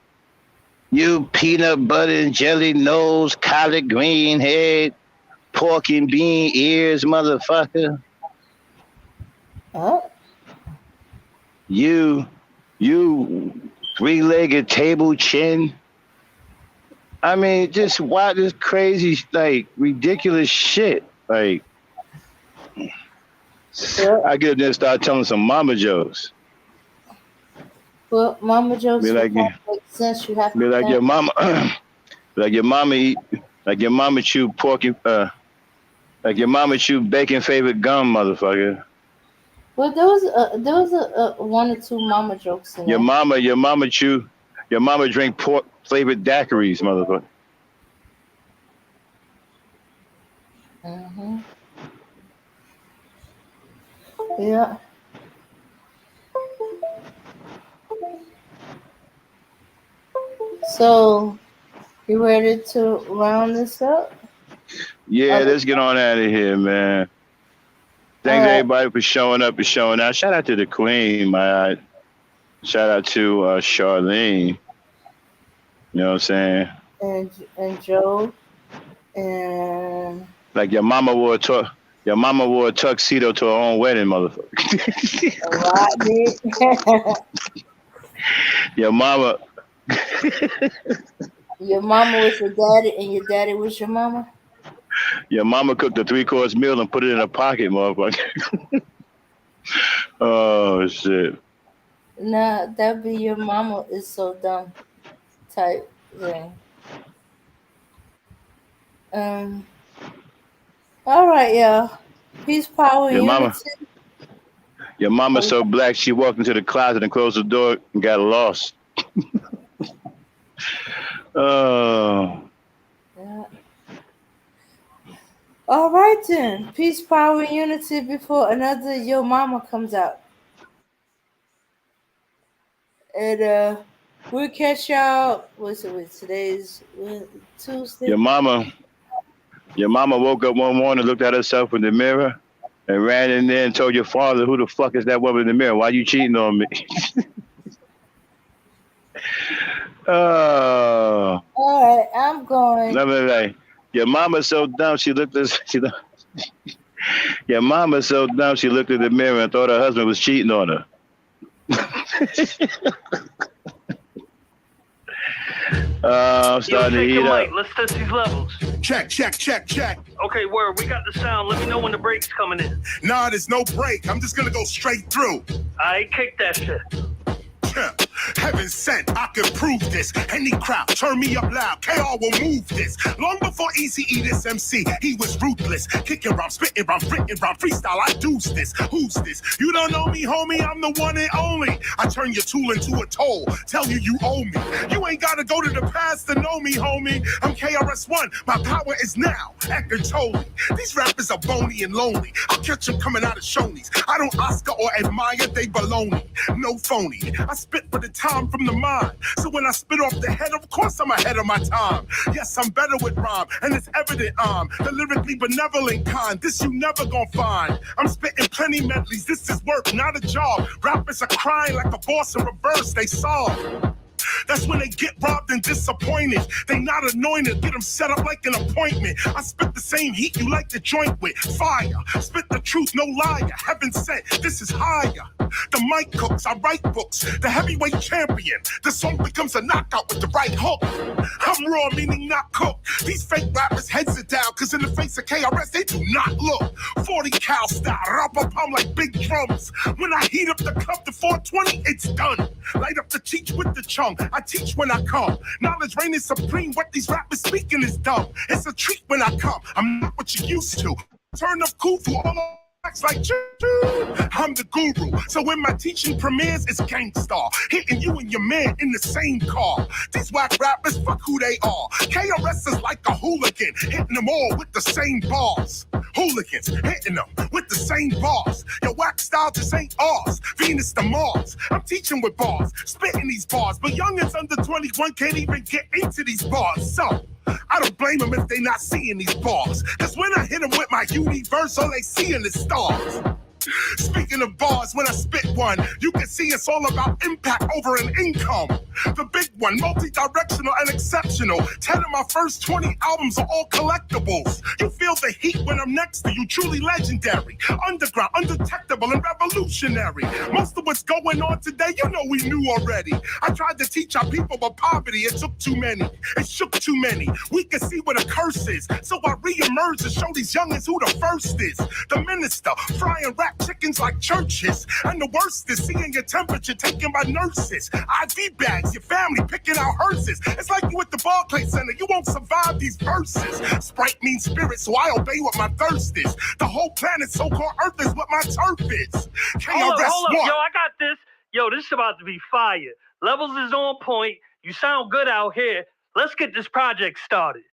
you peanut butter and jelly nose, collard green head, pork and bean ears, motherfucker. Huh? You three-legged table chin. I mean, just why this crazy, like, ridiculous shit. Like, I get up there and start telling some mama jokes. Well, mama jokes Be like, make sense. You have be to like think. your mama, like your mama eat, like your mama chew pork, like your mama chew bacon favorite gum, motherfucker. Well, there was a one or two mama jokes in Your there. your mama drink pork flavored daiquiris, motherfucker. Mm-hmm. Yeah. So, you ready to round this up? Yeah, let's get on out of here, man. Thanks everybody for showing up and showing out. Shout out to the Queen, my shout out to Charlene. You know what I'm saying? And Joe and Like your mama wore a tuxedo to her own wedding, motherfucker. Rodney. Your mama. Your mama was your daddy, and your daddy was your mama. Your mama cooked a 3-course meal and put it in her pocket, motherfucker. Oh shit. Nah, that be your mama is so dumb type thing. All right, y'all. Peace, power, and unity. Your mama's so black she walked into the closet and closed the door and got lost. Oh. Yeah. All right then. Peace, power, and unity before another Yo Mama comes out. And we'll catch y'all. What's it? Today's Tuesday. Your mama woke up one morning, looked at herself in the mirror, and ran in there and told your father, "Who the fuck is that woman in the mirror? Why you cheating on me?" Oh. All right, I'm going. Let me like, your mama's so dumb. She looked at your mama's so dumb. She looked at the mirror and thought her husband was cheating on her. I'm starting to heat up. Let's test these levels. Check. Okay, word. We got the sound. Let me know when the break's coming in. Nah, there's no break. I'm just gonna go straight through. I kick that shit. Heaven sent, I can prove this. Any crowd, turn me up loud. KR will move this. Long before Eazy-E, this MC, he was ruthless. Kicking rhyme, spitting rhyme, written rhyme, freestyle. I do's this. Who's this? You don't know me, homie. I'm the one and only. I turn your tool into a toll. Tell you you owe me. You ain't gotta go to the past to know me, homie. I'm KRS-One. My power is now. Eckhart Tolle. These rappers are bony and lonely. I'll catch them coming out of Shoney's. I don't Oscar or admire, they baloney. No phony. I spit for the time from the mind. So when I spit off the head, of course I'm ahead of my time. Yes, I'm better with rhyme, and it's evident I'm the lyrically benevolent kind. This you never gonna find. I'm spitting plenty medleys. This is work, not a job. Rappers are crying like a boss in reverse. They solve. That's when they get robbed and disappointed. They not anointed, get them set up like an appointment. I spit the same heat you like to joint with. Fire, spit the truth, no liar. Heaven sent, this is higher. The mic cooks, I write books. The heavyweight champion. The song becomes a knockout with the right hook. I'm raw, meaning not cooked. These fake rappers heads are down, cause in the face of KRS, they do not look. 40 cal style, rap-a-pum like big drums. When I heat up the cup to 420, it's done. Light up the cheeks with the chunk. I teach when I come. Knowledge reigning supreme. What these rappers speaking is dumb. It's a treat when I come. I'm not what you used to. Turn up cool for all acts like I'm the guru. So when my teaching premieres, it's Gangsta. Hitting you and your man in the same car. These whack rappers, fuck who they are. KRS is like a hooligan. Hitting them all with the same bars. Hooligans hitting them with the same bars. Your whack style just ain't ours. Venus to Mars. I'm teaching with bars, spitting these bars. But youngins under 21 can't even get into these bars. So I don't blame them if they not seeing these bars. Cause when I hit them with my universe, all they seeing is stars. Speaking of bars, when I spit one, you can see it's all about impact over an income. The big one, multi-directional and exceptional. 10 of my first 20 albums are all collectibles. You feel the heat when I'm next to you, truly legendary. Underground, undetectable, and revolutionary. Most of what's going on today, you know we knew already. I tried to teach our people about poverty, it took too many. It shook too many. We can see what a curse is. So I re-emerge to show these youngins who the first is. The minister, frying rap chickens like churches. And the worst is seeing your temperature taken by nurses. IV bags, your family picking out hearses. It's like you at the Barclays Center, you won't survive these verses. Sprite means spirit, so I obey what my thirst is. The whole planet, so-called Earth, is what my turf is. Hold up. Yo, I got this. Yo, this is about to be fire. Levels is on point. You sound good out here. Let's get this project started.